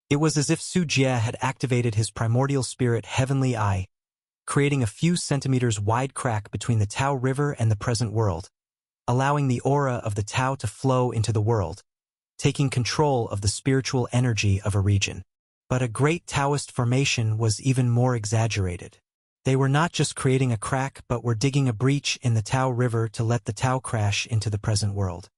It was as if Su Jie had activated his primordial spirit Heavenly Eye, creating a few centimeters wide crack between the Tao River and the present world, allowing the aura of the Tao to flow into the world, taking control of the spiritual energy of a region. But a great Taoist formation was even more exaggerated. They were not just creating a crack but were digging a breach in the Tao River to let the Tao crash into the present world.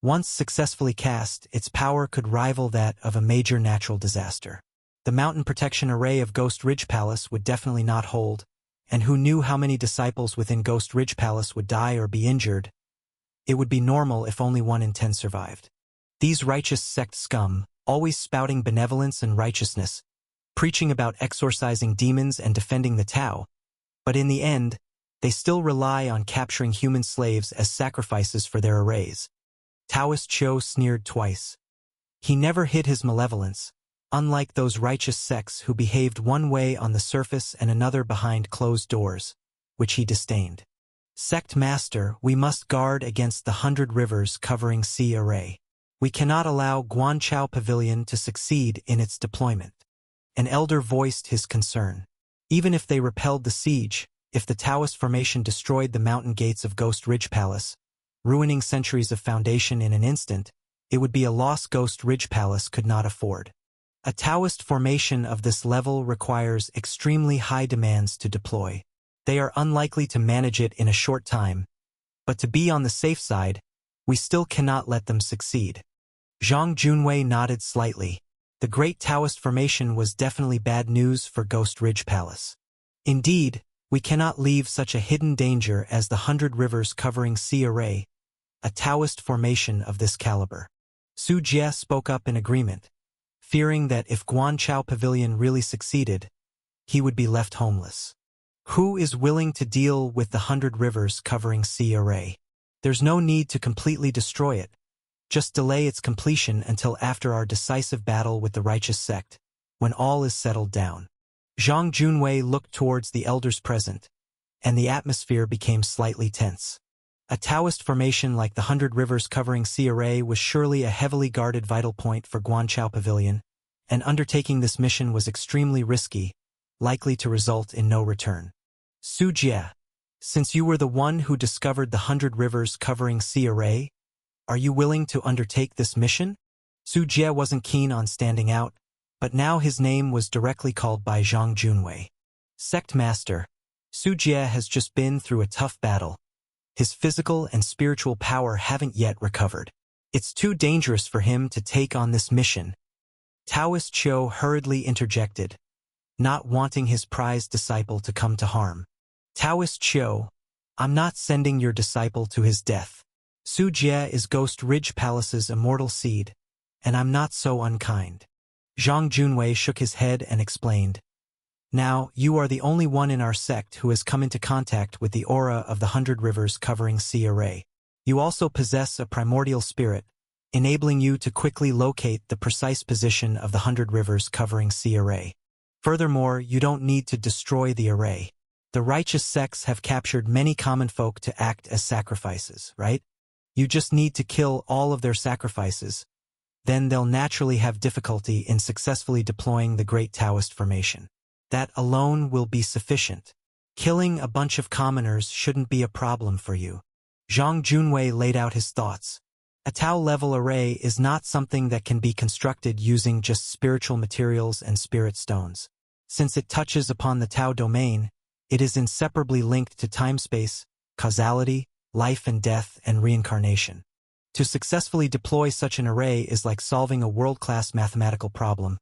Once successfully cast, its power could rival that of a major natural disaster. The mountain protection array of Ghost Ridge Palace would definitely not hold, and who knew how many disciples within Ghost Ridge Palace would die or be injured? It would be normal if only 1 in 10 survived. These righteous sect scum, always spouting benevolence and righteousness, preaching about exorcising demons and defending the Tao, but in the end, they still rely on capturing human slaves as sacrifices for their arrays. Taoist Cho sneered twice. He never hid his malevolence, unlike those righteous sects who behaved one way on the surface and another behind closed doors, which he disdained. Sect Master, we must guard against the 100 rivers covering sea array. We cannot allow Guanchao Pavilion to succeed in its deployment. An elder voiced his concern. Even if they repelled the siege, if the Taoist formation destroyed the mountain gates of Ghost Ridge Palace, ruining centuries of foundation in an instant, it would be a loss Ghost Ridge Palace could not afford. A Taoist formation of this level requires extremely high demands to deploy. They are unlikely to manage it in a short time, but to be on the safe side, we still cannot let them succeed. Zhang Junwei nodded slightly. The great Taoist formation was definitely bad news for Ghost Ridge Palace. Indeed, we cannot leave such a hidden danger as the 100 rivers covering sea array, a Taoist formation of this caliber. Su Jie spoke up in agreement, fearing that if Guanchao Pavilion really succeeded, he would be left homeless. Who is willing to deal with the 100 rivers covering sea array? There's no need to completely destroy it. Just delay its completion until after our decisive battle with the righteous sect, when all is settled down. Zhang Junwei looked towards the elders present, and the atmosphere became slightly tense. A Taoist formation like the 100 rivers covering sea array was surely a heavily guarded vital point for Guanchao Pavilion, and undertaking this mission was extremely risky, likely to result in no return. Su Jie, since you were the one who discovered the 100 rivers covering sea array, are you willing to undertake this mission? Su Jie wasn't keen on standing out, but now his name was directly called by Zhang Junwei. Sect Master, Su Jie has just been through a tough battle. His physical and spiritual power haven't yet recovered. It's too dangerous for him to take on this mission. Taoist Cho hurriedly interjected, not wanting his prized disciple to come to harm. Taoist Cho, I'm not sending your disciple to his death. Su Jie is Ghost Ridge Palace's immortal seed, and I'm not so unkind. Zhang Junwei shook his head and explained, now, you are the only one in our sect who has come into contact with the aura of the 100 rivers covering sea array. You also possess a primordial spirit, enabling you to quickly locate the precise position of the 100 rivers covering sea array. Furthermore, you don't need to destroy the array. The righteous sects have captured many common folk to act as sacrifices, right? You just need to kill all of their sacrifices. Then they'll naturally have difficulty in successfully deploying the great Taoist formation. That alone will be sufficient. Killing a bunch of commoners shouldn't be a problem for you. Zhang Junwei laid out his thoughts. A Tao-level array is not something that can be constructed using just spiritual materials and spirit stones. Since it touches upon the Tao domain, it is inseparably linked to time-space, causality, life and death, and reincarnation. To successfully deploy such an array is like solving a world-class mathematical problem,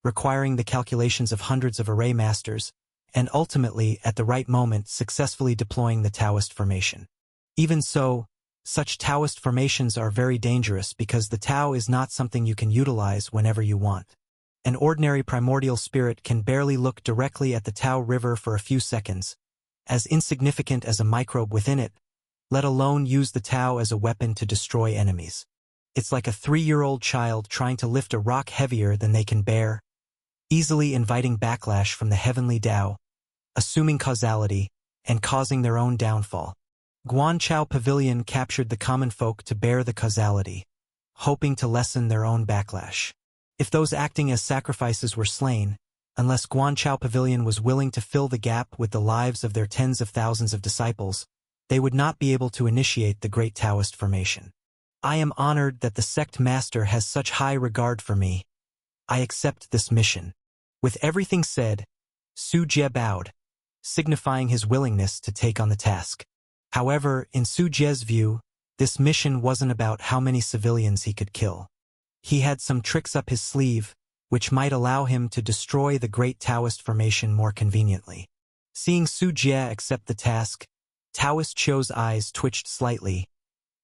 requiring the calculations of hundreds of array masters, and ultimately, at the right moment, successfully deploying the Taoist formation. Even so, such Taoist formations are very dangerous because the Tao is not something you can utilize whenever you want. An ordinary primordial spirit can barely look directly at the Tao River for a few seconds, as insignificant as a microbe within it, let alone use the Tao as a weapon to destroy enemies. It's like a 3-year-old child trying to lift a rock heavier than they can bear, easily inviting backlash from the heavenly Tao, assuming causality, and causing their own downfall. Guanchao Pavilion captured the common folk to bear the causality, hoping to lessen their own backlash. If those acting as sacrifices were slain, unless Guanchao Pavilion was willing to fill the gap with the lives of their tens of thousands of disciples, they would not be able to initiate the great Taoist formation. I am honored that the sect master has such high regard for me. I accept this mission. With everything said, Su Jie bowed, signifying his willingness to take on the task. However, in Su Jie's view, this mission wasn't about how many civilians he could kill. He had some tricks up his sleeve, which might allow him to destroy the great Taoist formation more conveniently. Seeing Su Jie accept the task, Taoist Chou's eyes twitched slightly,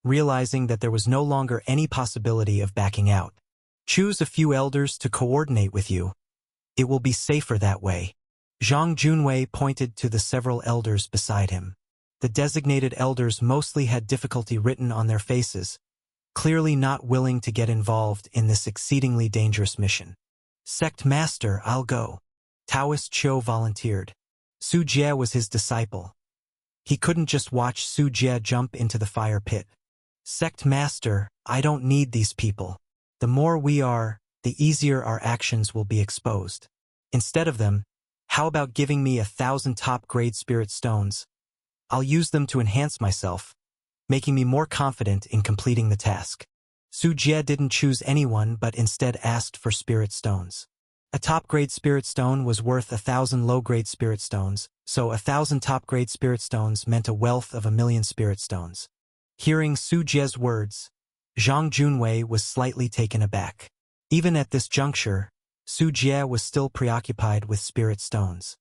realizing that there was no longer any possibility of backing out. Choose a few elders to coordinate with you. It will be safer that way. Zhang Junwei pointed to the several elders beside him. The designated elders mostly had difficulty written on their faces, clearly not willing to get involved in this exceedingly dangerous mission. Sect Master, I'll go. Taoist Chou volunteered. Su Jie was his disciple. He couldn't just watch Su Jie jump into the fire pit. Sect Master, I don't need these people. The more we are, the easier our actions will be exposed. Instead of them, how about giving me 1,000 top-grade spirit stones? I'll use them to enhance myself, making me more confident in completing the task. Su Jie didn't choose anyone but instead asked for spirit stones. A top-grade spirit stone was worth 1,000 low-grade spirit stones, so 1,000 top-grade spirit stones meant a wealth of 1,000,000 spirit stones. Hearing Su Jie's words, Zhang Junwei was slightly taken aback. Even at this juncture, Su Jie was still preoccupied with spirit stones.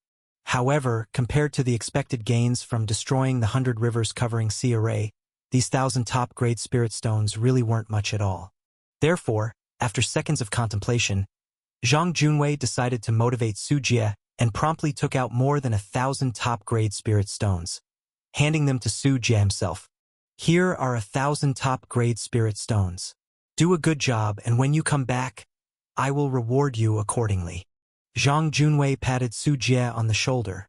However, compared to the expected gains from destroying the 100 rivers covering Sea Array, these 1,000 top-grade spirit stones really weren't much at all. Therefore, after seconds of contemplation, Zhang Junwei decided to motivate Su Jie and promptly took out more than 1,000 top-grade spirit stones, handing them to Su Jie himself. Here are 1,000 top-grade spirit stones. Do a good job, and when you come back, I will reward you accordingly. Zhang Junwei patted Su Jie on the shoulder.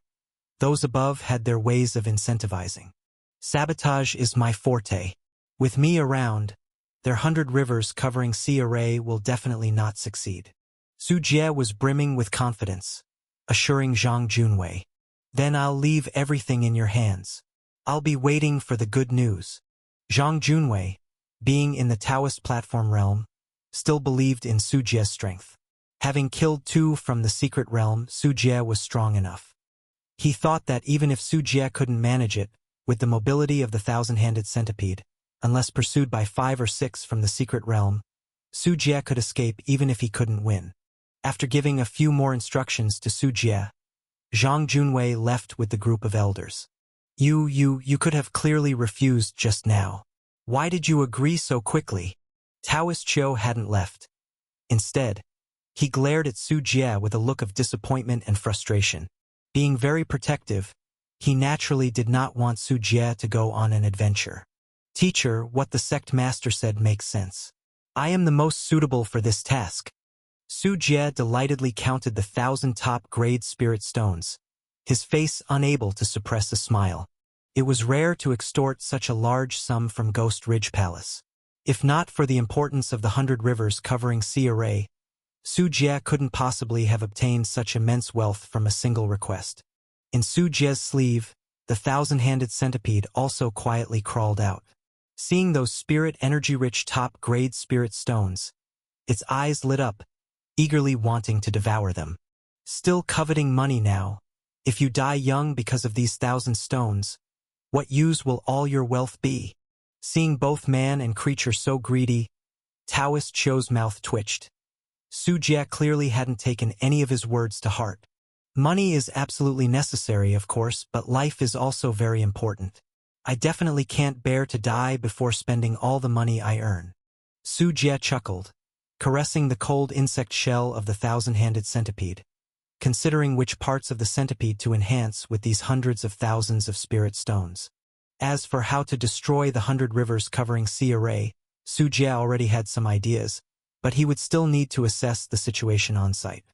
Those above had their ways of incentivizing. Sabotage is my forte. With me around, their 100 rivers covering Sea Array will definitely not succeed. Su Jie was brimming with confidence, assuring Zhang Junwei. Then I'll leave everything in your hands. I'll be waiting for the good news. Zhang Junwei, being in the Taoist platform realm, still believed in Su Jie's strength. Having killed 2 from the secret realm, Su Jie was strong enough. He thought that even if Su Jie couldn't manage it, with the mobility of the 1,000-handed centipede, unless pursued by 5 or 6 from the secret realm, Su Jie could escape even if he couldn't win. After giving a few more instructions to Su Jie, Zhang Junwei left with the group of elders. You could have clearly refused just now. Why did you agree so quickly? Taoist Chou hadn't left. Instead, he glared at Su Jie with a look of disappointment and frustration. Being very protective, he naturally did not want Su Jie to go on an adventure. Teacher, what the sect master said makes sense. I am the most suitable for this task. Su Jie delightedly counted the 1,000 top-grade spirit stones, his face unable to suppress a smile. It was rare to extort such a large sum from Ghost Ridge Palace. If not for the importance of the 100 rivers covering Sea Array, Su Jie couldn't possibly have obtained such immense wealth from a single request. In Su Jie's sleeve, the 1,000-handed centipede also quietly crawled out. Seeing those spirit energy-rich top-grade spirit stones, its eyes lit up, eagerly wanting to devour them. Still coveting money now. If you die young because of these 1,000 stones, what use will all your wealth be? Seeing both man and creature so greedy, Taoist Chou's mouth twitched. Su Jie clearly hadn't taken any of his words to heart. Money is absolutely necessary, of course, but life is also very important. I definitely can't bear to die before spending all the money I earn. Su Jie chuckled, caressing the cold insect shell of the 1,000-handed centipede, considering which parts of the centipede to enhance with these hundreds of thousands of spirit stones. As for how to destroy the 100 rivers covering Sea Array, Su Jie already had some ideas, but he would still need to assess the situation on site.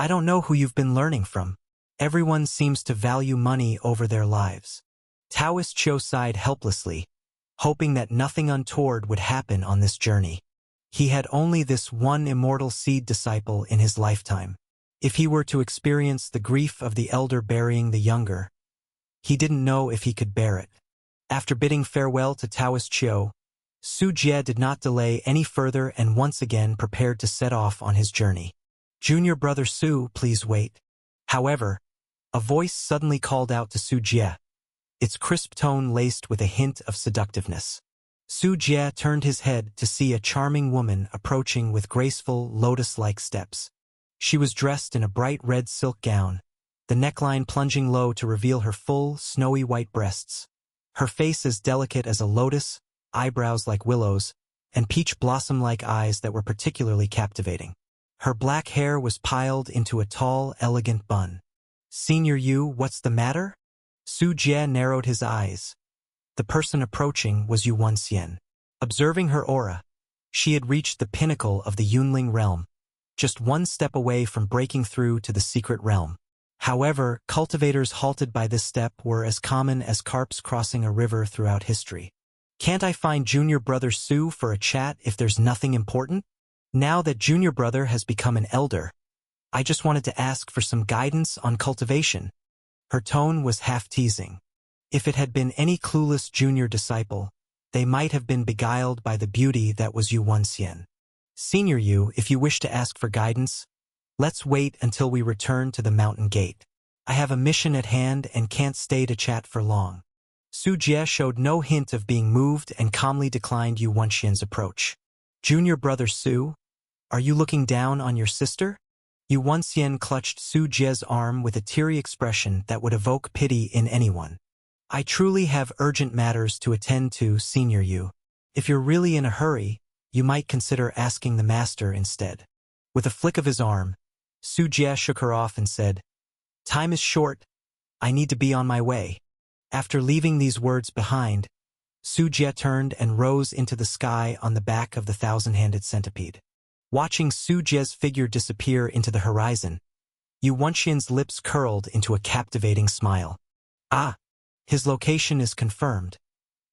I don't know who you've been learning from. Everyone seems to value money over their lives. Taoist Chou sighed helplessly, hoping that nothing untoward would happen on this journey. He had only this one immortal seed disciple in his lifetime. If he were to experience the grief of the elder burying the younger, he didn't know if he could bear it. After bidding farewell to Taoist Chiu, Su Jie did not delay any further and once again prepared to set off on his journey. "Junior brother Su, please wait." However, a voice suddenly called out to Su Jie, its crisp tone laced with a hint of seductiveness. Su Jie turned his head to see a charming woman approaching with graceful, lotus-like steps. She was dressed in a bright red silk gown, the neckline plunging low to reveal her full, snowy white breasts. Her face as delicate as a lotus, eyebrows like willows, and peach blossom-like eyes that were particularly captivating. Her black hair was piled into a tall, elegant bun. "Senior Yu, what's the matter?" Su Jie narrowed his eyes. The person approaching was Yu Wenxian. Observing her aura, she had reached the pinnacle of the Yunling realm, just one step away from breaking through to the secret realm. However, cultivators halted by this step were as common as carps crossing a river throughout history. "Can't I find Junior Brother Su for a chat if there's nothing important? Now that Junior Brother has become an elder, I just wanted to ask for some guidance on cultivation." Her tone was half-teasing. If it had been any clueless junior disciple, they might have been beguiled by the beauty that was Yu Wenxian. "Senior Yu, if you wish to ask for guidance, let's wait until we return to the mountain gate. I have a mission at hand and can't stay to chat for long." Su Jie showed no hint of being moved and calmly declined Yu Wenxian's approach. "Junior brother Su, are you looking down on your sister?" Yu Wenxian clutched Su Jie's arm with a teary expression that would evoke pity in anyone. "I truly have urgent matters to attend to, Senior Yu. If you're really in a hurry, you might consider asking the master instead." With a flick of his arm, Su Jie shook her off and said, "Time is short. I need to be on my way." After leaving these words behind, Su Jie turned and rose into the sky on the back of the thousand-handed centipede. Watching Su Jie's figure disappear into the horizon, Yu Wenxian's lips curled into a captivating smile. "Ah, his location is confirmed.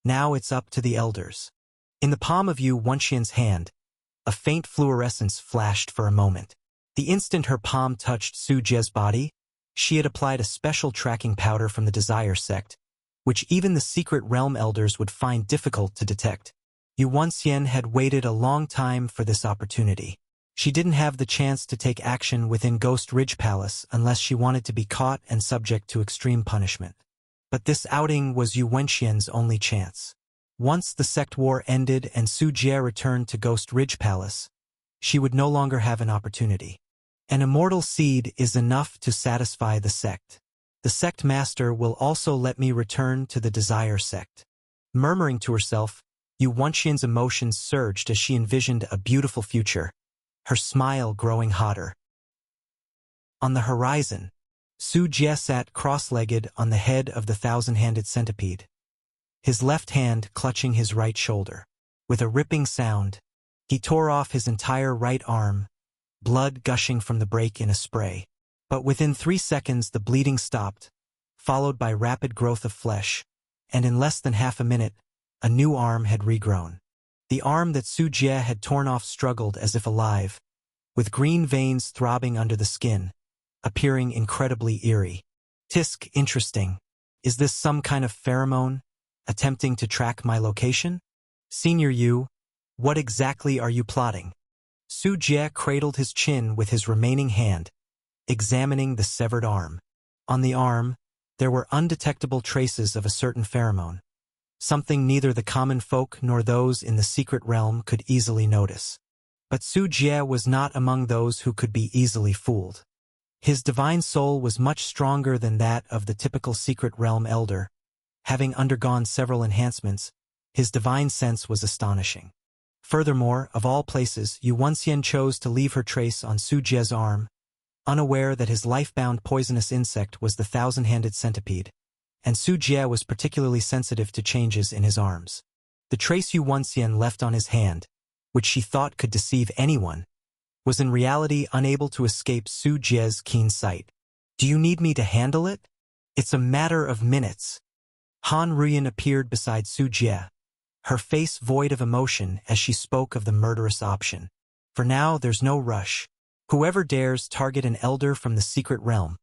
Now it's up to the elders." In the palm of Yu Wenxian's hand, a faint fluorescence flashed for a moment. The instant her palm touched Su Jie's body, she had applied a special tracking powder from the Desire sect, which even the secret realm elders would find difficult to detect. Yu Wenxian had waited a long time for this opportunity. She didn't have the chance to take action within Ghost Ridge Palace unless she wanted to be caught and subject to extreme punishment. But this outing was Yu Wenxian's only chance. Once the sect war ended and Su Jie returned to Ghost Ridge Palace, she would no longer have an opportunity. An immortal seed is enough to satisfy the sect. The sect master will also let me return to the Desire sect. Murmuring to herself, Yu Wenxian's emotions surged as she envisioned a beautiful future, her smile growing hotter. On the horizon, Su Jie sat cross-legged on the head of the thousand-handed centipede, his left hand clutching his right shoulder. With a ripping sound, he tore off his entire right arm, blood gushing from the break in a spray. But within 3 seconds the bleeding stopped, followed by rapid growth of flesh, and in less than half a minute, a new arm had regrown. The arm that Su Jie had torn off struggled as if alive, with green veins throbbing under the skin, appearing incredibly eerie. "Tisk, interesting. Is this some kind of pheromone, attempting to track my location? Senior Yu, what exactly are you plotting?" Su Jie cradled his chin with his remaining hand, examining the severed arm. On the arm, there were undetectable traces of a certain pheromone, something neither the common folk nor those in the secret realm could easily notice. But Su Jie was not among those who could be easily fooled. His divine soul was much stronger than that of the typical secret realm elder. Having undergone several enhancements, his divine sense was astonishing. Furthermore, of all places, Yu Wenxian chose to leave her trace on Su Jie's arm, unaware that his life-bound poisonous insect was the thousand-handed centipede, and Su Jie was particularly sensitive to changes in his arms. The trace Yu Wenxian left on his hand, which she thought could deceive anyone, was in reality unable to escape Su Jie's keen sight. "Do you need me to handle it? It's a matter of minutes." Han Ruyan appeared beside Su Jie, her face void of emotion as she spoke of the murderous option. For now, there's no rush. Whoever dares target an elder from the secret realm.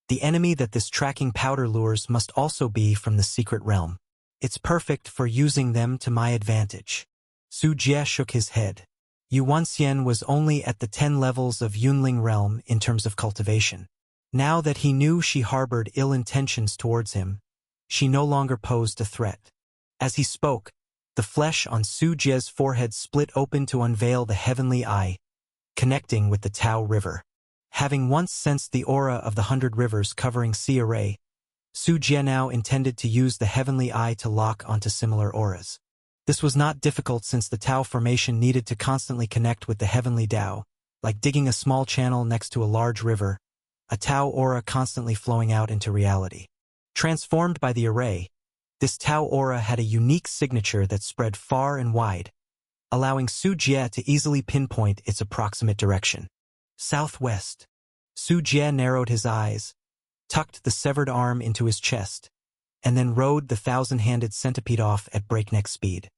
The enemy that this tracking powder lures must also be from the secret realm. It's perfect for using them to my advantage. Su Jie shook his head. Yu Wanxian was only at the 10 levels of Yunling realm in terms of cultivation. Now that he knew she harbored ill intentions towards him, she no longer posed a threat. As he spoke, the flesh on Su Jie's forehead split open to unveil the heavenly eye, connecting with the Tao River. Having once sensed the aura of the 100 rivers covering Sea Array, Su Jie now intended to use the heavenly eye to lock onto similar auras. This was not difficult since the Tao formation needed to constantly connect with the heavenly Tao, like digging a small channel next to a large river, a Tao aura constantly flowing out into reality. Transformed by the array, this Tao aura had a unique signature that spread far and wide, allowing Su Jie to easily pinpoint its approximate direction. Southwest. Su Jie narrowed his eyes, tucked the severed arm into his chest, and then rode the 1,000-handed centipede off at breakneck speed.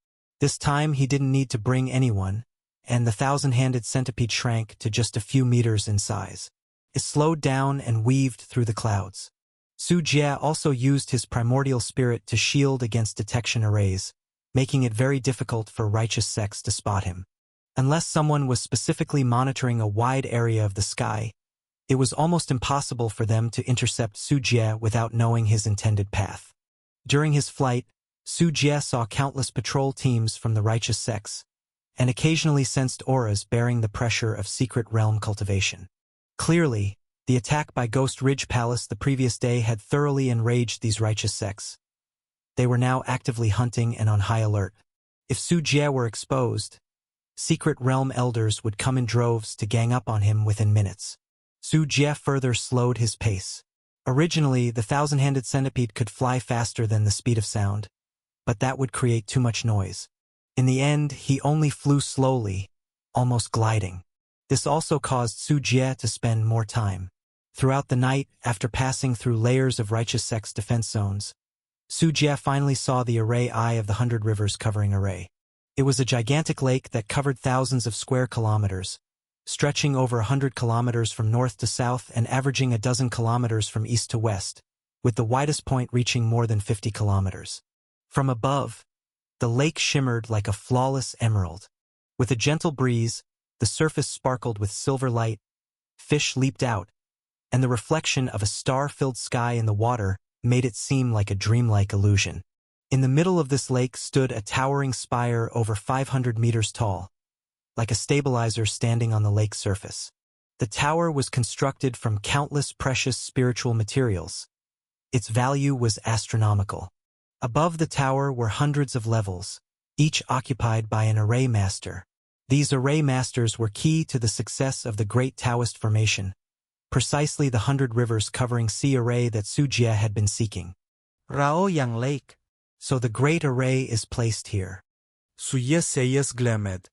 This time he didn't need to bring anyone, and the 1,000-handed centipede shrank to just a few meters in size. It slowed down and weaved through the clouds. Su Jie also used his primordial spirit to shield against detection arrays, making it very difficult for righteous sects to spot him. Unless someone was specifically monitoring a wide area of the sky, it was almost impossible for them to intercept Su Jie without knowing his intended path. During his flight, Su Jie saw countless patrol teams from the righteous sects, and occasionally sensed auras bearing the pressure of secret realm cultivation. Clearly, the attack by Ghost Ridge Palace the previous day had thoroughly enraged these righteous sects. They were now actively hunting and on high alert. If Su Jie were exposed, secret realm elders would come in droves to gang up on him within minutes. Su Jie further slowed his pace. Originally, the 1,000-handed centipede could fly faster than the speed of sound, but that would create too much noise. In the end, he only flew slowly, almost gliding. This also caused Su Jie to spend more time. Throughout the night, after passing through layers of righteous sects defense zones, Su Jie finally saw the array eye of the 100 rivers covering Array. It was a gigantic lake that covered thousands of square kilometers, stretching over 100 kilometers from north to south and averaging a dozen kilometers from east to west, with the widest point reaching more than 50 kilometers. From above, the lake shimmered like a flawless emerald. With a gentle breeze, the surface sparkled with silver light, fish leaped out, and the reflection of a star-filled sky in the water made it seem like a dreamlike illusion. In the middle of this lake stood a towering spire over 500 meters tall, like a stabilizer standing on the lake's surface. The tower was constructed from countless precious spiritual materials. Its value was astronomical. Above the tower were hundreds of levels, each occupied by an array master. These array masters were key to the success of the Great Taoist Formation, precisely the 100 rivers covering Sea Array that Su Jie had been seeking. Raoyang Lake. So the Great Array is placed here. Su Jie Seyes Glemed.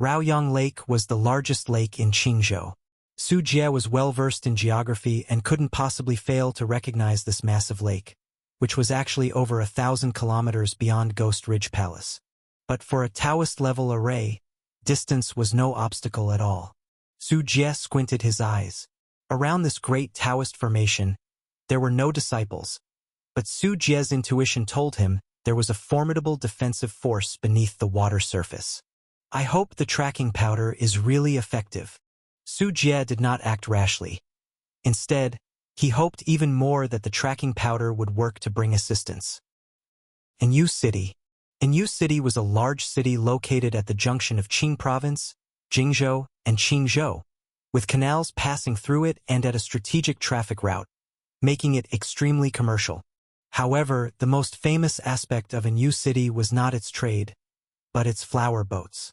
Raoyang Lake was the largest lake in Qingzhou. Su Jie was well-versed in geography and couldn't possibly fail to recognize this massive lake, which was actually over 1,000 kilometers beyond Ghost Ridge Palace. But for a Taoist-level array, distance was no obstacle at all. Su Jie squinted his eyes. Around this great Taoist formation, there were no disciples, but Su Jie's intuition told him there was a formidable defensive force beneath the water surface. I hope the tracking powder is really effective. Su Jie did not act rashly. Instead, he hoped even more that the tracking powder would work to bring assistance. Enyu City. Enyu City was a large city located at the junction of Qing Province, Jingzhou, and Qingzhou, with canals passing through it and at a strategic traffic route, making it extremely commercial. However, the most famous aspect of Enyu City was not its trade, but its flower boats.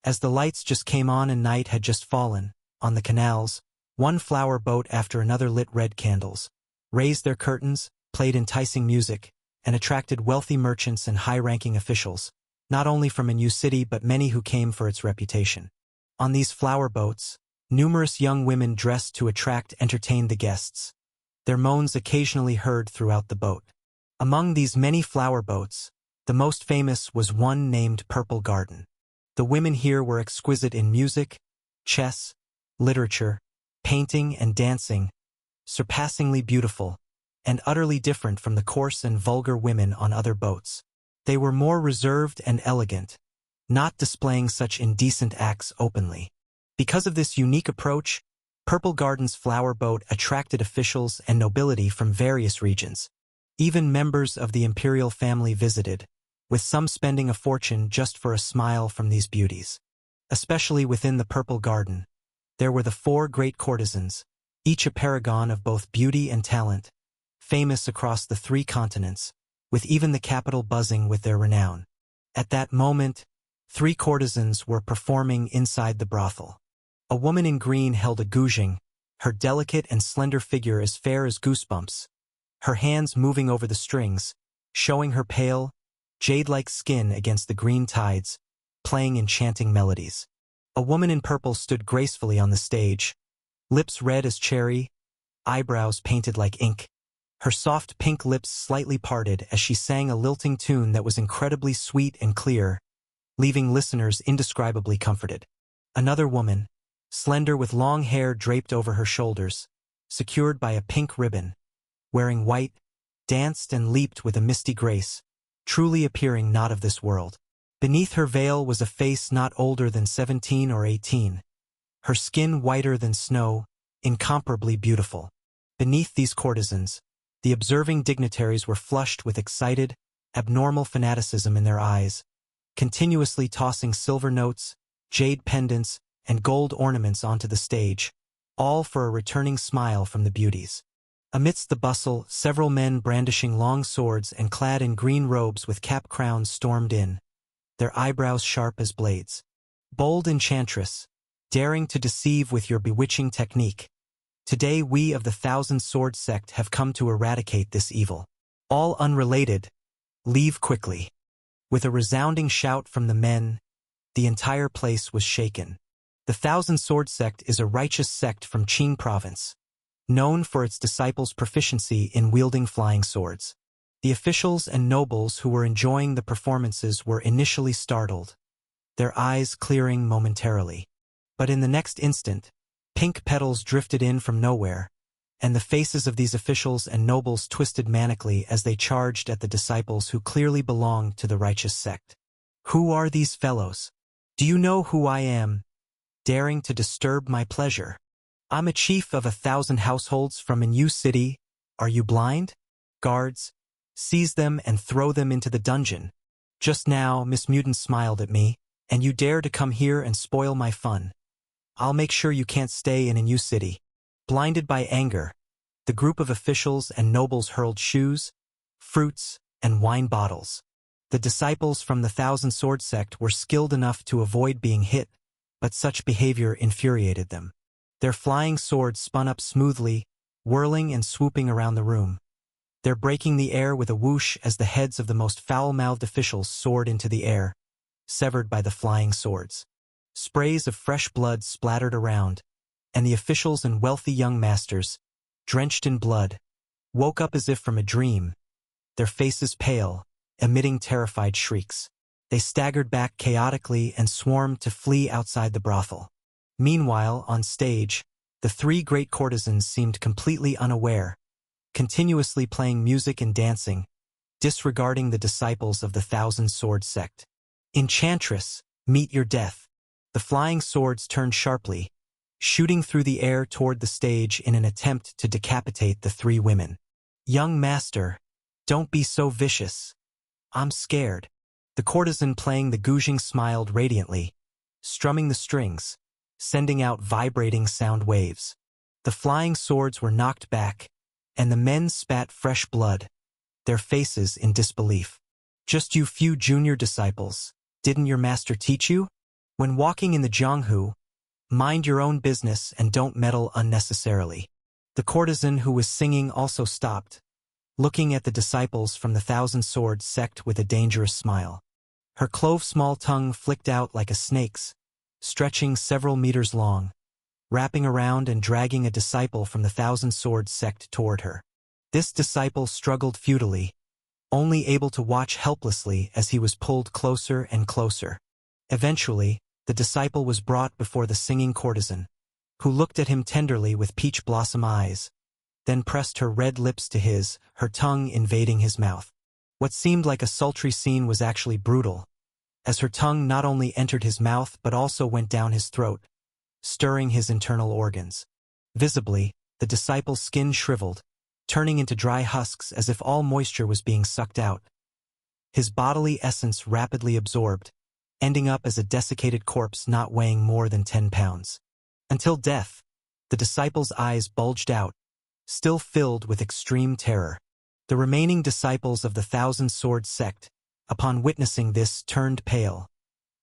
As the lights just came on and night had just fallen, on the canals, one flower boat after another lit red candles, raised their curtains, played enticing music, and attracted wealthy merchants and high-ranking officials, not only from Enyu City but many who came for its reputation. On these flower boats, numerous young women dressed to attract entertained the guests, their moans occasionally heard throughout the boat. Among these many flower boats, The most famous was one named Purple Garden. The women here were exquisite in music, chess, literature, painting, and dancing, surpassingly beautiful, and utterly different from the coarse and vulgar women on other boats. They were more reserved and elegant, not displaying such indecent acts openly. Because of this unique approach, Purple Garden's flower boat attracted officials and nobility from various regions. Even members of the imperial family visited, with some spending a fortune just for a smile from these beauties. Especially within the Purple Garden, there were the 4 great courtesans, each a paragon of both beauty and talent, famous across the 3 continents, with even the capital buzzing with their renown. At that moment, 3 courtesans were performing inside the brothel. A woman in green held a guzheng, her delicate and slender figure as fair as goosebumps, her hands moving over the strings, showing her pale, jade-like skin against the green tides, playing enchanting melodies. A woman in purple stood gracefully on the stage, lips red as cherry, eyebrows painted like ink. Her soft pink lips slightly parted as she sang a lilting tune that was incredibly sweet and clear, leaving listeners indescribably comforted. Another woman, slender with long hair draped over her shoulders, secured by a pink ribbon, wearing white, danced and leaped with a misty grace, truly appearing not of this world. Beneath her veil was a face not older than 17 or 18, her skin whiter than snow, incomparably beautiful. Beneath these courtesans, the observing dignitaries were flushed with excited, abnormal fanaticism in their eyes, continuously tossing silver notes, jade pendants, and gold ornaments onto the stage, all for a returning smile from the beauties. Amidst the bustle, several men brandishing long swords and clad in green robes with cap crowns stormed in, their eyebrows sharp as blades. Bold enchantress, daring to deceive with your bewitching technique. Today we of the Thousand Sword Sect have come to eradicate this evil. All unrelated, leave quickly. With a resounding shout from the men, the entire place was shaken. The Thousand Sword Sect is a righteous sect from Qing province, known for its disciples' proficiency in wielding flying swords. The officials and nobles who were enjoying the performances were initially startled, their eyes clearing momentarily. But in the next instant, pink petals drifted in from nowhere, and the faces of these officials and nobles twisted manically as they charged at the disciples who clearly belonged to the righteous sect. Who are these fellows? Do you know who I am, daring to disturb my pleasure? I'm a chief of 1,000 households from Inyu City. Are you blind? Guards, seize them and throw them into the dungeon. Just now, Miss Mutant smiled at me, and you dare to come here and spoil my fun. I'll make sure you can't stay in Inyu City. Blinded by anger, the group of officials and nobles hurled shoes, fruits, and wine bottles. The disciples from the Thousand Sword Sect were skilled enough to avoid being hit, but such behavior infuriated them. Their flying swords spun up smoothly, whirling and swooping around the room. They're breaking the air with a whoosh as the heads of the most foul-mouthed officials soared into the air, severed by the flying swords. Sprays of fresh blood splattered around, and the officials and wealthy young masters, drenched in blood, woke up as if from a dream, their faces pale, emitting terrified shrieks. They staggered back chaotically and swarmed to flee outside the brothel. Meanwhile, on stage, the 3 great courtesans seemed completely unaware, continuously playing music and dancing, disregarding the disciples of the Thousand Sword Sect. Enchantress, meet your death. The flying swords turned sharply, shooting through the air toward the stage in an attempt to decapitate the 3 women. Young master, don't be so vicious. I'm scared. The courtesan playing the guzheng smiled radiantly, strumming the strings, sending out vibrating sound waves. The flying swords were knocked back, and the men spat fresh blood, their faces in disbelief. Just you few junior disciples, didn't your master teach you? When walking in the Jianghu, mind your own business and don't meddle unnecessarily. The courtesan who was singing also stopped, looking at the disciples from the Thousand Sword Sect with a dangerous smile. Her clove-small tongue flicked out like a snake's, stretching several meters long, wrapping around and dragging a disciple from the Thousand Sword Sect toward her. This disciple struggled futilely, only able to watch helplessly as he was pulled closer and closer. Eventually, the disciple was brought before the singing courtesan, who looked at him tenderly with peach blossom eyes, then pressed her red lips to his, her tongue invading his mouth. What seemed like a sultry scene was actually brutal, as her tongue not only entered his mouth but also went down his throat, stirring his internal organs. Visibly, the disciple's skin shriveled, turning into dry husks as if all moisture was being sucked out. His bodily essence rapidly absorbed, ending up as a desiccated corpse not weighing more than 10 pounds. Until death, the disciple's eyes bulged out, still filled with extreme terror. The remaining disciples of the Thousand Sword sect, upon witnessing this, turned pale,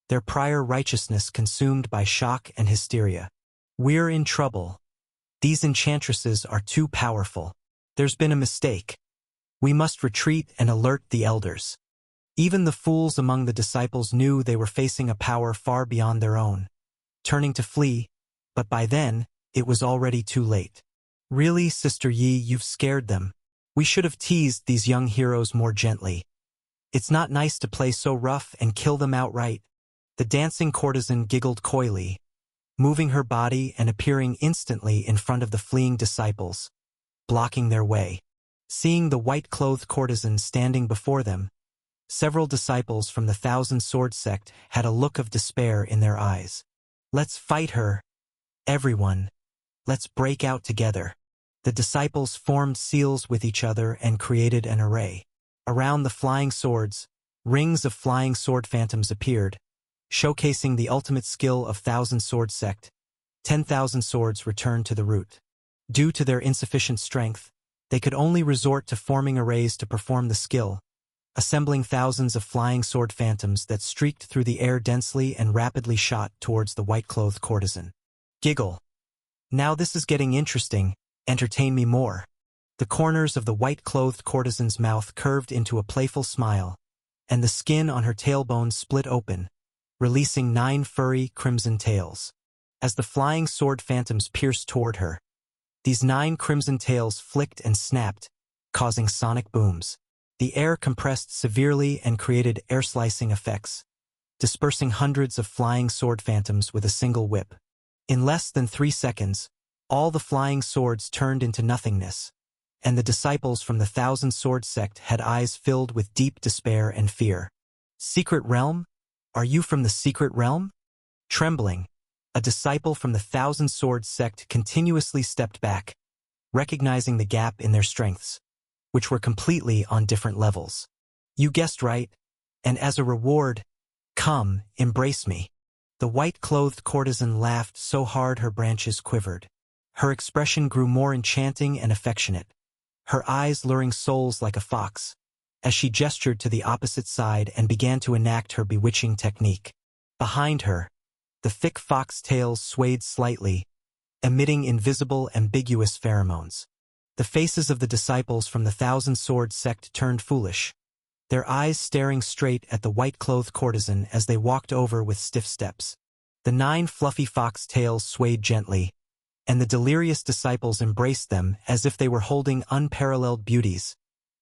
their prior righteousness consumed by shock and hysteria. "We're in trouble. These enchantresses are too powerful. There's been a mistake. We must retreat and alert the elders." Even the fools among the disciples knew they were facing a power far beyond their own, turning to flee, but by then, it was already too late. "Really, Sister Yi, you've scared them. We should have teased these young heroes more gently. It's not nice to play so rough and kill them outright." The dancing courtesan giggled coyly, moving her body and appearing instantly in front of the fleeing disciples, blocking their way. Seeing the white-clothed courtesan standing before them, several disciples from the Thousand Sword sect had a look of despair in their eyes. "Let's fight her. Everyone. Let's break out together." The disciples formed seals with each other and created an array. Around the flying swords, rings of flying sword phantoms appeared, showcasing the ultimate skill of Thousand Sword sect. 10,000 swords returned to the root. Due to their insufficient strength, they could only resort to forming arrays to perform the skill, assembling thousands of flying sword phantoms that streaked through the air densely and rapidly shot towards the white-clothed courtesan. Giggle. "Now this is getting interesting. Entertain me more." The corners of the white-clothed courtesan's mouth curved into a playful smile, and the skin on her tailbone split open, releasing 9 furry, crimson tails. As the flying sword phantoms pierced toward her, these 9 crimson tails flicked and snapped, causing sonic booms. The air compressed severely and created air-slicing effects, dispersing hundreds of flying sword phantoms with a single whip. In less than 3 seconds, all the flying swords turned into nothingness, and the disciples from the Thousand Sword sect had eyes filled with deep despair and fear. "Secret realm? Are you from the secret realm?" Trembling, a disciple from the Thousand Sword sect continuously stepped back, recognizing the gap in their strengths, which were completely on different levels. "You guessed right, and as a reward, come, embrace me." The white-clothed courtesan laughed so hard her branches quivered. Her expression grew more enchanting and affectionate, her eyes luring souls like a fox, as she gestured to the opposite side and began to enact her bewitching technique. Behind her, the thick fox tails swayed slightly, emitting invisible, ambiguous pheromones. The faces of the disciples from the Thousand Sword sect turned foolish, their eyes staring straight at the white-clothed courtesan as they walked over with stiff steps. The 9 fluffy fox tails swayed gently, and the delirious disciples embraced them as if they were holding unparalleled beauties,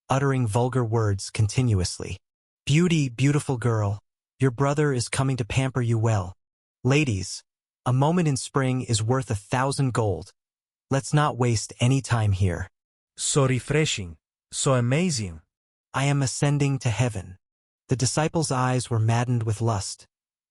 uttering vulgar words continuously. "Beauty, beautiful girl, your brother is coming to pamper you well. Ladies, a moment in spring is worth 1,000 gold. Let's not waste any time here." So refreshing. So amazing. "I am ascending to heaven." The disciples' eyes were maddened with lust,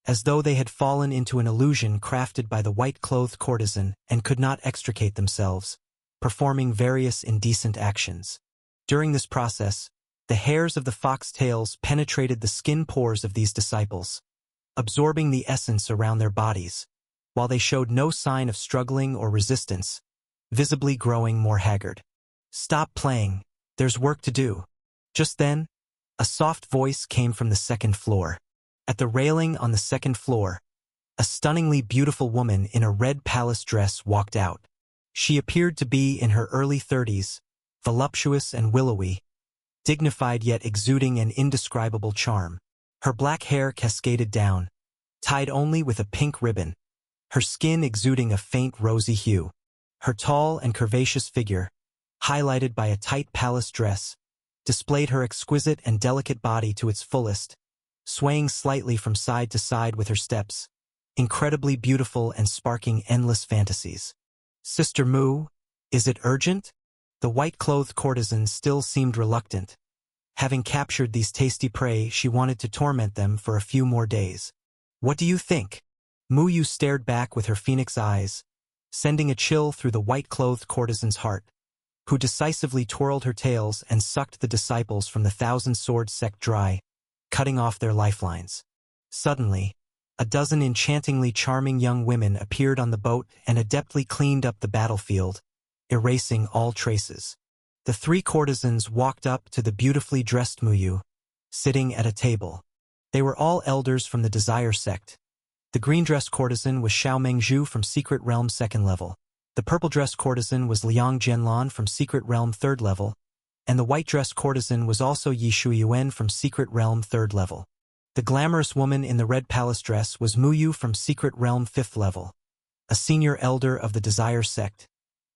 as though they had fallen into an illusion crafted by the white-clothed courtesan and could not extricate themselves, performing various indecent actions. During this process, the hairs of the fox tails penetrated the skin pores of these disciples, absorbing the essence around their bodies, while they showed no sign of struggling or resistance, visibly growing more haggard. "Stop playing. There's work to do." Just then, a soft voice came from the second floor. At the railing on the second floor, a stunningly beautiful woman in a red palace dress walked out. She appeared to be in her early 30s, voluptuous and willowy, dignified yet exuding an indescribable charm. Her black hair cascaded down, tied only with a pink ribbon, her skin exuding a faint rosy hue. Her tall and curvaceous figure, highlighted by a tight palace dress, displayed her exquisite and delicate body to its fullest, swaying slightly from side to side with her steps, incredibly beautiful and sparking endless fantasies. Sister Mu, is it urgent? The white-clothed courtesan still seemed reluctant. Having captured these tasty prey, she wanted to torment them for a few more days. What do you think? Mu Yu stared back with her phoenix eyes, sending a chill through the white-clothed courtesan's heart, who decisively twirled her tails and sucked the disciples from the thousand-sword sect dry, cutting off their lifelines. Suddenly, a dozen enchantingly charming young women appeared on the boat and adeptly cleaned up the battlefield, erasing all traces. The three courtesans walked up to the beautifully dressed Mu Yu, sitting at a table. They were all elders from the Desire sect. The green-dressed courtesan was Xiao Mengzhu from Secret Realm 2nd level. The purple-dressed courtesan was Liang Jianlan from Secret Realm 3rd level, and the white-dressed courtesan was also Yi Shuiyuan from Secret Realm 3rd level. The glamorous woman in the red palace dress was Mu Yu from Secret Realm 5th level, a senior elder of the Desire sect,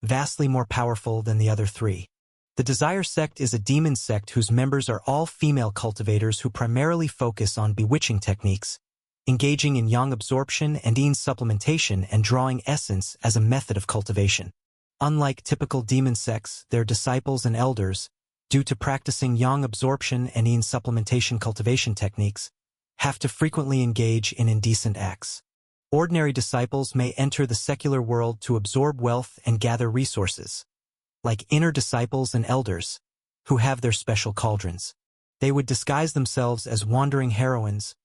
vastly more powerful than the other three. The Desire sect is a demon sect whose members are all female cultivators who primarily focus on bewitching techniques, engaging in yang absorption and yin supplementation and drawing essence as a method of cultivation. Unlike typical demon sects, their disciples and elders, due to practicing yang absorption and yin supplementation cultivation techniques, have to frequently engage in indecent acts. Ordinary disciples may enter the secular world to absorb wealth and gather resources, like inner disciples and elders, who have their special cauldrons. They would disguise themselves as wandering heroines,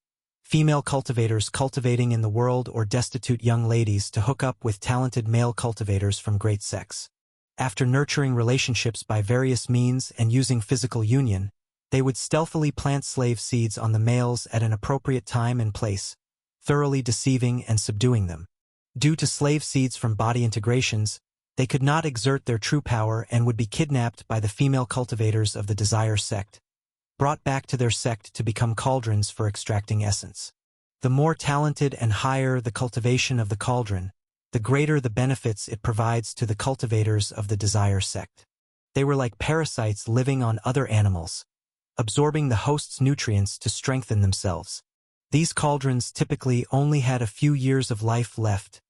female cultivators cultivating in the world, or destitute young ladies to hook up with talented male cultivators from great sects. After nurturing relationships by various means and using physical union, they would stealthily plant slave seeds on the males at an appropriate time and place, thoroughly deceiving and subduing them. Due to slave seeds from body integrations, they could not exert their true power and would be kidnapped by the female cultivators of the Desire sect, brought back to their sect to become cauldrons for extracting essence. The more talented and higher the cultivation of the cauldron, the greater the benefits it provides to the cultivators of the Desire sect. They were like parasites living on other animals, absorbing the host's nutrients to strengthen themselves. These cauldrons typically only had a few years of life left,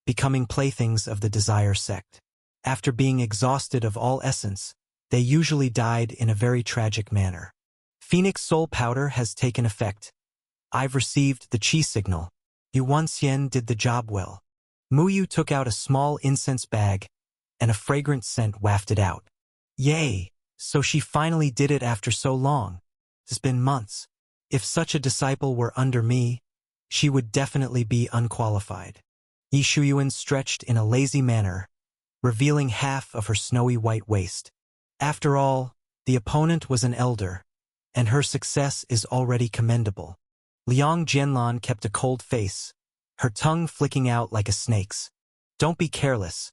becoming playthings of the Desire sect. After being exhausted of all essence, they usually died in a very tragic manner. Phoenix Soul Powder has taken effect. I've received the Qi signal. Yuan Xian did the job well. Mu Yu took out a small incense bag, and a fragrant scent wafted out. Yay! So she finally did it after so long. It's been months. If such a disciple were under me, she would definitely be unqualified. Yi Shuiyuan stretched in a lazy manner, revealing half of her snowy white waist. After all, the opponent was an elder, and her success is already commendable. Liang Jianlan kept a cold face, her tongue flicking out like a snake's. Don't be careless.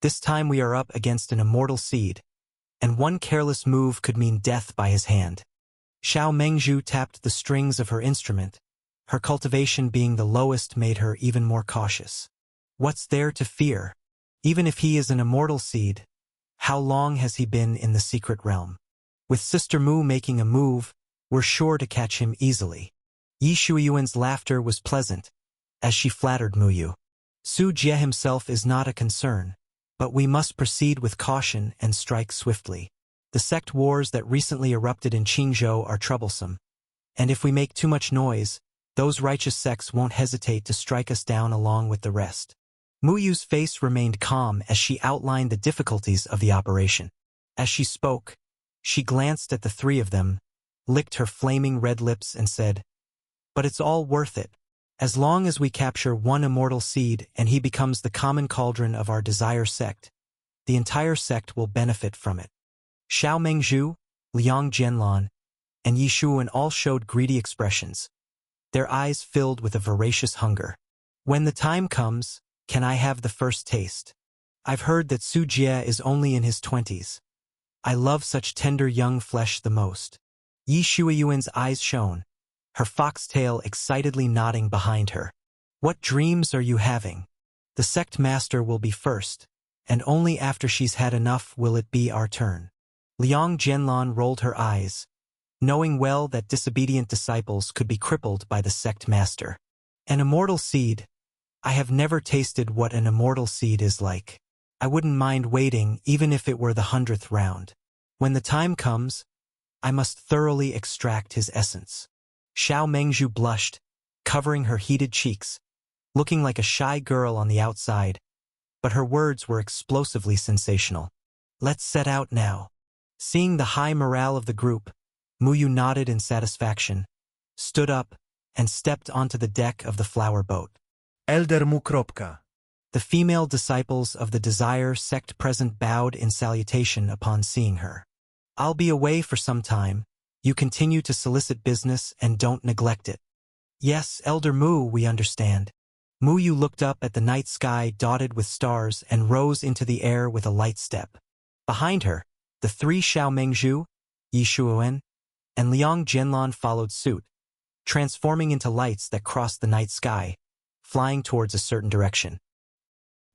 This time we are up against an immortal seed, and one careless move could mean death by his hand. Xiao Mengzhu tapped the strings of her instrument. Her cultivation being the lowest made her even more cautious. What's there to fear? Even if he is an immortal seed, how long has he been in the secret realm? With Sister Mu making a move, we're sure to catch him easily. Yi Shuiyuan's laughter was pleasant, as she flattered Mu Yu. Su Jie himself is not a concern, but we must proceed with caution and strike swiftly. The sect wars that recently erupted in Qingzhou are troublesome, and if we make too much noise, those righteous sects won't hesitate to strike us down along with the rest. Mu Yu's face remained calm as she outlined the difficulties of the operation. As she spoke, she glanced at the three of them, licked her flaming red lips and said, "But it's all worth it. As long as we capture one immortal seed and he becomes the common cauldron of our Desire sect, the entire sect will benefit from it." Xiao Mengzhu, Liang Jianlan, and Yi Shuiyuan all showed greedy expressions, their eyes filled with a voracious hunger. When the time comes, can I have the first taste? I've heard that Su Jie is only in his 20s. I love such tender young flesh the most. Yi Shuiyuan's eyes shone, her foxtail excitedly nodding behind her. What dreams are you having? The sect master will be first, and only after she's had enough will it be our turn. Liang Jianlan rolled her eyes, knowing well that disobedient disciples could be crippled by the sect master. An immortal seed? I have never tasted what an immortal seed is like. I wouldn't mind waiting even if it were the 100th round. When the time comes, I must thoroughly extract his essence. Xiao Mengzhu blushed, covering her heated cheeks, looking like a shy girl on the outside, but her words were explosively sensational. Let's set out now. Seeing the high morale of the group, Muyu nodded in satisfaction, stood up, and stepped onto the deck of the flower boat. Elder Mu. Kropka. The female disciples of the Desire sect present bowed in salutation upon seeing her. I'll be away for some time. You continue to solicit business and don't neglect it. Yes, Elder Mu, we understand. Muyu looked up at the night sky dotted with stars and rose into the air with a light step. Behind her, the three Xiao Mengzhu, Yi Shuowen, and Liang Jianlan followed suit, transforming into lights that crossed the night sky, flying towards a certain direction.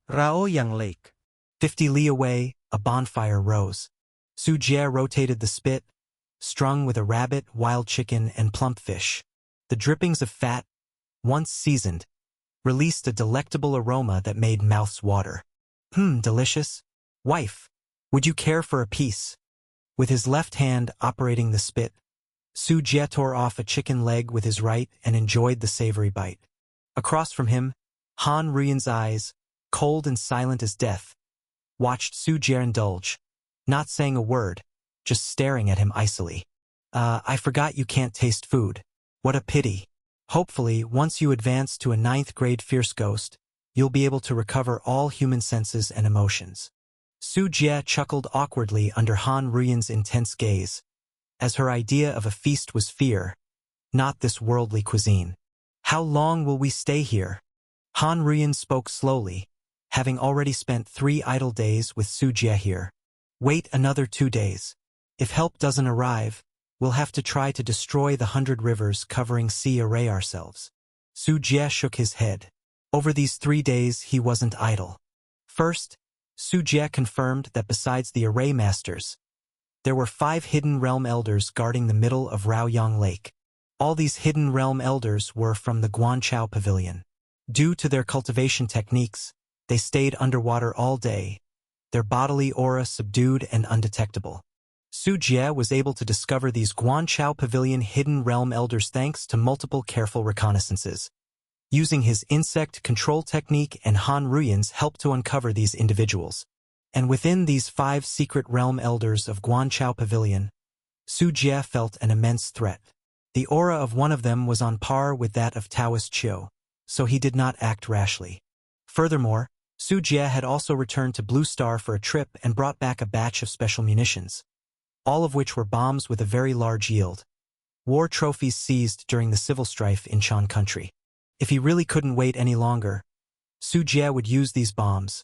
Raoyang Lake. 50 li away, a bonfire rose. Su Jie rotated the spit, strung with a rabbit, wild chicken, and plump fish. The drippings of fat, once seasoned, released a delectable aroma that made mouths water. Delicious. Wife, would you care for a piece? With his left hand operating the spit, Su Jie tore off a chicken leg with his right and enjoyed the savory bite. Across from him, Han Ruyan's eyes, cold and silent as death, watched Su Jie indulge, not saying a word, just staring at him icily. I forgot you can't taste food. What a pity. Hopefully, once you advance to a 9th grade Fierce Ghost, you'll be able to recover all human senses and emotions. Su Jie chuckled awkwardly under Han Ruyan's intense gaze, as her idea of a feast was fear, not this worldly cuisine. How long will we stay here? Han Ruyan spoke slowly, having already spent 3 idle days with Su Jie here. Wait another 2 days. If help doesn't arrive, we'll have to try to destroy the 100 rivers covering Sea Array ourselves. Su Jie shook his head. Over these 3 days he wasn't idle. First, Su Jie confirmed that besides the Array Masters, there were 5 hidden realm elders guarding the middle of Raoyang Lake. All these hidden realm elders were from the Guanchao Pavilion. Due to their cultivation techniques, they stayed underwater all day, their bodily aura subdued and undetectable. Su Jie was able to discover these Guanchao Pavilion hidden realm elders thanks to multiple careful reconnaissances. Using his insect control technique and Han Ruyan's help to uncover these individuals. And within these 5 secret realm elders of Guanchao Pavilion, Su Jie felt an immense threat. The aura of one of them was on par with that of Taoist Chiu, so he did not act rashly. Furthermore, Su Jie had also returned to Blue Star for a trip and brought back a batch of special munitions, all of which were bombs with a very large yield, war trophies seized during the civil strife in Shan country. If he really couldn't wait any longer, Su Jie would use these bombs,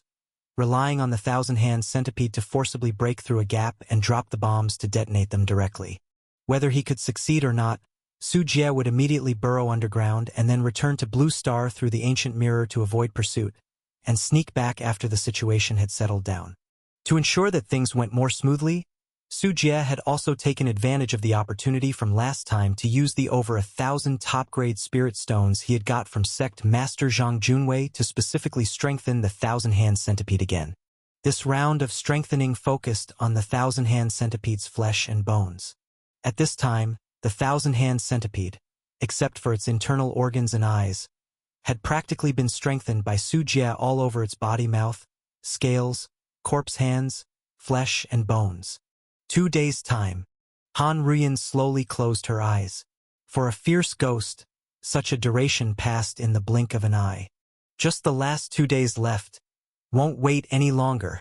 relying on the Thousand-Hand Centipede to forcibly break through a gap and drop the bombs to detonate them directly. Whether he could succeed or not, Su Jie would immediately burrow underground and then return to Blue Star through the ancient mirror to avoid pursuit, and sneak back after the situation had settled down. To ensure that things went more smoothly, Su Jie had also taken advantage of the opportunity from last time to use the over 1,000 top-grade spirit stones he had got from sect Master Zhang Junwei to specifically strengthen the Thousand-Hand Centipede again. This round of strengthening focused on the Thousand-Hand Centipede's flesh and bones. At this time, the Thousand-Hand Centipede, except for its internal organs and eyes, had practically been strengthened by Su Jie all over its body, mouth, scales, corpse hands, flesh, and bones. 2 days' time. Han Ruyan slowly closed her eyes. For a fierce ghost, such a duration passed in the blink of an eye. Just the last 2 days left. Won't wait any longer.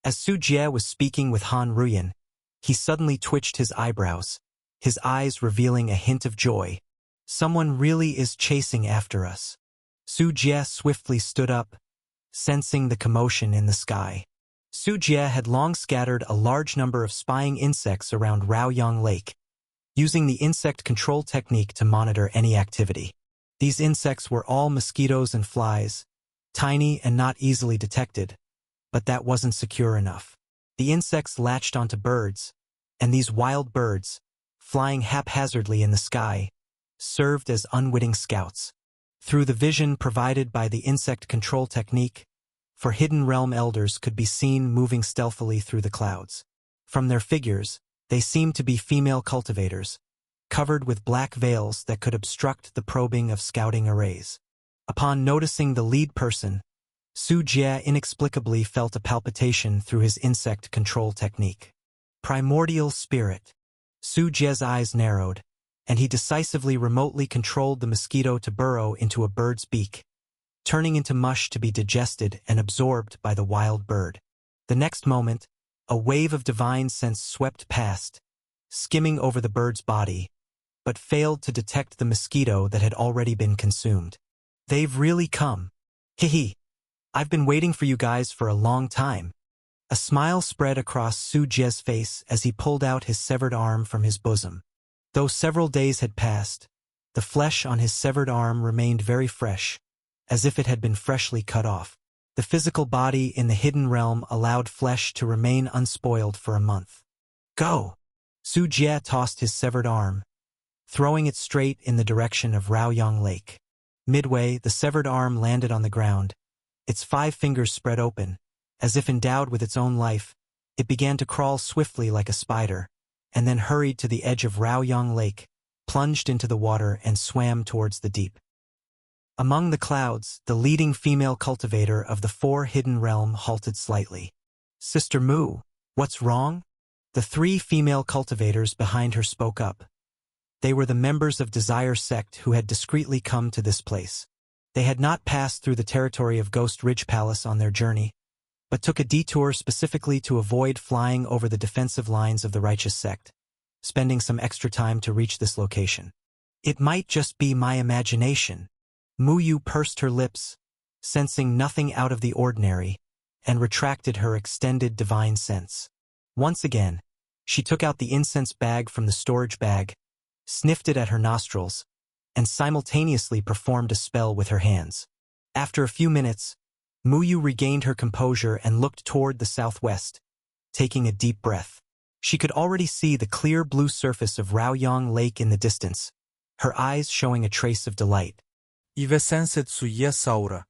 As Su Jie was speaking with Han Ruyan, he suddenly twitched his eyebrows, his eyes revealing a hint of joy. Someone really is chasing after us. Su Jie swiftly stood up, sensing the commotion in the sky. Su Jie had long scattered a large number of spying insects around Raoyang Lake, using the insect control technique to monitor any activity. These insects were all mosquitoes and flies, tiny and not easily detected, but that wasn't secure enough. The insects latched onto birds, and these wild birds, flying haphazardly in the sky, served as unwitting scouts. Through the vision provided by the insect control technique, for Hidden Realm elders could be seen moving stealthily through the clouds. From their figures, they seemed to be female cultivators, covered with black veils that could obstruct the probing of scouting arrays. Upon noticing the lead person, Su Jie inexplicably felt a palpitation through his insect control technique. Primordial spirit. Su Jie's eyes narrowed, and he decisively remotely controlled the mosquito to burrow into a bird's beak, turning into mush to be digested and absorbed by the wild bird. The next moment, a wave of divine sense swept past, skimming over the bird's body, but failed to detect the mosquito that had already been consumed. They've really come. Hee. I've been waiting for you guys for a long time. A smile spread across Su Jie's face as he pulled out his severed arm from his bosom. Though several days had passed, the flesh on his severed arm remained very fresh, as if it had been freshly cut off. The physical body in the Hidden Realm allowed flesh to remain unspoiled for a month. Go! Su Jie tossed his severed arm, throwing it straight in the direction of Raoyang Lake. Midway, the severed arm landed on the ground. Its 5 fingers spread open. As if endowed with its own life, it began to crawl swiftly like a spider, and then hurried to the edge of Raoyang Lake, plunged into the water and swam towards the deep. Among the clouds, the leading female cultivator of the 4 Hidden Realm halted slightly. Sister Mu, what's wrong? The 3 female cultivators behind her spoke up. They were the members of Desire Sect who had discreetly come to this place. They had not passed through the territory of Ghost Ridge Palace on their journey, but took a detour specifically to avoid flying over the defensive lines of the Righteous Sect, spending some extra time to reach this location. It might just be my imagination. Mu Yu pursed her lips, sensing nothing out of the ordinary, and retracted her extended divine sense. Once again, she took out the incense bag from the storage bag, sniffed it at her nostrils, and simultaneously performed a spell with her hands. After a few minutes, Mu Yu regained her composure and looked toward the southwest, taking a deep breath. She could already see the clear blue surface of Raoyang Lake in the distance, her eyes showing a trace of delight. Ive senset suye saura.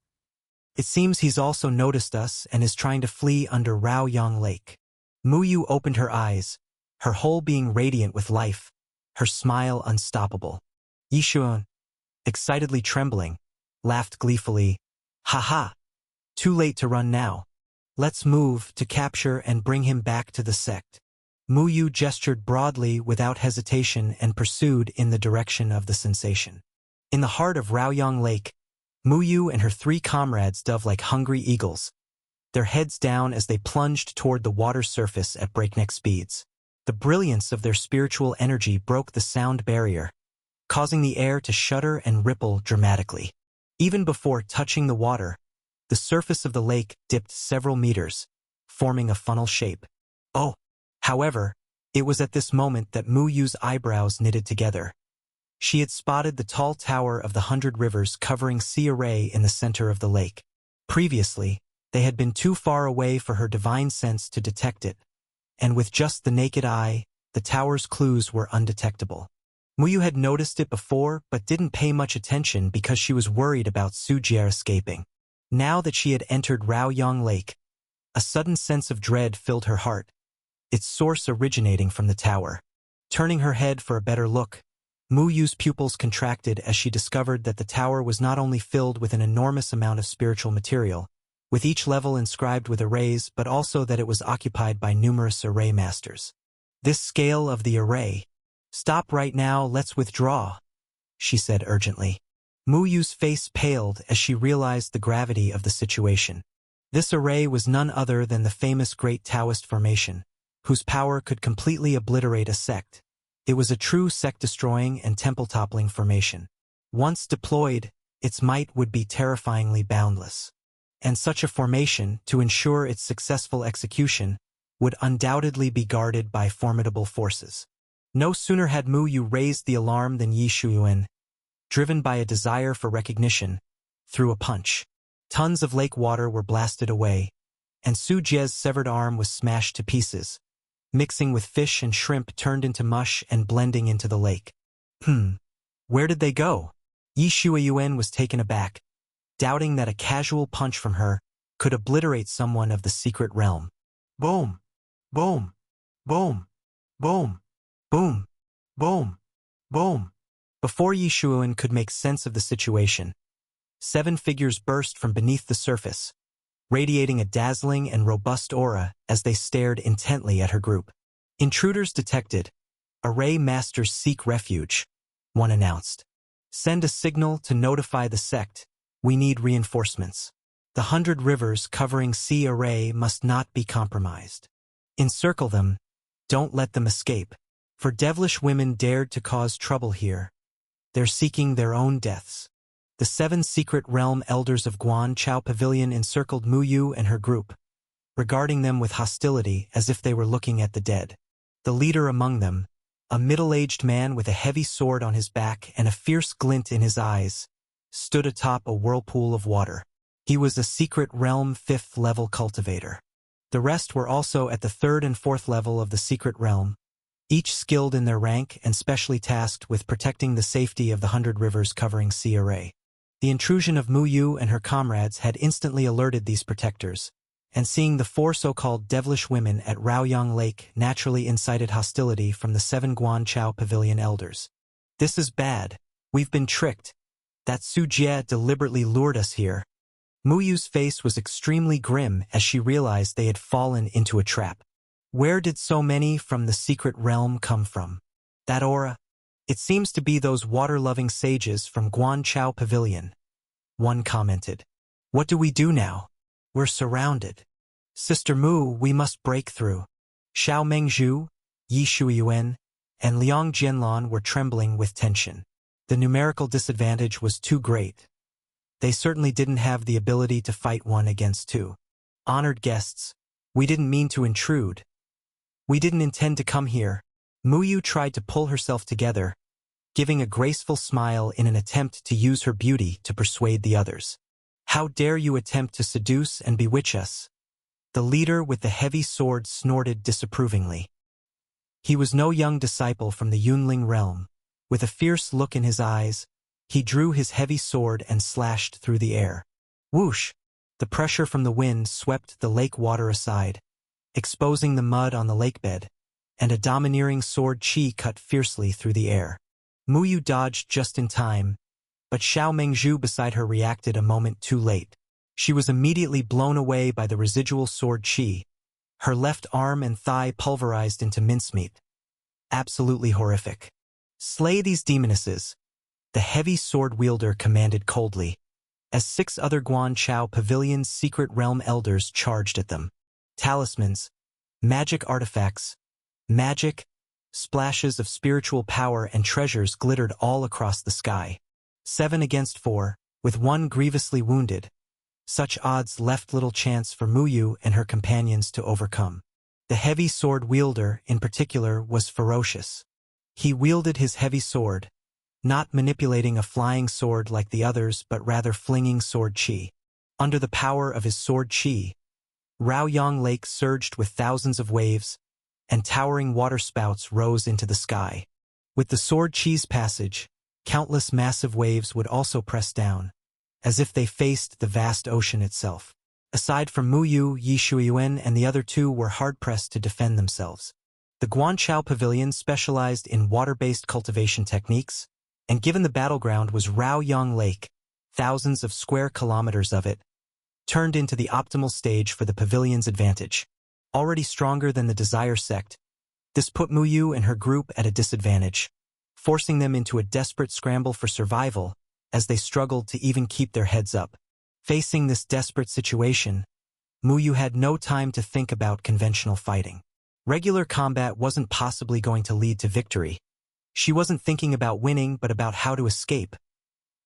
It seems he's also noticed us and is trying to flee under Raoyang Lake. Mu Yu opened her eyes, her whole being radiant with life, her smile unstoppable. Yishuan, excitedly trembling, laughed gleefully. Ha ha! Too late to run now. Let's move to capture and bring him back to the sect. Mu Yu gestured broadly without hesitation and pursued in the direction of the sensation. In the heart of Raoyang Lake, Mu Yu and her 3 comrades dove like hungry eagles, their heads down as they plunged toward the water surface at breakneck speeds. The brilliance of their spiritual energy broke the sound barrier, causing the air to shudder and ripple dramatically. Even before touching the water, the surface of the lake dipped several meters, forming a funnel shape. However, it was at this moment that Mu Yu's eyebrows knitted together. She had spotted the tall tower of the 100 Rivers covering Sea Array in the center of the lake. Previously, they had been too far away for her divine sense to detect it, and with just the naked eye, the tower's clues were undetectable. Mu Yu had noticed it before but didn't pay much attention because she was worried about Su Jie escaping. Now that she had entered Raoyang Lake, a sudden sense of dread filled her heart, its source originating from the tower. Turning her head for a better look, Mu Yu's pupils contracted as she discovered that the tower was not only filled with an enormous amount of spiritual material, with each level inscribed with arrays, but also that it was occupied by numerous array masters. This scale of the array. Stop right now, let's withdraw, she said urgently. Mu Yu's face paled as she realized the gravity of the situation. This array was none other than the famous Great Taoist Formation, whose power could completely obliterate a sect. It was a true sect-destroying and temple-toppling formation. Once deployed, its might would be terrifyingly boundless. And such a formation, to ensure its successful execution, would undoubtedly be guarded by formidable forces. No sooner had Mu Yu raised the alarm than Yi Shuyuan, driven by a desire for recognition, threw a punch. Tons of lake water were blasted away, and Su Jie's severed arm was smashed to pieces, mixing with fish and shrimp turned into mush and blending into the lake. Where did they go? Yi Shuiyuan was taken aback, doubting that a casual punch from her could obliterate someone of the secret realm. Boom! Boom! Boom! Boom! Boom! Boom! Boom! Before Yi Shuiyuan could make sense of the situation, 7 figures burst from beneath the surface, radiating a dazzling and robust aura as they stared intently at her group. Intruders detected. Array masters seek refuge, one announced. Send a signal to notify the sect. We need reinforcements. The 100 rivers covering Sea Array must not be compromised. Encircle them. Don't let them escape. For devilish women dared to cause trouble here. They're seeking their own deaths. The 7 secret realm elders of Guan Chao Pavilion encircled Mu Yu and her group, regarding them with hostility as if they were looking at the dead. The leader among them, a middle-aged man with a heavy sword on his back and a fierce glint in his eyes, stood atop a whirlpool of water. He was a secret realm 5th level cultivator. The rest were also at the 3rd and 4th level of the secret realm, each skilled in their rank and specially tasked with protecting the safety of the 100 rivers covering Sea Array. The intrusion of Mu Yu and her comrades had instantly alerted these protectors, and seeing the 4 so-called devilish women at Raoyang Lake naturally incited hostility from the 7 Guan Chao Pavilion elders. This is bad. We've been tricked. That Su Jie deliberately lured us here. Mu Yu's face was extremely grim as she realized they had fallen into a trap. Where did so many from the secret realm come from? That aura? It seems to be those water-loving sages from Guan Chao Pavilion. One commented. What do we do now? We're surrounded. Sister Mu, we must break through. Xiao Mengzhu, Yi Shuiyuan, and Liang Jianlan were trembling with tension. The numerical disadvantage was too great. They certainly didn't have the ability to fight 1 against 2. Honored guests, we didn't mean to intrude. We didn't intend to come here. Mu Yu tried to pull herself together, giving a graceful smile in an attempt to use her beauty to persuade the others. How dare you attempt to seduce and bewitch us? The leader with the heavy sword snorted disapprovingly. He was no young disciple from the Yunling realm. With a fierce look in his eyes, he drew his heavy sword and slashed through the air. Whoosh! The pressure from the wind swept the lake water aside, exposing the mud on the lakebed, and a domineering sword chi cut fiercely through the air. Mu Yu dodged just in time, but Xiao Mengzhu beside her reacted a moment too late. She was immediately blown away by the residual sword chi, her left arm and thigh pulverized into mincemeat. Absolutely horrific. Slay these demonesses, the heavy sword wielder commanded coldly, as 6 other Guan Chao Pavilion's secret realm elders charged at them. Talismans, magic artifacts, magic, splashes of spiritual power and treasures glittered all across the sky. 7 against 4, with 1 grievously wounded. Such odds left little chance for Mu Yu and her companions to overcome. The heavy sword wielder, in particular, was ferocious. He wielded his heavy sword, not manipulating a flying sword like the others but rather flinging sword chi. Under the power of his sword chi, Raoyang Lake surged with thousands of waves, and towering waterspouts rose into the sky. With the sword chi's passage, countless massive waves would also press down, as if they faced the vast ocean itself. Aside from Mu Yu, Yi Shuiyuan and the other 2 were hard-pressed to defend themselves. The Guan Chao Pavilion specialized in water-based cultivation techniques, and given the battleground was Raoyang Lake, thousands of square kilometers of it, turned into the optimal stage for the pavilion's advantage. Already stronger than the Desire sect, this put Mu Yu and her group at a disadvantage, forcing them into a desperate scramble for survival as they struggled to even keep their heads up. Facing this desperate situation, Mu Yu had no time to think about conventional fighting. Regular combat wasn't possibly going to lead to victory. She wasn't thinking about winning but about how to escape.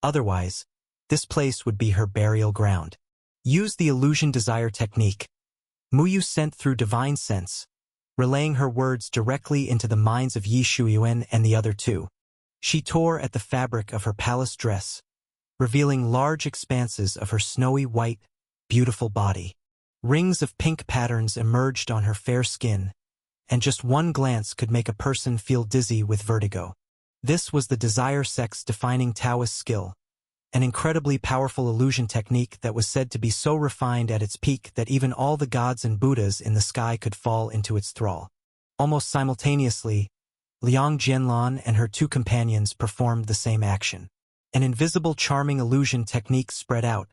Otherwise, this place would be her burial ground. Use the illusion desire technique. Mu Yu sent through divine sense, relaying her words directly into the minds of Yi Shuiyuan and the other 2. She tore at the fabric of her palace dress, revealing large expanses of her snowy white, beautiful body. Rings of pink patterns emerged on her fair skin, and just one glance could make a person feel dizzy with vertigo. This was the desire sex-defining Taoist skill, an incredibly powerful illusion technique that was said to be so refined at its peak that even all the gods and Buddhas in the sky could fall into its thrall. Almost simultaneously, Liang Jianlan and her two companions performed the same action. An invisible charming illusion technique spread out,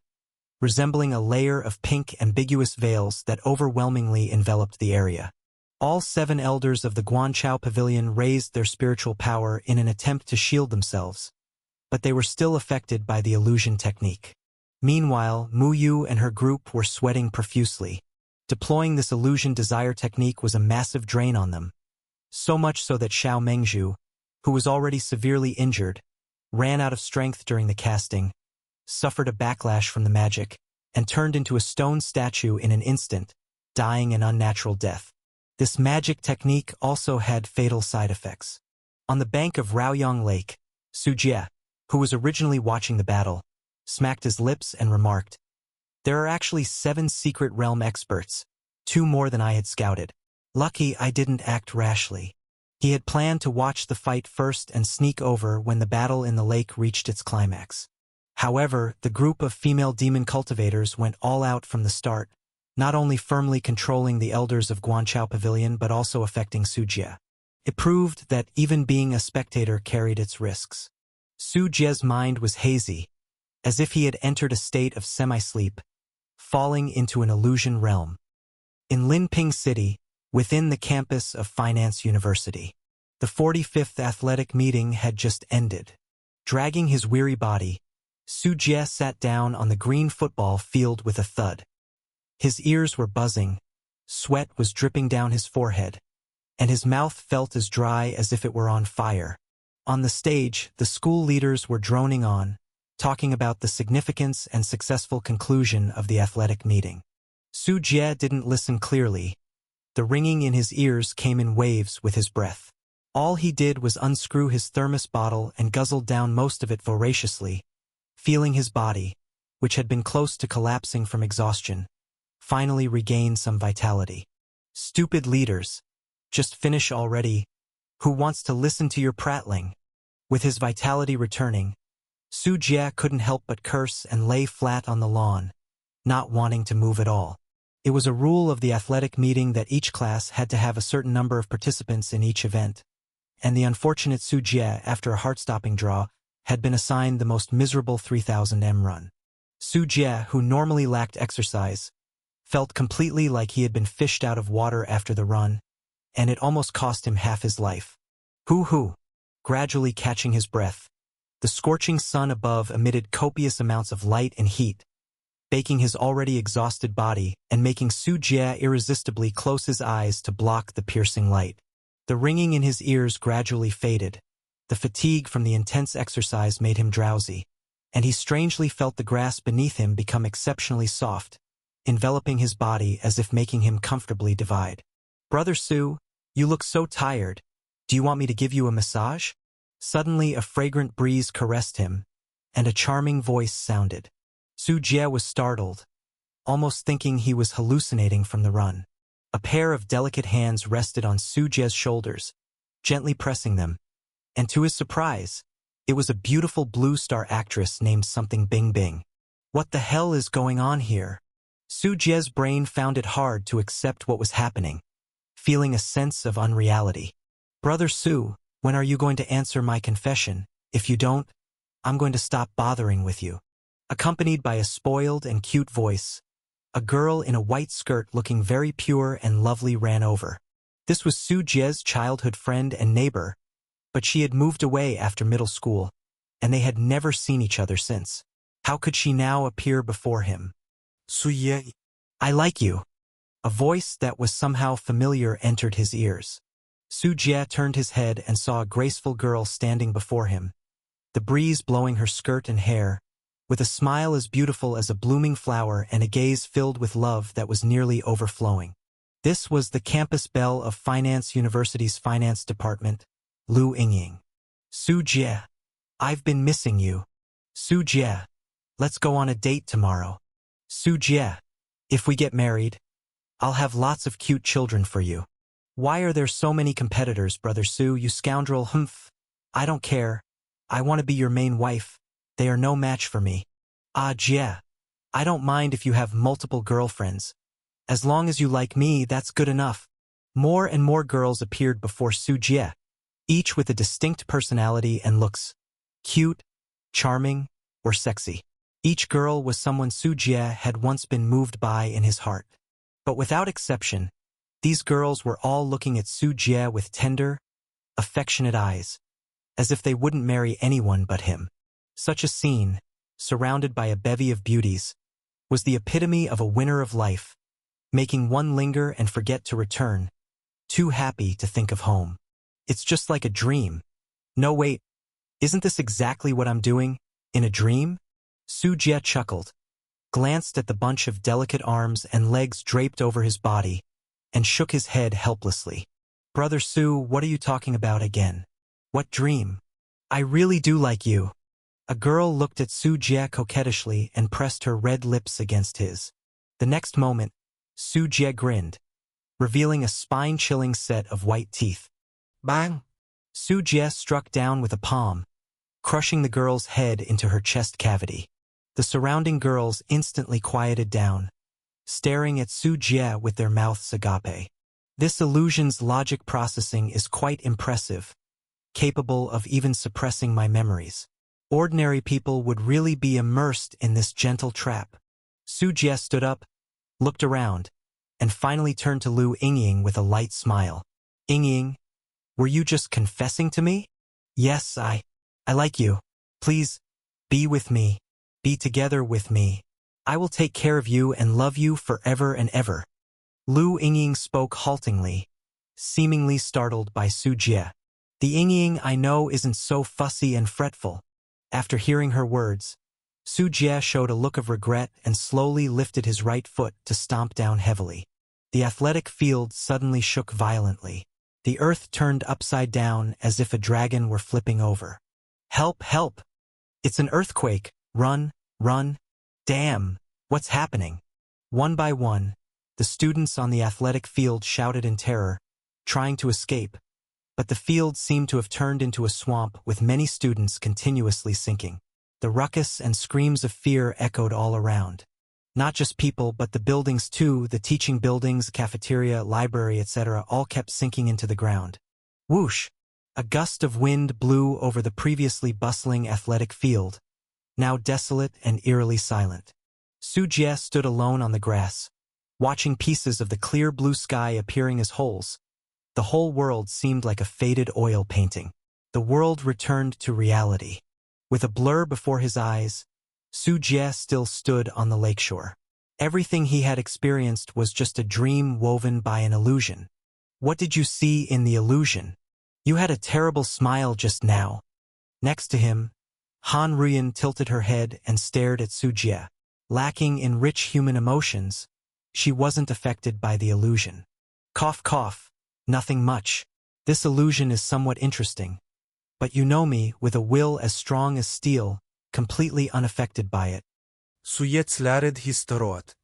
resembling a layer of pink ambiguous veils that overwhelmingly enveloped the area. All 7 elders of the Guanchao Pavilion raised their spiritual power in an attempt to shield themselves, but they were still affected by the illusion technique. Meanwhile, Mu Yu and her group were sweating profusely. Deploying this illusion desire technique was a massive drain on them, so much so that Xiao Mengzhu, who was already severely injured, ran out of strength during the casting, suffered a backlash from the magic, and turned into a stone statue in an instant, dying an unnatural death. This magic technique also had fatal side effects. On the bank of Raoyang Lake, Su Jie, who was originally watching the battle, smacked his lips and remarked, "There are actually 7 secret realm experts, 2 more than I had scouted. Lucky I didn't act rashly." He had planned to watch the fight first and sneak over when the battle in the lake reached its climax. However, the group of female demon cultivators went all out from the start, not only firmly controlling the elders of Guanchao Pavilion but also affecting Su Jie. It proved that even being a spectator carried its risks. Su Jie's mind was hazy, as if he had entered a state of semi-sleep, falling into an illusion realm. In Linping City, within the campus of Finance University, the 45th athletic meeting had just ended. Dragging his weary body, Su Jie sat down on the green football field with a thud. His ears were buzzing, sweat was dripping down his forehead, and his mouth felt as dry as if it were on fire. On the stage, the school leaders were droning on, talking about the significance and successful conclusion of the athletic meeting. Su Jie didn't listen clearly. The ringing in his ears came in waves with his breath. All he did was unscrew his thermos bottle and guzzled down most of it voraciously, feeling his body, which had been close to collapsing from exhaustion, finally regain some vitality. Stupid leaders. Just finish already. Who wants to listen to your prattling? With his vitality returning, Su Jie couldn't help but curse and lay flat on the lawn, not wanting to move at all. It was a rule of the athletic meeting that each class had to have a certain number of participants in each event, and the unfortunate Su Jie, after a heart-stopping draw, had been assigned the most miserable 3000 m run. Su Jie, who normally lacked exercise, felt completely like he had been fished out of water after the run, and it almost cost him half his life. Hoo-hoo! Gradually catching his breath, the scorching sun above emitted copious amounts of light and heat, baking his already exhausted body and making Su Jie irresistibly close his eyes to block the piercing light. The ringing in his ears gradually faded. The fatigue from the intense exercise made him drowsy, and he strangely felt the grass beneath him become exceptionally soft, enveloping his body as if making him comfortably divide. "Brother Su, you look so tired. Do you want me to give you a massage?" Suddenly a fragrant breeze caressed him, and a charming voice sounded. Su Jie was startled, almost thinking he was hallucinating from the run. A pair of delicate hands rested on Su Jie's shoulders, gently pressing them, and to his surprise, it was a beautiful Blue Star actress named something Bing Bing. What the hell is going on here? Su Jie's brain found it hard to accept what was happening, feeling a sense of unreality. "Brother Su, when are you going to answer my confession? If you don't, I'm going to stop bothering with you." Accompanied by a spoiled and cute voice, a girl in a white skirt looking very pure and lovely ran over. This was Su Jie's childhood friend and neighbor, but she had moved away after middle school, and they had never seen each other since. How could she now appear before him? "Su Jie, I like you." A voice that was somehow familiar entered his ears. Su Jie turned his head and saw a graceful girl standing before him, the breeze blowing her skirt and hair, with a smile as beautiful as a blooming flower and a gaze filled with love that was nearly overflowing. This was the campus belle of Finance University's finance department, Lu Yingying. "Su Jie, I've been missing you." "Su Jie, let's go on a date tomorrow." "Su Jie, if we get married, I'll have lots of cute children for you." Why are there so many competitors, Brother Su, you scoundrel? Humph. I don't care. I want to be your main wife. They are no match for me. Ah, Jie. I don't mind if you have multiple girlfriends. As long as you like me, that's good enough. More and more girls appeared before Su Jie, each with a distinct personality and looks. Cute, charming, or sexy. Each girl was someone Su Jie had once been moved by in his heart. But without exception, these girls were all looking at Su Jie with tender, affectionate eyes, as if they wouldn't marry anyone but him. Such a scene, surrounded by a bevy of beauties, was the epitome of a winner of life, making one linger and forget to return, too happy to think of home. It's just like a dream. No, wait, isn't this exactly what I'm doing? In a dream? Su Jie chuckled, glanced at the bunch of delicate arms and legs draped over his body, and shook his head helplessly. Brother Su, what are you talking about again? What dream? I really do like you. A girl looked at Su Jie coquettishly and pressed her red lips against his. The next moment, Su Jie grinned, revealing a spine-chilling set of white teeth. Bang! Su Jie struck down with a palm, crushing the girl's head into her chest cavity. The surrounding girls instantly quieted down, staring at Su Jie with their mouths agape. This illusion's logic processing is quite impressive, capable of even suppressing my memories. Ordinary people would really be immersed in this gentle trap. Su Jie stood up, looked around, and finally turned to Lu Yingying with a light smile. Yingying, were you just confessing to me? Yes, I like you. Please, be with me. Be together with me. I will take care of you and love you forever and ever. Lu Yingying spoke haltingly, seemingly startled by Su Jie. The Yingying I know isn't so fussy and fretful. After hearing her words, Su Jie showed a look of regret and slowly lifted his right foot to stomp down heavily. The athletic field suddenly shook violently. The earth turned upside down as if a dragon were flipping over. Help, help! It's an earthquake! Run, run! Damn! What's happening? One by one, the students on the athletic field shouted in terror, trying to escape, but the field seemed to have turned into a swamp with many students continuously sinking. The ruckus and screams of fear echoed all around. Not just people, but the buildings too, the teaching buildings, cafeteria, library, etc., all kept sinking into the ground. Whoosh! A gust of wind blew over the previously bustling athletic field, now desolate and eerily silent. Su Jie stood alone on the grass, watching pieces of the clear blue sky appearing as holes. The whole world seemed like a faded oil painting. The world returned to reality. With a blur before his eyes, Su Jie still stood on the lakeshore. Everything he had experienced was just a dream woven by an illusion. What did you see in the illusion? You had a terrible smile just now. Next to him, Han Ruyan tilted her head and stared at Su Jie. Lacking in rich human emotions, she wasn't affected by the illusion. Cough, cough. Nothing much. This illusion is somewhat interesting. But you know me, with a will as strong as steel, completely unaffected by it. Суєць ляред historiot.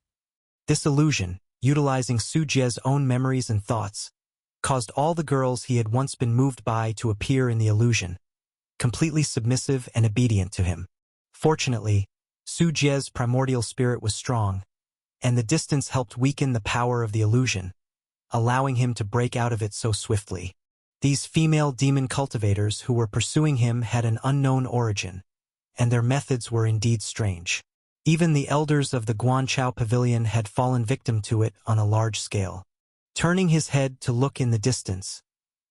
This illusion, utilizing Su Jie's own memories and thoughts, caused all the girls he had once been moved by to appear in the illusion, completely submissive and obedient to him. Fortunately, Su Jie's primordial spirit was strong, and the distance helped weaken the power of the illusion, allowing him to break out of it so swiftly. These female demon cultivators who were pursuing him had an unknown origin, and their methods were indeed strange. Even the elders of the Guanchao Pavilion had fallen victim to it on a large scale. Turning his head to look in the distance,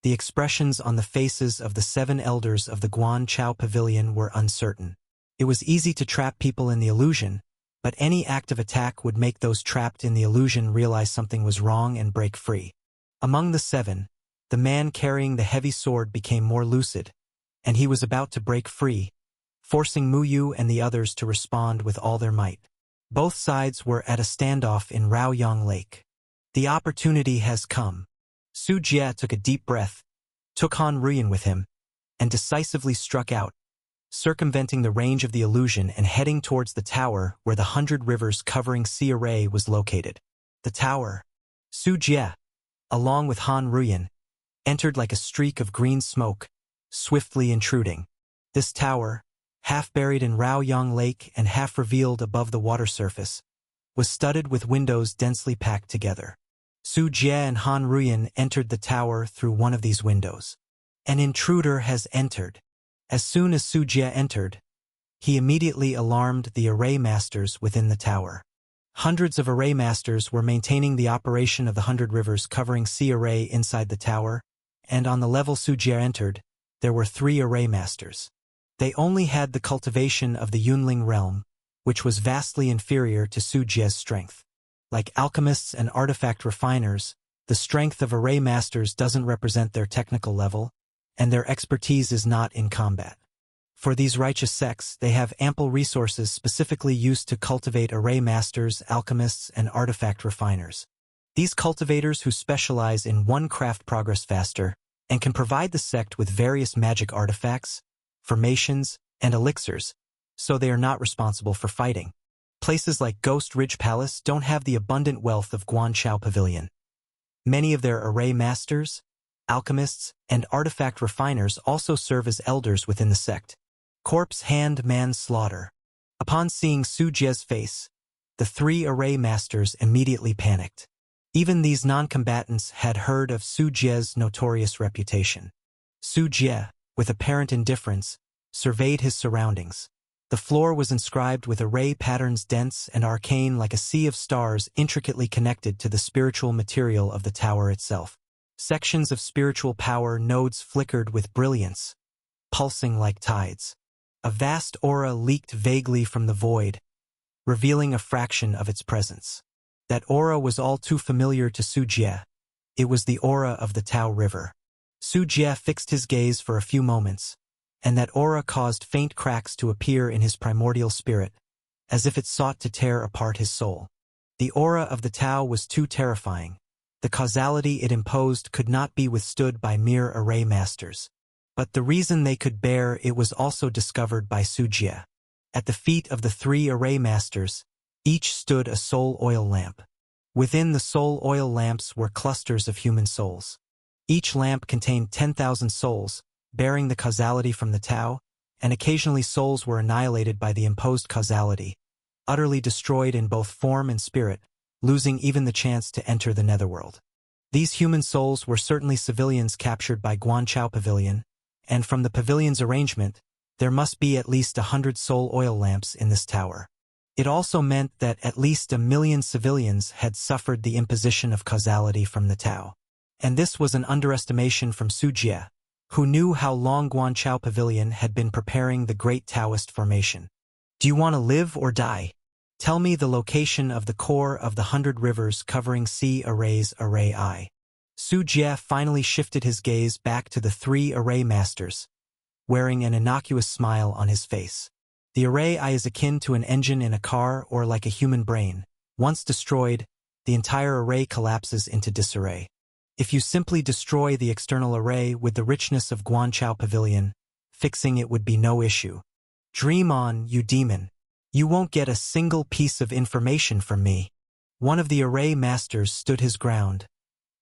the expressions on the faces of the 7 elders of the Guanchao Pavilion were uncertain. It was easy to trap people in the illusion, but any act of attack would make those trapped in the illusion realize something was wrong and break free. Among the 7, the man carrying the heavy sword became more lucid, and he was about to break free, forcing Muyu and the others to respond with all their might. Both sides were at a standoff in Raoyang Lake. The opportunity has come. Su Jie took a deep breath, took Han Ruyan with him, and decisively struck out, circumventing the range of the illusion and heading towards the tower where the 100 rivers covering Sea Array was located. The tower. Su Jie, along with Han Ruyan, entered like a streak of green smoke, swiftly intruding. This tower, half buried in Raoyang Lake and half revealed above the water surface, was studded with windows densely packed together. Su Jie and Han Ruyan entered the tower through one of these windows. An intruder has entered. As soon as Su Jie entered, he immediately alarmed the array masters within the tower. Hundreds of array masters were maintaining the operation of the 100 rivers covering sea array inside the tower, and on the level Su Jie entered, there were 3 array masters. They only had the cultivation of the Yunling realm, which was vastly inferior to Su Jie's strength. Like alchemists and artifact refiners, the strength of array masters doesn't represent their technical level, and their expertise is not in combat. For these righteous sects, they have ample resources specifically used to cultivate array masters, alchemists, and artifact refiners. These cultivators who specialize in one craft progress faster and can provide the sect with various magic artifacts, formations, and elixirs, so they are not responsible for fighting. Places like Ghost Ridge Palace don't have the abundant wealth of Guanchao Pavilion. Many of their array masters, alchemists, and artifact refiners also serve as elders within the sect. Corpse hand manslaughter. Upon seeing Su Jie's face, the 3 array masters immediately panicked. Even these non-combatants had heard of Su Jie's notorious reputation. Su Jie, with apparent indifference, surveyed his surroundings. The floor was inscribed with array patterns dense and arcane like a sea of stars intricately connected to the spiritual material of the tower itself. Sections of spiritual power nodes flickered with brilliance, pulsing like tides. A vast aura leaked vaguely from the void, revealing a fraction of its presence. That aura was all too familiar to Su Jie. It was the aura of the Tao River. Su Jie fixed his gaze for a few moments, and that aura caused faint cracks to appear in his primordial spirit, as if it sought to tear apart his soul. The aura of the Tao was too terrifying. The causality it imposed could not be withstood by mere array masters. But the reason they could bear it was also discovered by Su Jie. At the feet of the 3 array masters, each stood a soul oil lamp. Within the soul oil lamps were clusters of human souls. Each lamp contained 10,000 souls, bearing the causality from the Tao, and occasionally souls were annihilated by the imposed causality, utterly destroyed in both form and spirit, losing even the chance to enter the netherworld. These human souls were certainly civilians captured by Guanchao Pavilion, and from the pavilion's arrangement, there must be at least 100 soul oil lamps in this tower. It also meant that at least 1 million civilians had suffered the imposition of causality from the Tao. And this was an underestimation from Su Jie, who knew how long Guanchao Pavilion had been preparing the great Taoist formation. Do you want to live or die? Tell me the location of the core of the 100 rivers covering sea arrays array I. Su Jie finally shifted his gaze back to the 3 array masters, wearing an innocuous smile on his face. The array I is akin to an engine in a car or like a human brain. Once destroyed, the entire array collapses into disarray. If you simply destroy the external array with the richness of Guanchao Pavilion, fixing it would be no issue. Dream on, you demon. You won't get a single piece of information from me. One of the array masters stood his ground,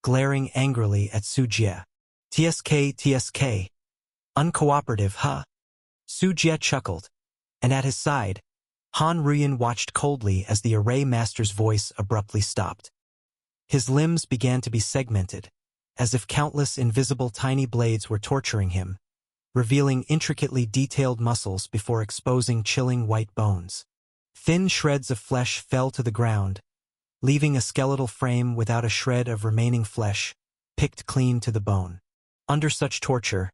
glaring angrily at Su Jie. TSK. Uncooperative, huh? Su Jie chuckled, and at his side, Han Ruyan watched coldly as the array master's voice abruptly stopped. His limbs began to be segmented, as if countless invisible tiny blades were torturing him, revealing intricately detailed muscles before exposing chilling white bones. Thin shreds of flesh fell to the ground, leaving a skeletal frame without a shred of remaining flesh, picked clean to the bone. Under such torture,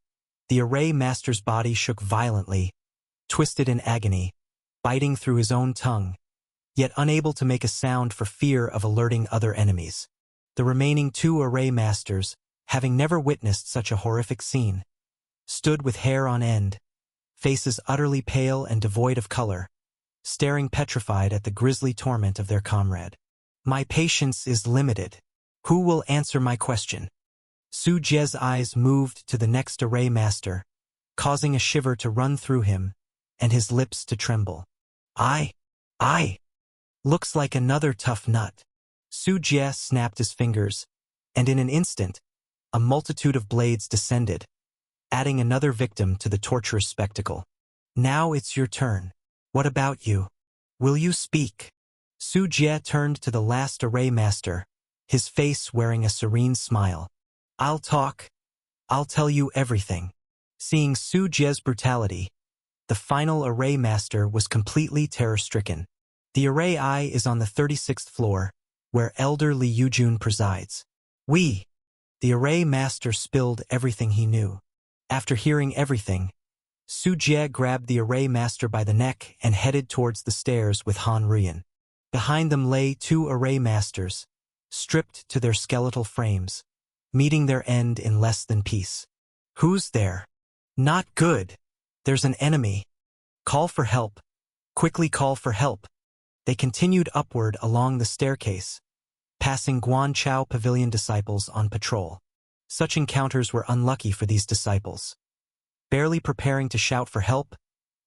the array master's body shook violently, twisted in agony, biting through his own tongue, yet unable to make a sound for fear of alerting other enemies. The remaining 2 array masters, having never witnessed such a horrific scene, stood with hair on end, faces utterly pale and devoid of color, staring petrified at the grisly torment of their comrade. My patience is limited. Who will answer my question? Su Jie's eyes moved to the next array master, causing a shiver to run through him, and his lips to tremble. I. Looks like another tough nut. Su Jie snapped his fingers, and in an instant, a multitude of blades descended, adding another victim to the torturous spectacle. Now it's your turn. What about you? Will you speak? Su Jie turned to the last array master, his face wearing a serene smile. I'll talk. I'll tell you everything. Seeing Su Jie's brutality, the final array master was completely terror-stricken. The array I is on the 36th floor, where Elder Li Yujun presides. The array master spilled everything he knew. After hearing everything, Su Jie grabbed the array master by the neck and headed towards the stairs with Han Ruyan. Behind them lay two array masters, stripped to their skeletal frames, meeting their end in less than peace. Who's there? Not good. There's an enemy. Call for help. Quickly call for help. They continued upward along the staircase, passing Guanchao Pavilion disciples on patrol. Such encounters were unlucky for these disciples. Barely preparing to shout for help,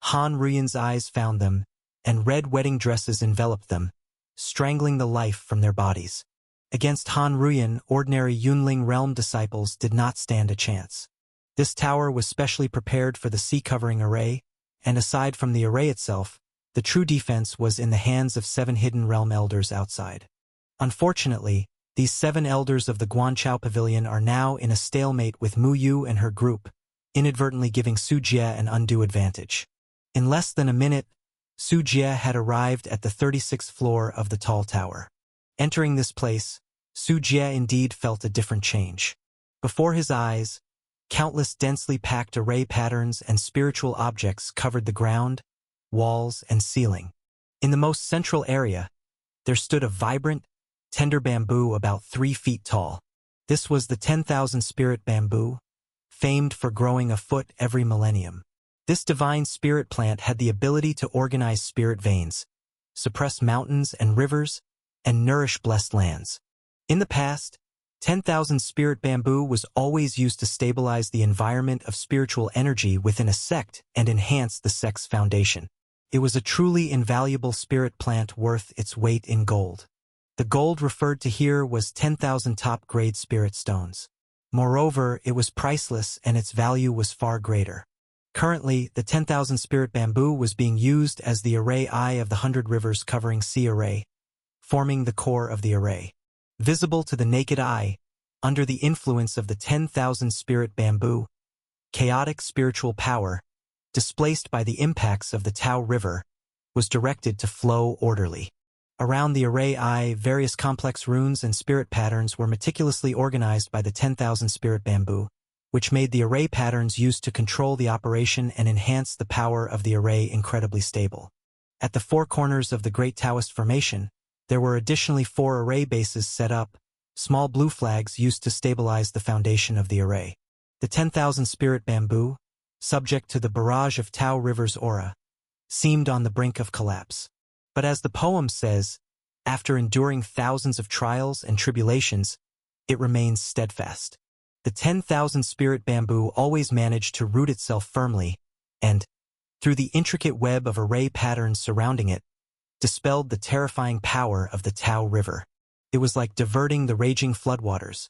Han Ruyan's eyes found them, and red wedding dresses enveloped them, strangling the life from their bodies. Against Han Ruyan, ordinary Yunling realm disciples did not stand a chance. This tower was specially prepared for the sea-covering array, and aside from the array itself, the true defense was in the hands of 7 hidden realm elders outside. Unfortunately, these 7 elders of the Guanchao Pavilion are now in a stalemate with Mu Yu and her group, inadvertently giving Su Jie an undue advantage. In less than a minute, Su Jie had arrived at the 36th floor of the tall tower. Entering this place, Su Jie indeed felt a different change. Before his eyes, countless densely packed array patterns and spiritual objects covered the ground, walls, and ceiling. In the most central area, there stood a vibrant, tender bamboo about 3 feet tall. This was the 10,000 spirit bamboo, famed for growing a foot every millennium. This divine spirit plant had the ability to organize spirit veins, suppress mountains and rivers, and nourish blessed lands. In the past, 10,000 spirit bamboo was always used to stabilize the environment of spiritual energy within a sect and enhance the sect's foundation. It was a truly invaluable spirit plant worth its weight in gold. The gold referred to here was 10,000 top-grade spirit stones. Moreover, it was priceless and its value was far greater. Currently, the 10,000 spirit bamboo was being used as the array I of the 100 rivers covering sea array, forming the core of the array. Visible to the naked eye, under the influence of the 10,000 spirit bamboo, chaotic spiritual power, displaced by the impacts of the Tao River, was directed to flow orderly. Around the array I, various complex runes and spirit patterns were meticulously organized by the 10,000 spirit bamboo, which made the array patterns used to control the operation and enhance the power of the array incredibly stable. At the 4 corners of the Great Taoist Formation, there were additionally 4 array bases set up, small blue flags used to stabilize the foundation of the array. The 10,000 spirit bamboo, subject to the barrage of Tao River's aura, seemed on the brink of collapse. But as the poem says, after enduring thousands of trials and tribulations, it remains steadfast. The 10,000 spirit bamboo always managed to root itself firmly, and, through the intricate web of array patterns surrounding it, dispelled the terrifying power of the Tao River. It was like diverting the raging floodwaters,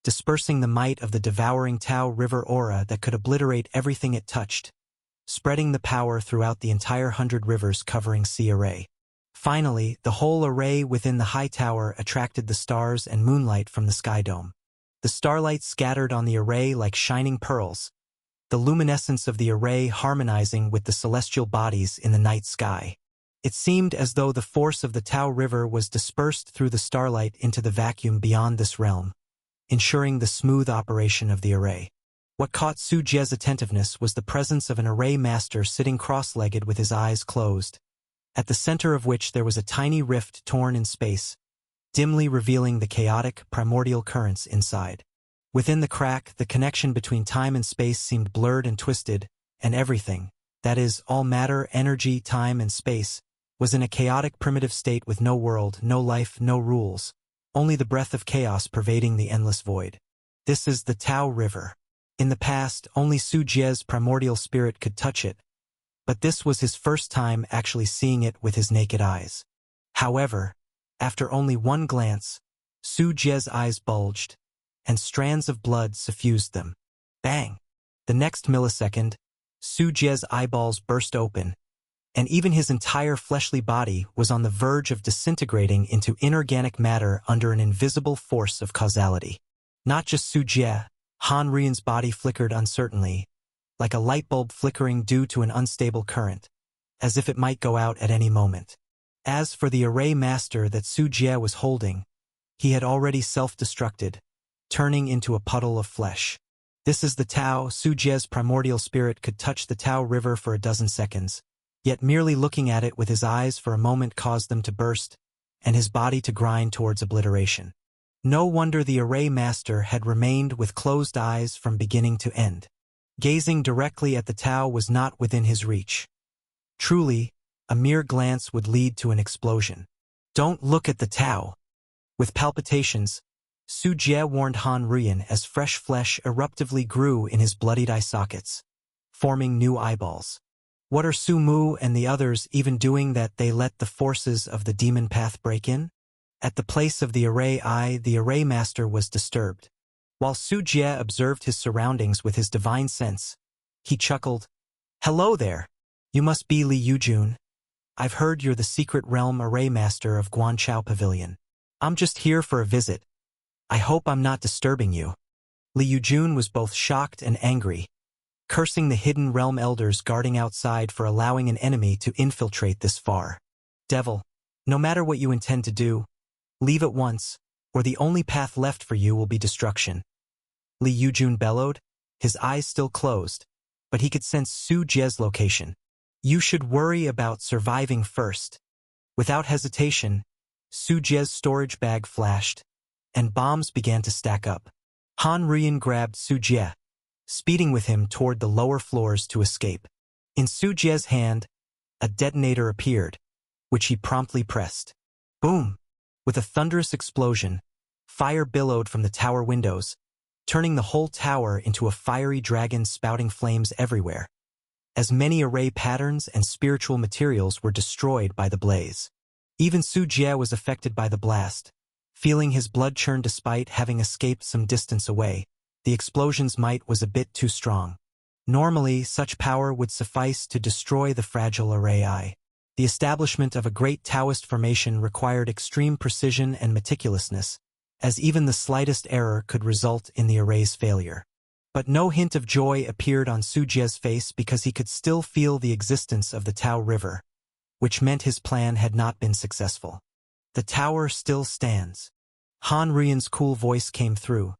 dispersing the might of the devouring Tao River aura that could obliterate everything it touched, spreading the power throughout the entire 100 rivers covering sea array. Finally, the whole array within the high tower attracted the stars and moonlight from the sky dome. The starlight scattered on the array like shining pearls, the luminescence of the array harmonizing with the celestial bodies in the night sky. It seemed as though the force of the Tao River was dispersed through the starlight into the vacuum beyond this realm, ensuring the smooth operation of the array. What caught Su Jie's attentiveness was the presence of an array master sitting cross-legged with his eyes closed, at the center of which there was a tiny rift torn in space, dimly revealing the chaotic, primordial currents inside. Within the crack, the connection between time and space seemed blurred and twisted, and everything, that is, all matter, energy, time, and space, was in a chaotic primitive state with no world, no life, no rules, only the breath of chaos pervading the endless void. This is the Tao River. In the past, only Su Jie's primordial spirit could touch it, but this was his first time actually seeing it with his naked eyes. However, after only one glance, Su Jie's eyes bulged, and strands of blood suffused them. Bang! The next millisecond, Su Jie's eyeballs burst open, and even his entire fleshly body was on the verge of disintegrating into inorganic matter under an invisible force of causality. Not just Su Jie, Han Rian's body flickered uncertainly, like a light bulb flickering due to an unstable current, as if it might go out at any moment. As for the array master that Su Jie was holding, he had already self-destructed, turning into a puddle of flesh. This is the Tao. Su Jie's primordial spirit could touch the Tao River for a dozen seconds, yet merely looking at it with his eyes for a moment caused them to burst, and his body to grind towards obliteration. No wonder the array master had remained with closed eyes from beginning to end. Gazing directly at the Tao was not within his reach. Truly, a mere glance would lead to an explosion. Don't look at the Tao. With palpitations, Su Jie warned Han Rian as fresh flesh eruptively grew in his bloodied eye sockets, forming new eyeballs. What are Su Mu and the others even doing that they let the forces of the demon path break in? At the place of the array eye, the array master was disturbed. While Su Jie observed his surroundings with his divine sense, he chuckled, "Hello there! You must be Li Yujun. I've heard you're the secret realm array master of Guanchao Pavilion. I'm just here for a visit. I hope I'm not disturbing you." Li Yujun was both shocked and angry, cursing the hidden realm elders guarding outside for allowing an enemy to infiltrate this far. "Devil, no matter what you intend to do, leave at once, or the only path left for you will be destruction." Li Yujun bellowed, his eyes still closed, but he could sense Su Jie's location. "You should worry about surviving first." Without hesitation, Su Jie's storage bag flashed, and bombs began to stack up. Han Rian grabbed Su Jie, speeding with him toward the lower floors to escape. In Su Jie's hand, a detonator appeared, which he promptly pressed. Boom! With a thunderous explosion, fire billowed from the tower windows, turning the whole tower into a fiery dragon spouting flames everywhere, as many array patterns and spiritual materials were destroyed by the blaze. Even Su Jie was affected by the blast, feeling his blood churn despite having escaped some distance away. The explosion's might was a bit too strong. Normally, such power would suffice to destroy the fragile array eye. The establishment of a great Taoist formation required extreme precision and meticulousness, as even the slightest error could result in the array's failure. But no hint of joy appeared on Su Jie's face because he could still feel the existence of the Tao River, which meant his plan had not been successful. "The tower still stands." Han Rian's cool voice came through.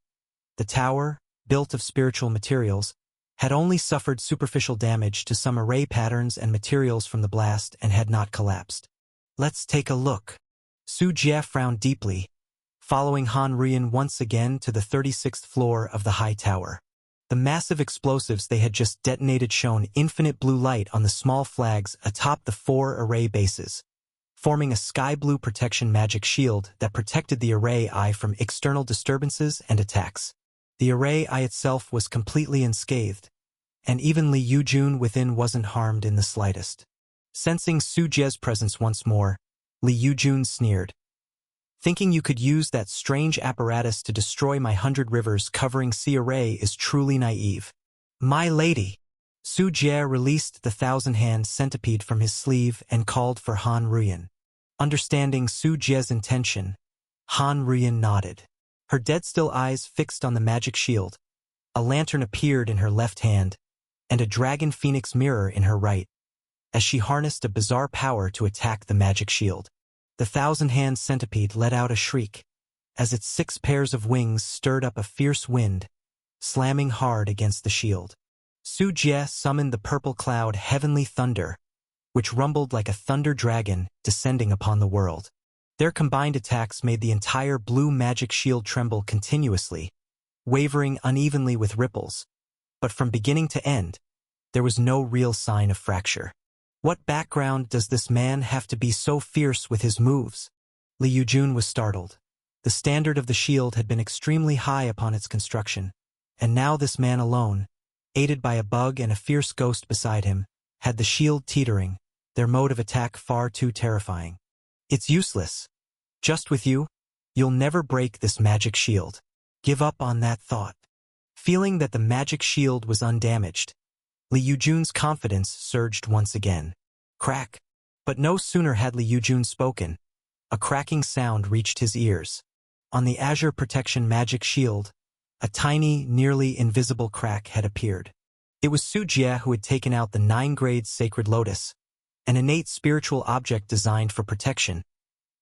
The tower, built of spiritual materials, had only suffered superficial damage to some array patterns and materials from the blast and had not collapsed. "Let's take a look." Su Jie frowned deeply, following Han Rian once again to the 36th floor of the high tower. The massive explosives they had just detonated shone infinite blue light on the small flags atop the 4 array bases, forming a sky-blue protection magic shield that protected the array eye from external disturbances and attacks. The array eye itself was completely unscathed, and even Li Yujun within wasn't harmed in the slightest. Sensing Su Jie's presence once more, Li Yujun sneered. "Thinking you could use that strange apparatus to destroy my 100 rivers covering sea array is truly naive." "My lady!" Su Jie released the 1,000-hand centipede from his sleeve and called for Han Rian. Understanding Su Jie's intention, Han Rian nodded. Her dead-still eyes fixed on the magic shield, a lantern appeared in her left hand, and a dragon phoenix mirror in her right, as she harnessed a bizarre power to attack the magic shield. The 1,000-hand centipede let out a shriek, as its 6 pairs of wings stirred up a fierce wind, slamming hard against the shield. Su Jie summoned the purple cloud Heavenly Thunder, which rumbled like a thunder dragon descending upon the world. Their combined attacks made the entire blue magic shield tremble continuously, wavering unevenly with ripples, but from beginning to end, there was no real sign of fracture. What background does this man have to be so fierce with his moves? Li Yujun was startled. The standard of the shield had been extremely high upon its construction, and now this man alone, aided by a bug and a fierce ghost beside him, had the shield teetering, their mode of attack far too terrifying. "It's useless. Just with you, you'll never break this magic shield." give up on that thought. Feeling that the magic shield was undamaged, Li Yujun's confidence surged once again. Crack. But no sooner had Li Yujun spoken, a cracking sound reached his ears. On the Azure Protection magic shield, a tiny, nearly invisible crack had appeared. It was Su Jie who had taken out the 9-grade Sacred Lotus, an innate spiritual object designed for protection,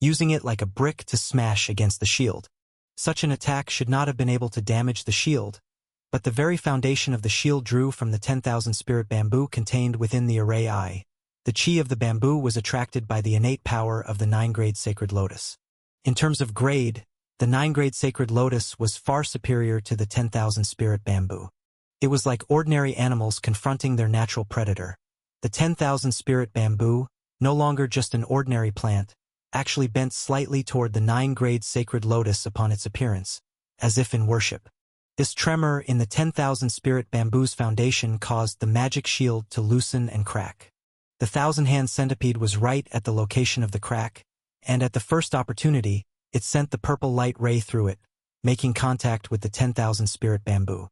using it like a brick to smash against the shield. Such an attack should not have been able to damage the shield, but the very foundation of the shield drew from the 10,000 spirit bamboo contained within the array eye. The chi of the bamboo was attracted by the innate power of the 9-grade Sacred Lotus. In terms of grade, the 9-grade Sacred Lotus was far superior to the 10,000 spirit bamboo. It was like ordinary animals confronting their natural predator. The 10,000 spirit bamboo, no longer just an ordinary plant, actually bent slightly toward the 9-grade Sacred Lotus upon its appearance, as if in worship. This tremor in the 10,000 spirit bamboo's foundation caused the magic shield to loosen and crack. The 1,000-hand centipede was right at the location of the crack, and at the first opportunity, it sent the purple light ray through it, making contact with the 10,000 spirit bamboo.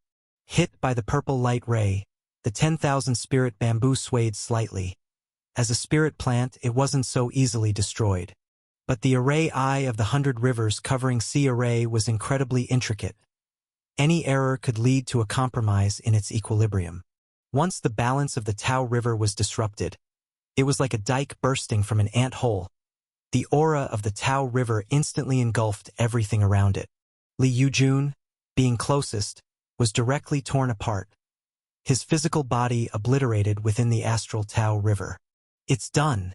Hit by the purple light ray, the 10,000 spirit bamboo swayed slightly. As a spirit plant, it wasn't so easily destroyed. But the array eye of the 100 rivers covering sea array was incredibly intricate. Any error could lead to a compromise in its equilibrium. Once the balance of the Tao River was disrupted, it was like a dike bursting from an ant hole. The aura of the Tao River instantly engulfed everything around it. Li Yujun, being closest, was directly torn apart, his physical body obliterated within the astral Tao River. It's done.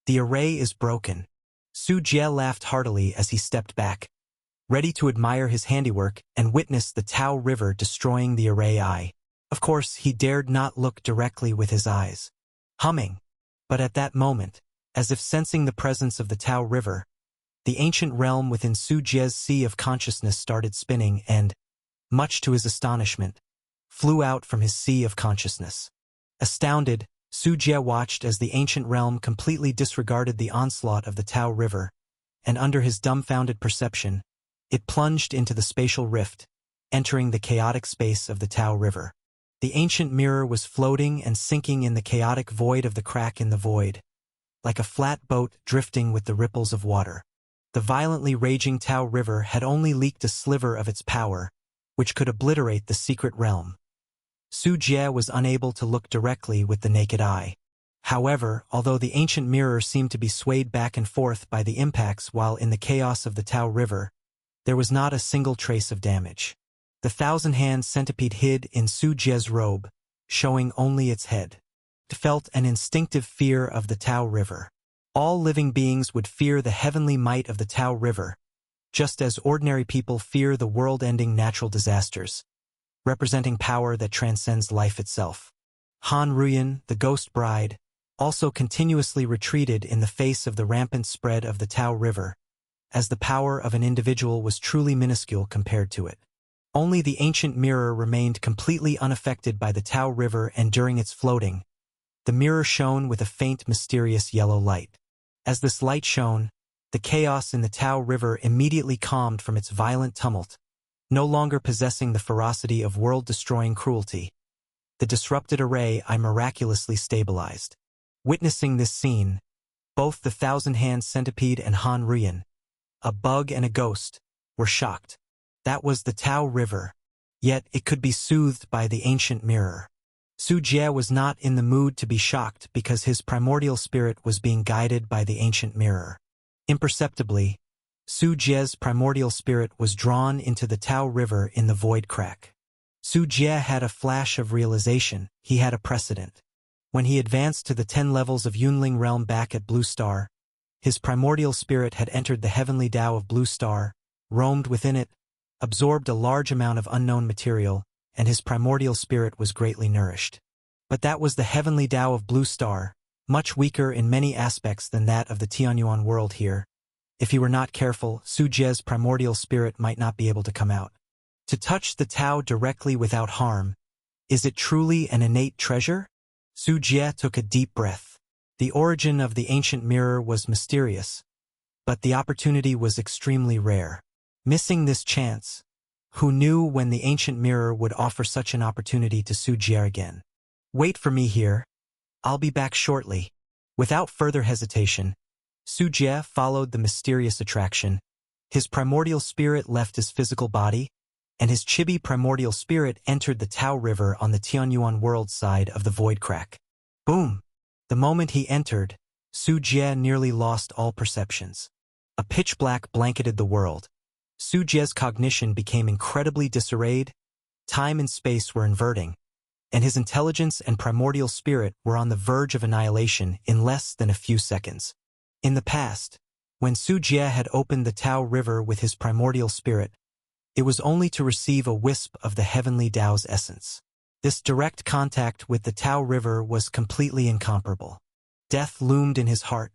The array is broken. Su Jie laughed heartily as he stepped back, ready to admire his handiwork and witness the Tao River destroying the array eye. Of course, he dared not look directly with his eyes. Humming. But at that moment, as if sensing the presence of the Tao River, the ancient realm within Su Jie's sea of consciousness started spinning and, much to his astonishment, flew out from his sea of consciousness. Astounded, Su Jie watched as the ancient realm completely disregarded the onslaught of the Tao River, and under his dumbfounded perception, it plunged into the spatial rift, entering the chaotic space of the Tao River. The ancient mirror was floating and sinking in the chaotic void of the crack in the void, like a flat boat drifting with the ripples of water. The violently raging Tao River had only leaked a sliver of its power, which could obliterate the secret realm. Su Jie was unable to look directly with the naked eye. However, although the ancient mirror seemed to be swayed back and forth by the impacts while in the chaos of the Tao River, there was not a single trace of damage. The 1,000-hand centipede hid in Su Jie's robe, showing only its head. It felt an instinctive fear of the Tao River. All living beings would fear the heavenly might of the Tao River, just as ordinary people fear the world-ending natural disasters, representing power that transcends life itself. Han Ruyan, the ghost bride, also continuously retreated in the face of the rampant spread of the Tao River, as the power of an individual was truly minuscule compared to it. Only the ancient mirror remained completely unaffected by the Tao River, and during its floating, the mirror shone with a faint, mysterious yellow light. As this light shone, the chaos in the Tao River immediately calmed from its violent tumult, no longer possessing the ferocity of world-destroying cruelty. The disrupted array I miraculously stabilized. Witnessing this scene, both the 1,000-hand centipede and Han Ruyan, a bug and a ghost, were shocked. That was the Tao River, yet it could be soothed by the ancient mirror. Su Jie was not in the mood to be shocked because his primordial spirit was being guided by the ancient mirror. Imperceptibly, Su Jie's primordial spirit was drawn into the Tao River in the void crack. Su Jie had a flash of realization. He had a precedent. When he advanced to the 10 levels of Yunling realm back at Blue Star, his primordial spirit had entered the heavenly Tao of Blue Star, roamed within it, absorbed a large amount of unknown material, and his primordial spirit was greatly nourished. But that was the heavenly Tao of Blue Star, much weaker in many aspects than that of the Tianyuan world here. If he were not careful, Su Jie's primordial spirit might not be able to come out. To touch the Tao directly without harm, is it truly an innate treasure? Su Jie took a deep breath. The origin of the ancient mirror was mysterious, but the opportunity was extremely rare. Missing this chance Who knew when the ancient mirror would offer such an opportunity to Su Jie again? Wait for me here. I'll be back shortly. Without further hesitation, Su Jie followed the mysterious attraction. His primordial spirit left his physical body, and his chibi primordial spirit entered the Tao River on the Tianyuan world side of the void crack. Boom! The moment he entered, Su Jie nearly lost all perceptions. A pitch black blanketed the world. Su Jie's cognition became incredibly disarrayed, time and space were inverting, and his intelligence and primordial spirit were on the verge of annihilation in less than a few seconds. In the past, when Su Jie had opened the Tao River with his primordial spirit, it was only to receive a wisp of the heavenly Tao's essence. This direct contact with the Tao River was completely incomparable. Death loomed in his heart,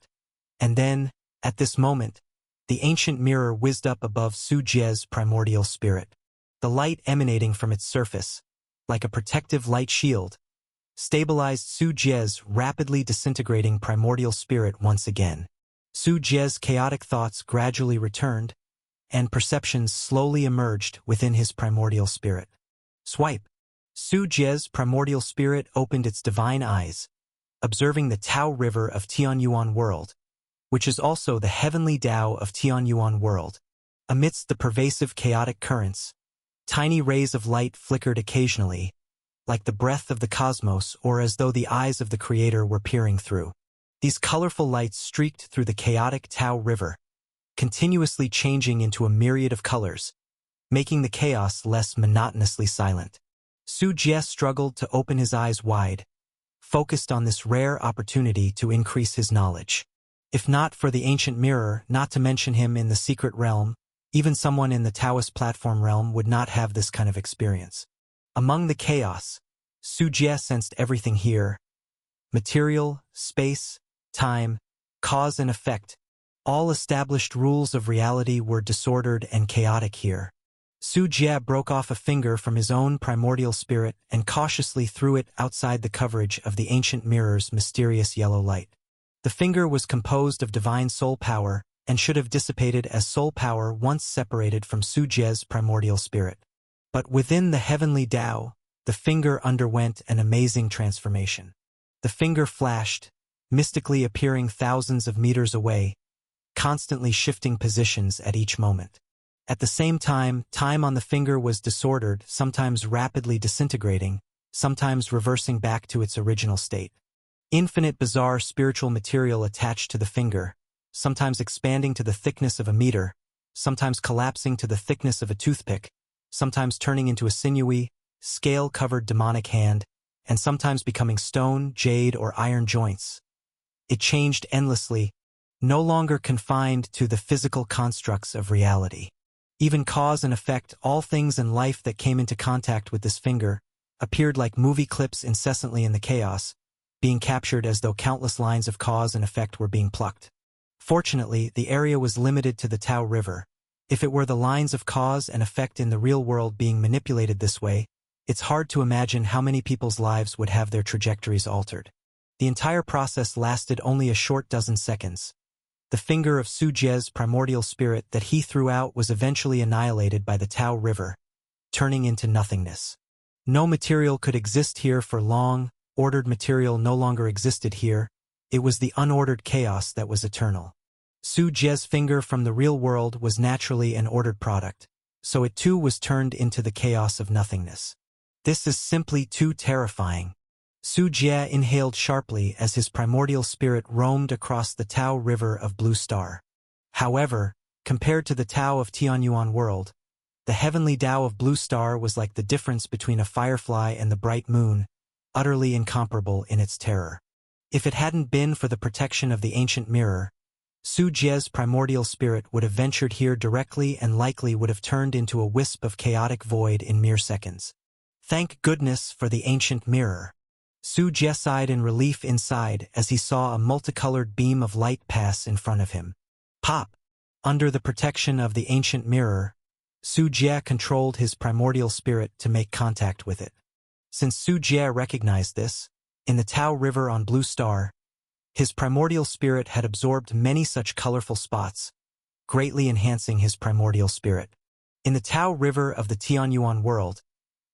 and then, at this moment, the ancient mirror whizzed up above Su Jie's primordial spirit. The light emanating from its surface, like a protective light shield, stabilized Su Jie's rapidly disintegrating primordial spirit once again. Su Jie's chaotic thoughts gradually returned, and perceptions slowly emerged within his primordial spirit. Swipe. Su Jie's primordial spirit opened its divine eyes, observing the Tao River of Tianyuan world, which is also the heavenly Tao of Tianyuan world. Amidst the pervasive chaotic currents, tiny rays of light flickered occasionally, like the breath of the cosmos or as though the eyes of the Creator were peering through. These colorful lights streaked through the chaotic Tao River, continuously changing into a myriad of colors, making the chaos less monotonously silent. Su Jie struggled to open his eyes wide, focused on this rare opportunity to increase his knowledge. If not for the ancient mirror, not to mention him in the secret realm, even someone in the Taoist platform realm would not have this kind of experience. Among the chaos, Su Jie sensed everything here: material, space, time, cause and effect. All established rules of reality were disordered and chaotic here. Su Jie broke off a finger from his own primordial spirit and cautiously threw it outside the coverage of the ancient mirror's mysterious yellow light. The finger was composed of divine soul power and should have dissipated as soul power once separated from Su Jie's primordial spirit. But within the heavenly Tao, the finger underwent an amazing transformation. The finger flashed, mystically appearing thousands of meters away, constantly shifting positions at each moment. At the same time, time on the finger was disordered, sometimes rapidly disintegrating, sometimes reversing back to its original state. Infinite bizarre spiritual material attached to the finger, sometimes expanding to the thickness of a meter, sometimes collapsing to the thickness of a toothpick, sometimes turning into a sinewy, scale-covered demonic hand, and sometimes becoming stone, jade, or iron joints. It changed endlessly, no longer confined to the physical constructs of reality. Even cause and effect, all things in life that came into contact with this finger, appeared like movie clips incessantly in the chaos, being captured as though countless lines of cause and effect were being plucked. Fortunately, the area was limited to the Tao River. If it were the lines of cause and effect in the real world being manipulated this way, it's hard to imagine how many people's lives would have their trajectories altered. The entire process lasted only a short dozen seconds. The finger of Su Jie's primordial spirit that he threw out was eventually annihilated by the Tao River, turning into nothingness. No material could exist here for long, ordered material no longer existed here, it was the unordered chaos that was eternal. Su Jie's finger from the real world was naturally an ordered product, so it too was turned into the chaos of nothingness. This is simply too terrifying. Su Jie inhaled sharply as his primordial spirit roamed across the Tao River of Blue Star. However, compared to the Tao of Tianyuan world, the heavenly Tao of Blue Star was like the difference between a firefly and the bright moon, utterly incomparable in its terror. If it hadn't been for the protection of the ancient mirror, Su Jie's primordial spirit would have ventured here directly and likely would have turned into a wisp of chaotic void in mere seconds. Thank goodness for the ancient mirror. Su Jie sighed in relief inside as he saw a multicolored beam of light pass in front of him. Pop! Under the protection of the ancient mirror, Su Jie controlled his primordial spirit to make contact with it. Since Su Jie recognized this, in the Tao River on Blue Star, his primordial spirit had absorbed many such colorful spots, greatly enhancing his primordial spirit. In the Tao River of the Tianyuan world,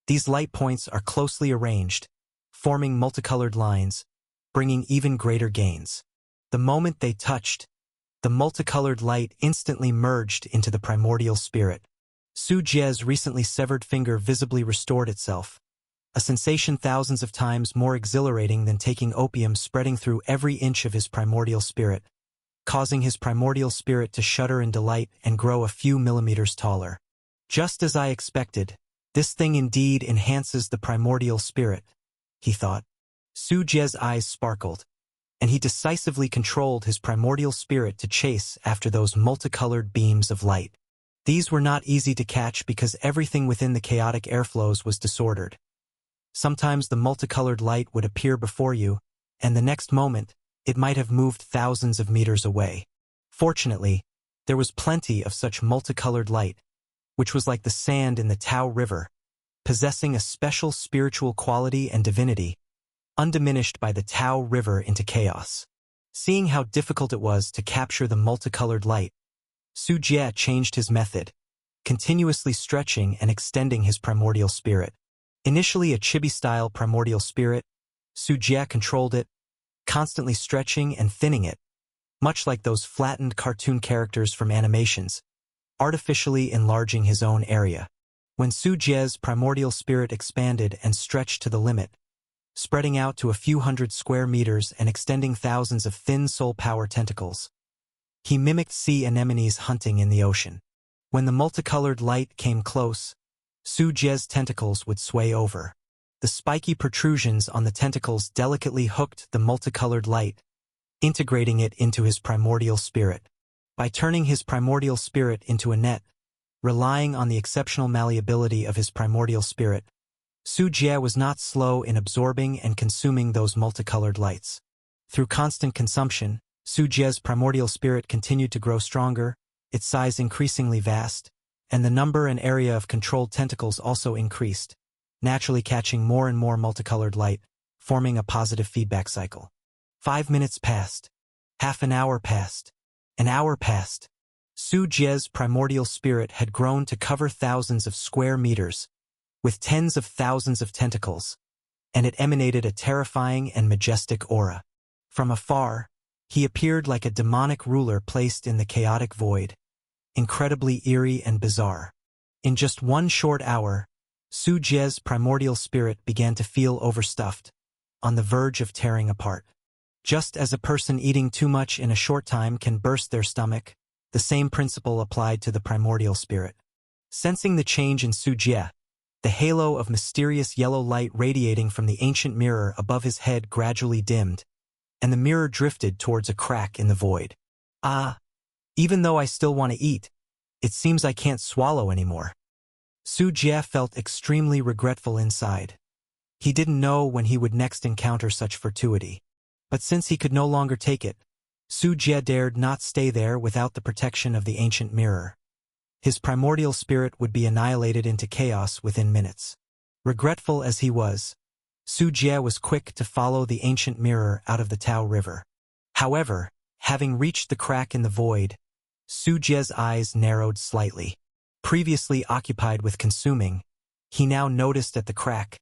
these light points are closely arranged, forming multicolored lines, bringing even greater gains. The moment they touched, the multicolored light instantly merged into the primordial spirit. Su Jie's recently severed finger visibly restored itself, a sensation thousands of times more exhilarating than taking opium, spreading through every inch of his primordial spirit, causing his primordial spirit to shudder in delight and grow a few millimeters taller. Just as I expected, this thing indeed enhances the primordial spirit, he thought. Su Jie's eyes sparkled, and he decisively controlled his primordial spirit to chase after those multicolored beams of light. These were not easy to catch because everything within the chaotic airflows was disordered. Sometimes the multicolored light would appear before you, and the next moment, it might have moved thousands of meters away. Fortunately, there was plenty of such multicolored light, which was like the sand in the Tao River, possessing a special spiritual quality and divinity, undiminished by the Tao River into chaos. Seeing how difficult it was to capture the multicolored light, Su Jie changed his method, continuously stretching and extending his primordial spirit. Initially a chibi-style primordial spirit, Su Jie controlled it, constantly stretching and thinning it, much like those flattened cartoon characters from animations, artificially enlarging his own area. When Su Jie's primordial spirit expanded and stretched to the limit, spreading out to a few hundred square meters and extending thousands of thin soul power tentacles, he mimicked sea anemones hunting in the ocean. When the multicolored light came close, Su Jie's tentacles would sway over. The spiky protrusions on the tentacles delicately hooked the multicolored light, integrating it into his primordial spirit. By turning his primordial spirit into a net, relying on the exceptional malleability of his primordial spirit, Su Jie was not slow in absorbing and consuming those multicolored lights. Through constant consumption, Su Jie's primordial spirit continued to grow stronger, its size increasingly vast, and the number and area of controlled tentacles also increased, naturally catching more and more multicolored light, forming a positive feedback cycle. 5 minutes passed. Half an hour passed. An hour passed. Su Jie's primordial spirit had grown to cover thousands of square meters, with tens of thousands of tentacles, and it emanated a terrifying and majestic aura. From afar, he appeared like a demonic ruler placed in the chaotic void, incredibly eerie and bizarre. In just one short hour, Su Jie's primordial spirit began to feel overstuffed, on the verge of tearing apart. Just as a person eating too much in a short time can burst their stomach, the same principle applied to the primordial spirit. Sensing the change in Su Jie, the halo of mysterious yellow light radiating from the ancient mirror above his head gradually dimmed, and the mirror drifted towards a crack in the void. Even though I still want to eat, it seems I can't swallow anymore. Su Jie felt extremely regretful inside. He didn't know when he would next encounter such fortuity. But since he could no longer take it, Su Jie dared not stay there without the protection of the ancient mirror. His primordial spirit would be annihilated into chaos within minutes. Regretful as he was, Su Jie was quick to follow the ancient mirror out of the Tao River. However, having reached the crack in the void, Su Jie's eyes narrowed slightly. Previously occupied with consuming, he now noticed at the crack,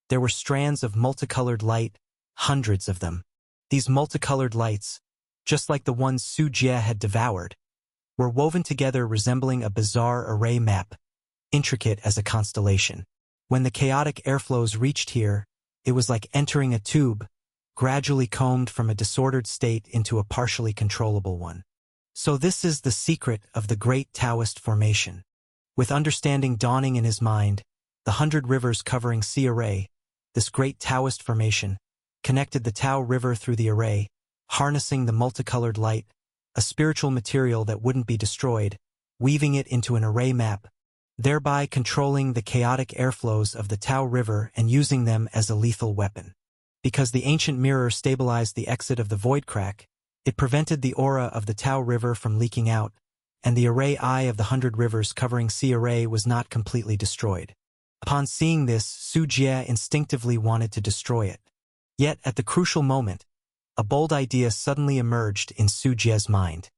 there were strands of multicolored light, hundreds of them. These multicolored lights, just like the ones Su Jie had devoured, were woven together resembling a bizarre array map, intricate as a constellation. When the chaotic airflows reached here, it was like entering a tube, gradually combed from a disordered state into a partially controllable one. So this is the secret of the great Taoist formation. With understanding dawning in his mind, the 100 rivers covering Sea Array, this great Taoist formation, connected the Tao River through the array, harnessing the multicolored light, a spiritual material that wouldn't be destroyed, weaving it into an array map, thereby controlling the chaotic airflows of the Tao River and using them as a lethal weapon. Because the ancient mirror stabilized the exit of the void crack, it prevented the aura of the Tao River from leaking out, and the array eye of the 100 rivers covering Sea Array was not completely destroyed. Upon seeing this, Su Jie instinctively wanted to destroy it. Yet, at the crucial moment, a bold idea suddenly emerged in Su Jie's mind.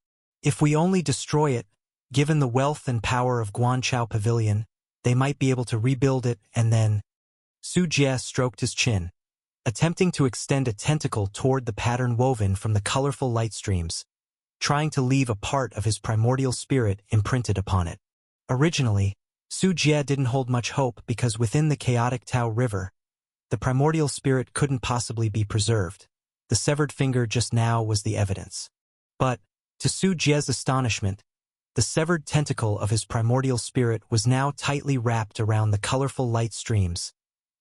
If we only destroy it, Given the wealth and power of Guanchao Pavilion, they might be able to rebuild it, and then… Su Jie stroked his chin, attempting to extend a tentacle toward the pattern woven from the colorful light streams, trying to leave a part of his primordial spirit imprinted upon it. Originally, Su Jie didn't hold much hope because within the chaotic Tao River, the primordial spirit couldn't possibly be preserved. The severed finger just now was the evidence. But, to Su Jie's astonishment, the severed tentacle of his primordial spirit was now tightly wrapped around the colorful light streams,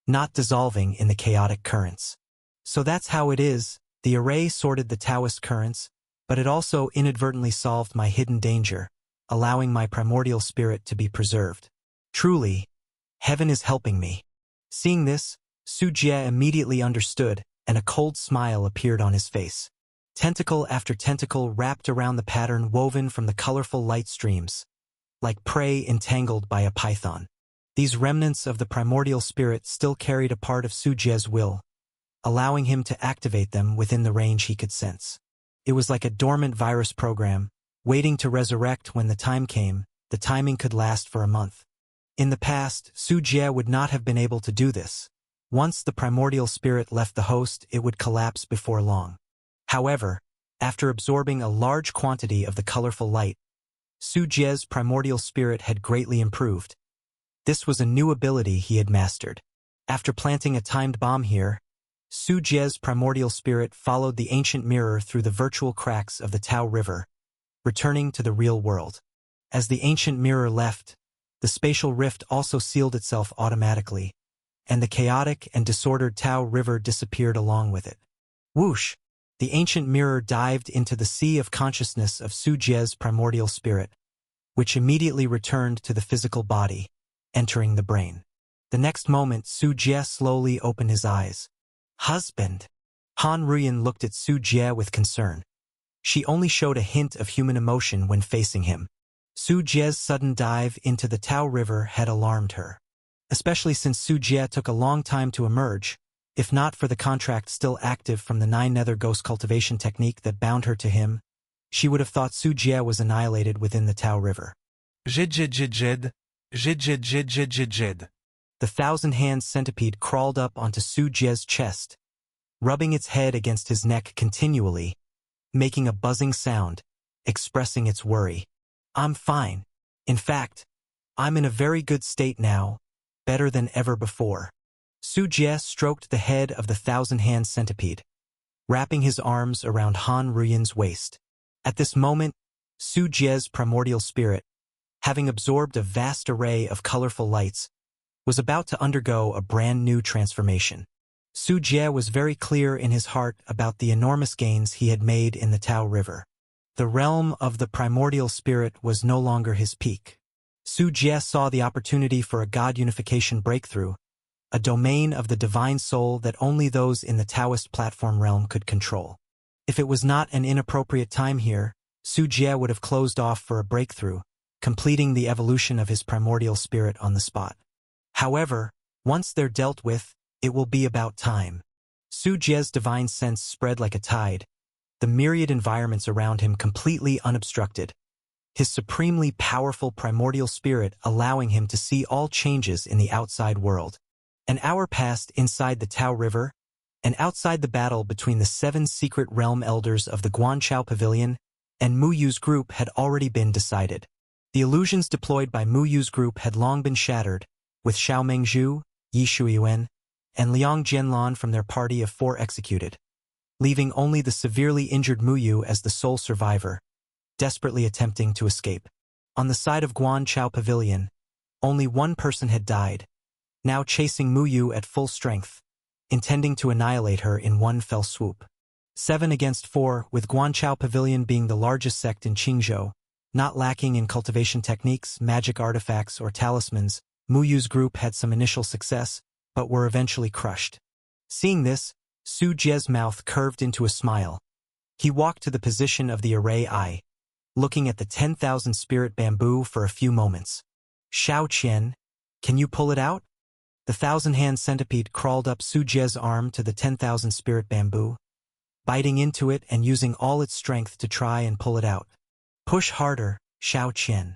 not dissolving in the chaotic currents. So that's how it is. The array sorted the Taoist currents, but it also inadvertently solved my hidden danger, allowing my primordial spirit to be preserved. Truly, heaven is helping me. Seeing this, Su Jie immediately understood, and a cold smile appeared on his face. Tentacle after tentacle wrapped around the pattern woven from the colorful light streams, like prey entangled by a python. These remnants of the primordial spirit still carried a part of Su Jie's will, allowing him to activate them within the range he could sense. It was like a dormant virus program, waiting to resurrect when the time came. The timing could last for a month. In the past, Su Jie would not have been able to do this. Once the primordial spirit left the host, it would collapse before long. However, after absorbing a large quantity of the colorful light, Su Jie's primordial spirit had greatly improved. This was a new ability he had mastered. After planting a timed bomb here, Su Jie's primordial spirit followed the ancient mirror through the virtual cracks of the Tao River, returning to the real world. As the ancient mirror left, the spatial rift also sealed itself automatically, and the chaotic and disordered Tao River disappeared along with it. Whoosh! The ancient mirror dived into the sea of consciousness of Su Jie's primordial spirit, which immediately returned to the physical body, entering the brain. The next moment, Su Jie slowly opened his eyes. Husband! Han Ruyan looked at Su Jie with concern. She only showed a hint of human emotion when facing him. Su Jie's sudden dive into the Tao River had alarmed her, especially since Su Jie took a long time to emerge. If not for the contract still active from the 9 Nether Ghost cultivation technique that bound her to him, she would have thought Su Jie was annihilated within the Tao River. Jed. The thousand-hand centipede crawled up onto Su Jie's chest, rubbing its head against his neck continually, making a buzzing sound, expressing its worry. I'm fine. In fact, I'm in a very good state now, better than ever before. Su Jie stroked the head of the thousand-hand centipede, wrapping his arms around Han Ruyan's waist. At this moment, Su Jie's primordial spirit, having absorbed a vast array of colorful lights, was about to undergo a brand new transformation. Su Jie was very clear in his heart about the enormous gains he had made in the Tao River. The realm of the primordial spirit was no longer his peak. Su Jie saw the opportunity for a God unification breakthrough, a domain of the divine soul that only those in the Taoist platform realm could control. If it was not an inappropriate time here, Su Jie would have closed off for a breakthrough, completing the evolution of his primordial spirit on the spot. However, once they're dealt with, it will be about time. Su Jie's divine sense spread like a tide, the myriad environments around him completely unobstructed, his supremely powerful primordial spirit allowing him to see all changes in the outside world. An hour passed inside the Tao River, and outside the battle between the 7 secret realm elders of the Guanchao Pavilion and Mu Yu's group had already been decided. The illusions deployed by Mu Yu's group had long been shattered, with Xiao Mengzhu, Yi Shuiyuan, and Liang Jianlan from their party of 4 executed, leaving only the severely injured Mu Yu as the sole survivor, desperately attempting to escape. On the side of Guanchao Pavilion, only one person had died, now chasing Mu Yu at full strength, intending to annihilate her in one fell swoop. 7 against 4, with Guanchao Pavilion being the largest sect in Qingzhou, not lacking in cultivation techniques, magic artifacts, or talismans. Mu Yu's group had some initial success, but were eventually crushed. Seeing this, Su Jie's mouth curved into a smile. He walked to the position of the array eye, looking at the 10,000 spirit bamboo for a few moments. Xiao Qian, can you pull it out? The 1,000-hand centipede crawled up Su Jie's arm to the 10,000 spirit bamboo, biting into it and using all its strength to try and pull it out. Push harder, Xiao Qian.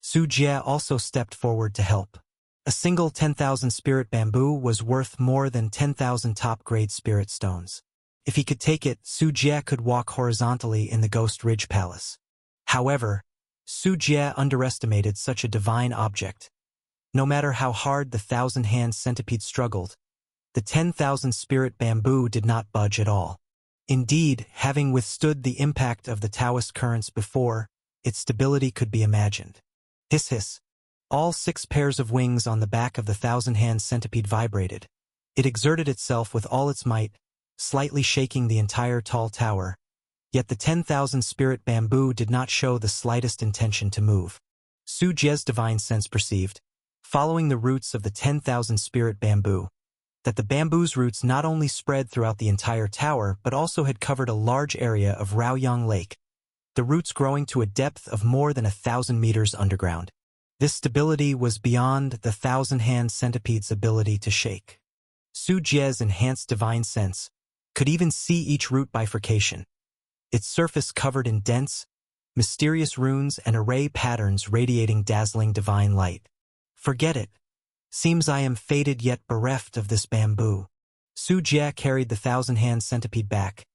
Su Jie also stepped forward to help. A single 10,000 spirit bamboo was worth more than 10,000 top-grade spirit stones. If he could take it, Su Jie could walk horizontally in the Ghost Ridge Palace. However, Su Jie underestimated such a divine object. No matter how hard the 1,000-hand centipede struggled, the 10,000 spirit bamboo did not budge at all. Indeed, having withstood the impact of the Taoist currents before, its stability could be imagined. Hiss hiss. All 6 pairs of wings on the back of the 1,000-hand centipede vibrated. It exerted itself with all its might, slightly shaking the entire tall tower. Yet the 10,000 spirit bamboo did not show the slightest intention to move. Su Jie's divine sense perceived, following the roots of the 10,000 spirit bamboo, that the bamboo's roots not only spread throughout the entire tower but also had covered a large area of Raoyang Lake, the roots growing to a depth of more than 1,000 meters underground. This stability was beyond the 1,000-hand centipede's ability to shake. Su Jie's enhanced divine sense could even see each root bifurcation, its surface covered in dense, mysterious runes and array patterns radiating dazzling divine light. Forget it. Seems I am fated yet bereft of this bamboo. Su Jie carried the 1,000-hand centipede back,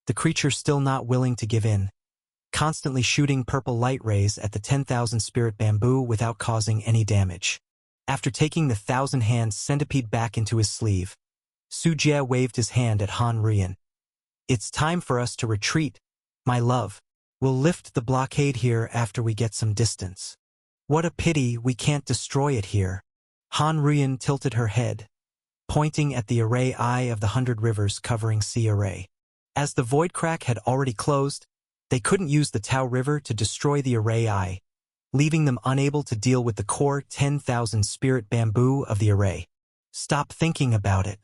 the creature still not willing to give in, constantly shooting purple light rays at the 10,000 spirit bamboo without causing any damage. After taking the 1,000-hand centipede back into his sleeve, Su Jie waved his hand at Han Ruyan. It's time for us to retreat, my love. We'll lift the blockade here after we get some distance. What a pity we can't destroy it here. Han Ruyan tilted her head, pointing at the array eye of the 100 rivers covering Sea Array. As the void crack had already closed, they couldn't use the Tao River to destroy the array eye, leaving them unable to deal with the core 10,000 spirit bamboo of the array. Stop thinking about it.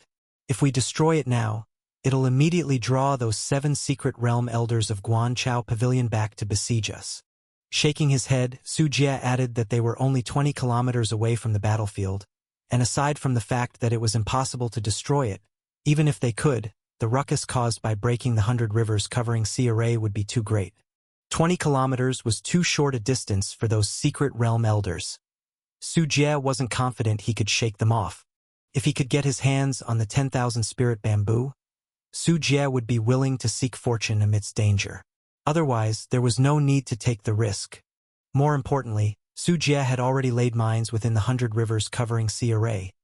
If we destroy it now, it'll immediately draw those 7 secret realm elders of Guanchao Pavilion back to besiege us. Shaking his head, Su Jie added that they were only 20 kilometers away from the battlefield, and aside from the fact that it was impossible to destroy it, even if they could, the ruckus caused by breaking the 100 rivers covering Sea Array would be too great. 20 kilometers was too short a distance for those secret realm elders. Su Jie wasn't confident he could shake them off. If he could get his hands on the 10,000 spirit bamboo, Su Jie would be willing to seek fortune amidst danger. Otherwise, there was no need to take the risk. More importantly, Su Jie had already laid mines within the 100 rivers covering Sea Array.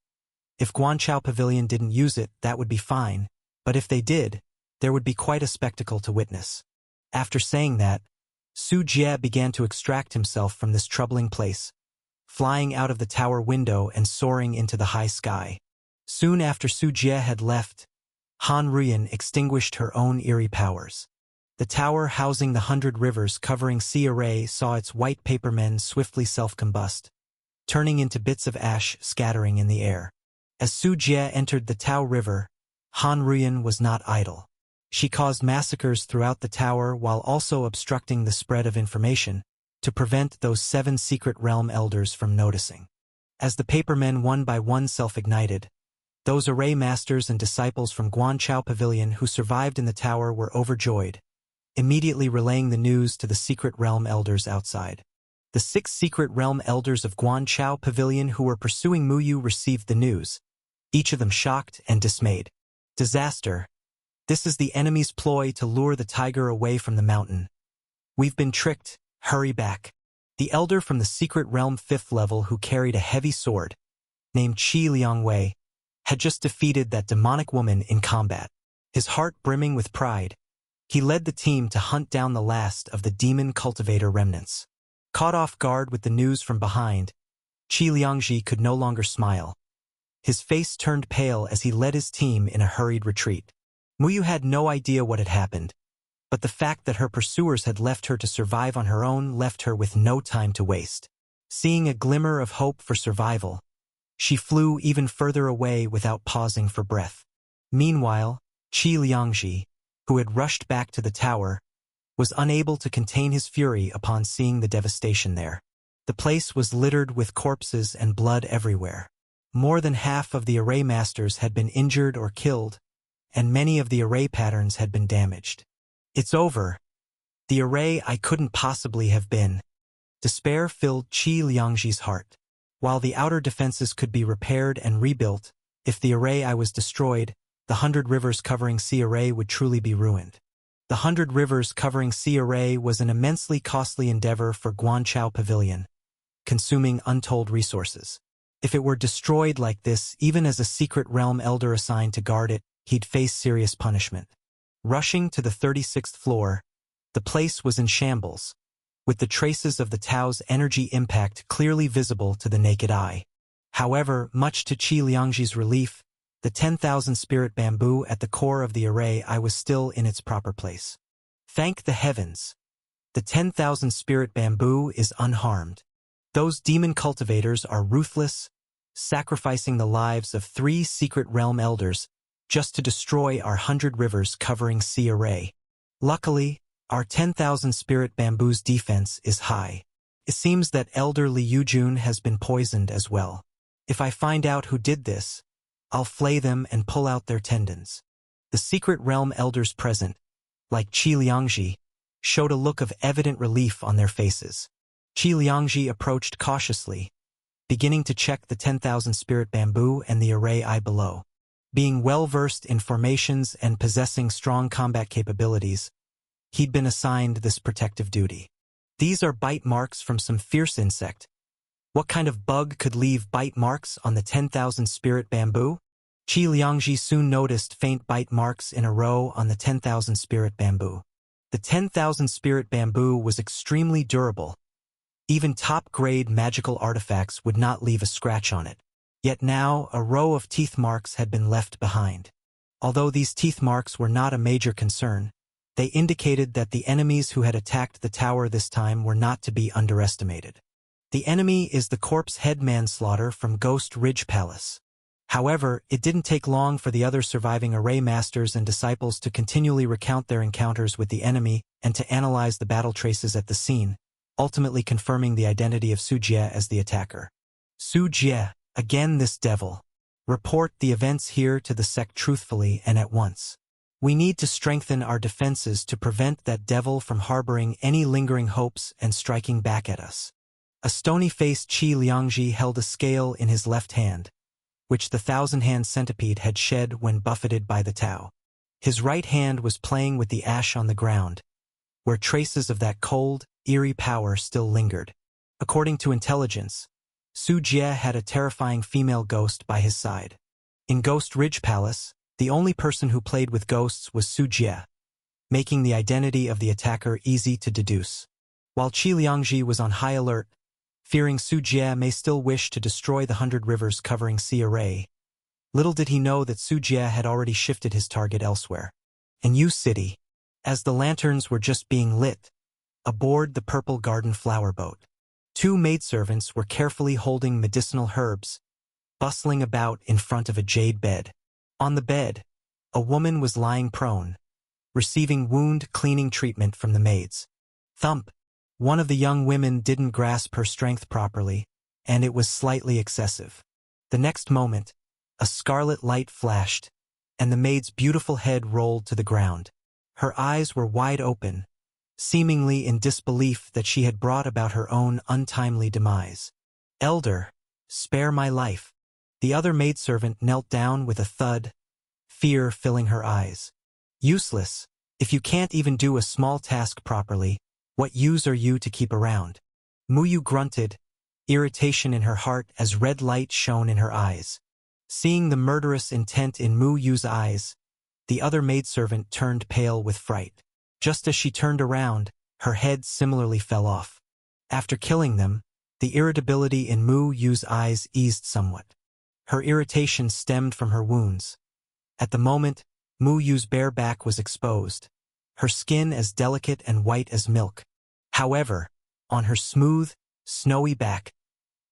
If Guanchao Pavilion didn't use it, that would be fine, but if they did, there would be quite a spectacle to witness. After saying that, Su Jie began to extract himself from this troubling place, flying out of the tower window and soaring into the high sky. Soon after Su Jie had left, Han Ruyan extinguished her own eerie powers. The tower housing the 100 rivers covering Sea Array saw its white paper men swiftly self-combust, turning into bits of ash scattering in the air. As Su Jie entered the Tao River, Han Ruyan was not idle. She caused massacres throughout the tower while also obstructing the spread of information to prevent those 7 secret realm elders from noticing. As the paper men one by one self-ignited, those array masters and disciples from Guanchao Pavilion who survived in the tower were overjoyed, immediately relaying the news to the secret realm elders outside. The 6 secret realm elders of Guanchao Pavilion who were pursuing Muyu received the news, each of them shocked and dismayed. Disaster. This is the enemy's ploy to lure the tiger away from the mountain. We've been tricked. Hurry back. The elder from the secret realm 5th level who carried a heavy sword, named Qi Liangwei, had just defeated that demonic woman in combat. His heart brimming with pride, he led the team to hunt down the last of the demon cultivator remnants. Caught off guard with the news from behind, Qi Liangji could no longer smile. His face turned pale as he led his team in a hurried retreat. Muyu had no idea what had happened, but the fact that her pursuers had left her to survive on her own left her with no time to waste. Seeing a glimmer of hope for survival, she flew even further away without pausing for breath. Meanwhile, Qi Liangji, who had rushed back to the tower, was unable to contain his fury upon seeing the devastation there. The place was littered with corpses and blood everywhere. More than half of the array masters had been injured or killed, and many of the array patterns had been damaged. It's over. The array I couldn't possibly have been. Despair filled Qi Liangji's heart. While the outer defenses could be repaired and rebuilt, if the array I was destroyed, the 100 rivers covering sea array would truly be ruined. The 100 rivers covering sea array was an immensely costly endeavor for Guanchao Pavilion, consuming untold resources. If it were destroyed like this, even as a secret realm elder assigned to guard it, he'd face serious punishment. Rushing to the 36th floor, the place was in shambles, with the traces of the Tao's energy impact clearly visible to the naked eye. However, much to Qi Liangji's relief, the 10,000 spirit bamboo at the core of the array I was still in its proper place. Thank the heavens! The 10,000 spirit bamboo is unharmed. Those demon cultivators are ruthless, sacrificing the lives of 3 secret realm elders just to destroy our 100 rivers covering sea array. Luckily, our 10,000 spirit bamboo's defense is high. It seems that Elder Liu Jun has been poisoned as well. If I find out who did this, I'll flay them and pull out their tendons. The secret realm elders present, like Qi Liangji, showed a look of evident relief on their faces. Qi Liangji approached cautiously, beginning to check the 10,000 spirit bamboo and the array eye below. Being well-versed in formations and possessing strong combat capabilities, he'd been assigned this protective duty. These are bite marks from some fierce insect. What kind of bug could leave bite marks on the 10,000 spirit bamboo? Qi Liangji soon noticed faint bite marks in a row on the 10,000 spirit bamboo. The 10,000 spirit bamboo was extremely durable. Even top-grade magical artifacts would not leave a scratch on it. Yet now, a row of teeth marks had been left behind. Although these teeth marks were not a major concern, they indicated that the enemies who had attacked the tower this time were not to be underestimated. The enemy is the corpse head manslaughter from Ghost Ridge Palace. However, it didn't take long for the other surviving array masters and disciples to continually recount their encounters with the enemy and to analyze the battle traces at the scene, ultimately confirming the identity of Su Jie as the attacker. Su Jie, again this devil. Report the events here to the sect truthfully and at once. We need to strengthen our defenses to prevent that devil from harboring any lingering hopes and striking back at us. A stony-faced Qi Liangji held a scale in his left hand, which the thousand-hand centipede had shed when buffeted by the Tao. His right hand was playing with the ash on the ground, where traces of that cold, eerie power still lingered. According to intelligence, Su Jie had a terrifying female ghost by his side. In Ghost Ridge Palace, the only person who played with ghosts was Su Jie, making the identity of the attacker easy to deduce. While Qi Liangji was on high alert, fearing Su Jie may still wish to destroy the 100 rivers covering sea array, little did he know that Su Jie had already shifted his target elsewhere. In Yu City, as the lanterns were just being lit, aboard the Purple Garden flower boat, 2 maidservants were carefully holding medicinal herbs, bustling about in front of a jade bed. On the bed, a woman was lying prone, receiving wound cleaning treatment from the maids. Thump! One of the young women didn't grasp her strength properly, and it was slightly excessive. The next moment, a scarlet light flashed, and the maid's beautiful head rolled to the ground. Her eyes were wide open, seemingly in disbelief that she had brought about her own untimely demise. Elder, spare my life. The other maidservant knelt down with a thud, fear filling her eyes. Useless. If you can't even do a small task properly, what use are you to keep around? Muyu grunted, irritation in her heart as red light shone in her eyes. Seeing the murderous intent in Muyu's eyes, the other maidservant turned pale with fright. Just as she turned around, her head similarly fell off. After killing them, the irritability in Muyu's eyes eased somewhat. Her irritation stemmed from her wounds. At the moment, Muyu's bare back was exposed, her skin as delicate and white as milk. However, on her smooth, snowy back,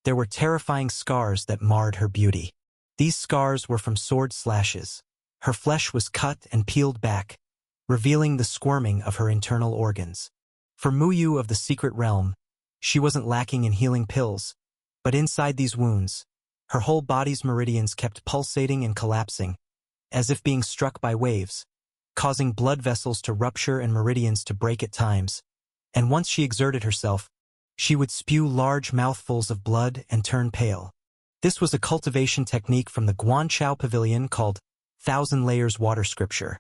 there were terrifying scars that marred her beauty. These scars were from sword slashes. Her flesh was cut and peeled back, revealing the squirming of her internal organs. For Muyu of the secret realm, she wasn't lacking in healing pills, but inside these wounds, her whole body's meridians kept pulsating and collapsing, as if being struck by waves, causing blood vessels to rupture and meridians to break at times, and once she exerted herself, She would spew large mouthfuls of blood and turn pale. This was a cultivation technique from the Guanchao Pavilion called Thousand Layers Water Scripture,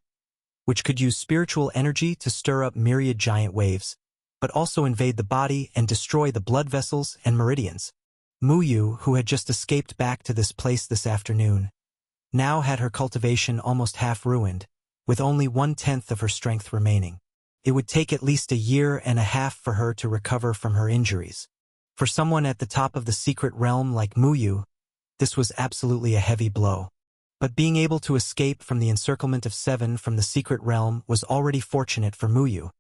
which could use spiritual energy to stir up myriad giant waves, but also invade the body and destroy the blood vessels and meridians. Muyu, who had just escaped back to this place this afternoon, now had her cultivation almost half ruined, with only 1/10 of her strength remaining. It would take at least a year and a half for her to recover from her injuries. For someone at the top of the secret realm like Muyu, this was absolutely a heavy blow. But being able to escape from the encirclement of 7 from the secret realm was already fortunate for Muyu,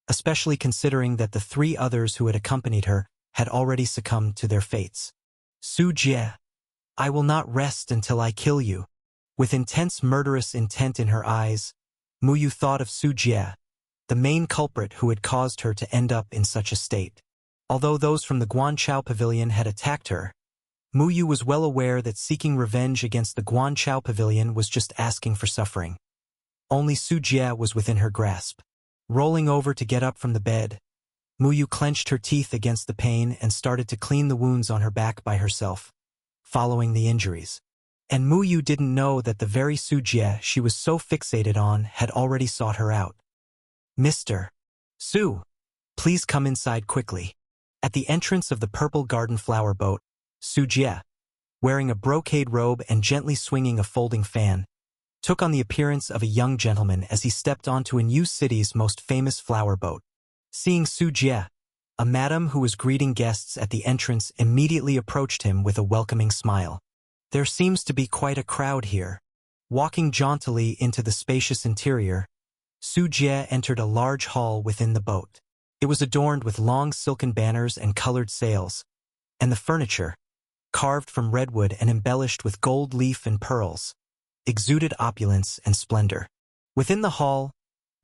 especially considering that the 3 others who had accompanied her had already succumbed to their fates. Su Jie, I will not rest until I kill you. With intense murderous intent in her eyes, Muyu thought of Su Jie, the main culprit who had caused her to end up in such a state. Although those from the Guanchao Pavilion had attacked her, Muyu was well aware that seeking revenge against the Guanchao Pavilion was just asking for suffering. Only Su Jie was within her grasp. Rolling over to get up from the bed, Muyu clenched her teeth against the pain and started to clean the wounds on her back by herself, following the injuries. And Muyu didn't know that the very Su Jie she was so fixated on had already sought her out. Mr. Su, please come inside quickly. At the entrance of the Purple Garden Flower Boat, Su Jie, wearing a brocade robe and gently swinging a folding fan, took on the appearance of a young gentleman as he stepped onto a new city's most famous flower boat. Seeing Su Jie, a madam who was greeting guests at the entrance immediately approached him with a welcoming smile. There seems to be quite a crowd here. Walking jauntily into the spacious interior, Su Jie entered a large hall within the boat. It was adorned with long silken banners and colored sails, and the furniture, carved from redwood and embellished with gold leaf and pearls, exuded opulence and splendor. Within the hall,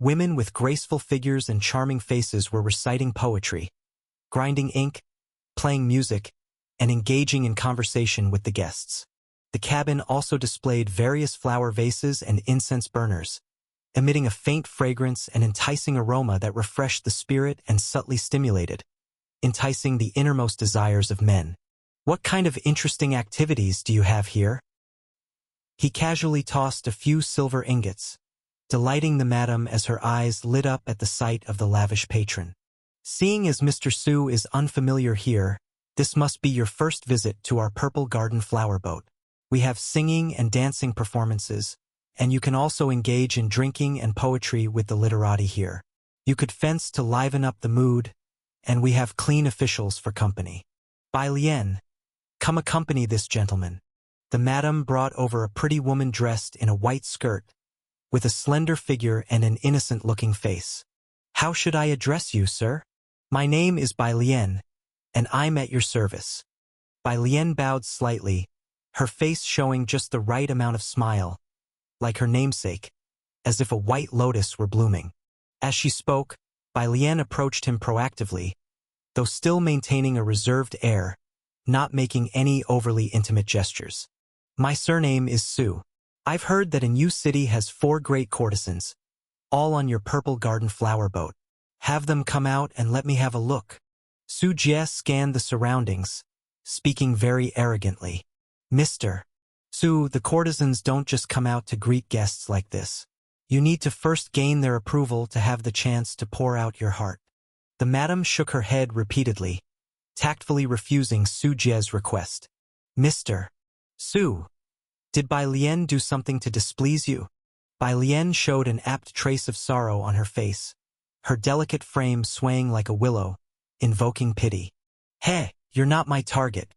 women with graceful figures and charming faces were reciting poetry, grinding ink, playing music, and engaging in conversation with the guests. The cabin also displayed various flower vases and incense burners, emitting a faint fragrance and enticing aroma that refreshed the spirit and subtly stimulated, enticing the innermost desires of men. What kind of interesting activities do you have here? He casually tossed a few silver ingots, delighting the madam as her eyes lit up at the sight of the lavish patron. Seeing as Mr. Su is unfamiliar here, this must be your first visit to our Purple Garden Flower Boat. We have singing and dancing performances, and you can also engage in drinking and poetry with the literati here. You could fence to liven up the mood, and we have clean officials for company. Bai Lian, come accompany this gentleman. The madam brought over a pretty woman dressed in a white skirt, with a slender figure and an innocent-looking face. How should I address you, sir? My name is Bai Lian, and I'm at your service. Bai Lian bowed slightly, her face showing just the right amount of smile, like her namesake, as if a white lotus were blooming. As she spoke, Bai Lian approached him proactively, though still maintaining a reserved air, not making any overly intimate gestures. My surname is Su. I've heard that a new city has 4 great courtesans, all on your Purple Garden Flower Boat. Have them come out and let me have a look. Su Jie scanned the surroundings, speaking very arrogantly. Mr. Su, the courtesans don't just come out to greet guests like this. You need to first gain their approval to have the chance to pour out your heart. The madam shook her head repeatedly, tactfully refusing Su Jie's request. Mr. Su, did Bai Lian do something to displease you? Bai Lian showed an apt trace of sorrow on her face, her delicate frame swaying like a willow, invoking pity. Hey, you're not my target.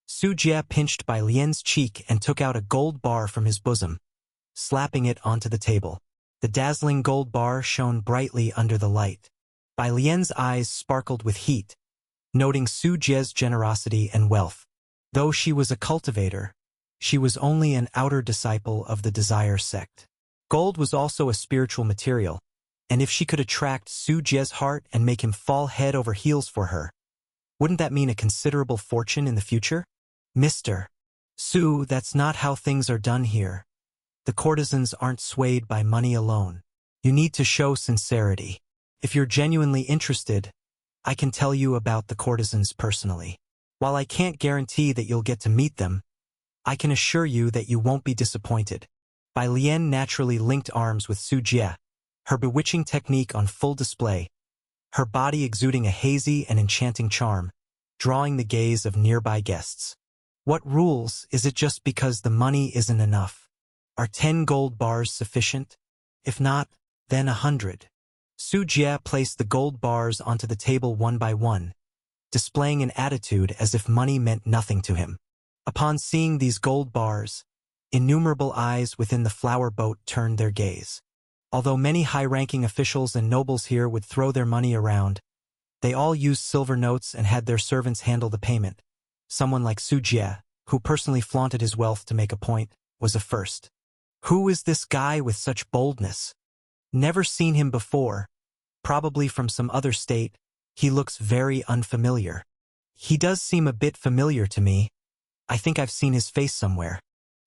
Su Jie pinched Bai Lian's cheek and took out a gold bar from his bosom, slapping it onto the table. The dazzling gold bar shone brightly under the light. Bai Lian's eyes sparkled with heat, noting Su Jie's generosity and wealth. Though she was a cultivator, she was only an outer disciple of the Desire sect. Gold was also a spiritual material, and if she could attract Su Jie's heart and make him fall head over heels for her, wouldn't that mean a considerable fortune in the future? Mr. Su, that's not how things are done here. The courtesans aren't swayed by money alone. You need to show sincerity. If you're genuinely interested, I can tell you about the courtesans personally. While I can't guarantee that you'll get to meet them, I can assure you that you won't be disappointed. Bai Lian naturally linked arms with Su Jie, her bewitching technique on full display, her body exuding a hazy and enchanting charm, drawing the gaze of nearby guests. What rules? Is it just because the money isn't enough? Are 10 gold bars sufficient? If not, then 100. Su Jie placed the gold bars onto the table one by one, displaying an attitude as if money meant nothing to him. Upon seeing these gold bars, innumerable eyes within the flower boat turned their gaze. Although many high-ranking officials and nobles here would throw their money around, they all used silver notes and had their servants handle the payment. Someone like Su Jie, who personally flaunted his wealth to make a point, was a first. Who is this guy with such boldness? Never seen him before. Probably from some other state. He looks very unfamiliar. He does seem a bit familiar to me. I think I've seen his face somewhere.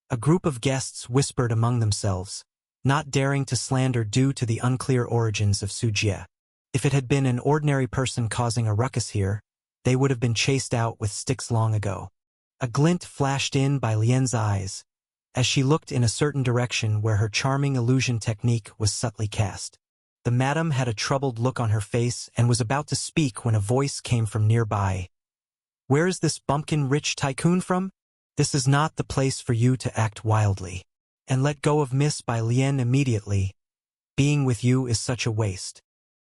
A group of guests whispered among themselves, not daring to slander due to the unclear origins of Su Jie. If it had been an ordinary person causing a ruckus here, they would have been chased out with sticks long ago. A glint flashed in Bai Lian's eyes, as she looked in a certain direction where her charming illusion technique was subtly cast. The madam had a troubled look on her face and was about to speak when a voice came from nearby. Where is this bumpkin-rich tycoon from? This is not the place for you to act wildly. And let go of Miss Bai Lian immediately. Being with you is such a waste.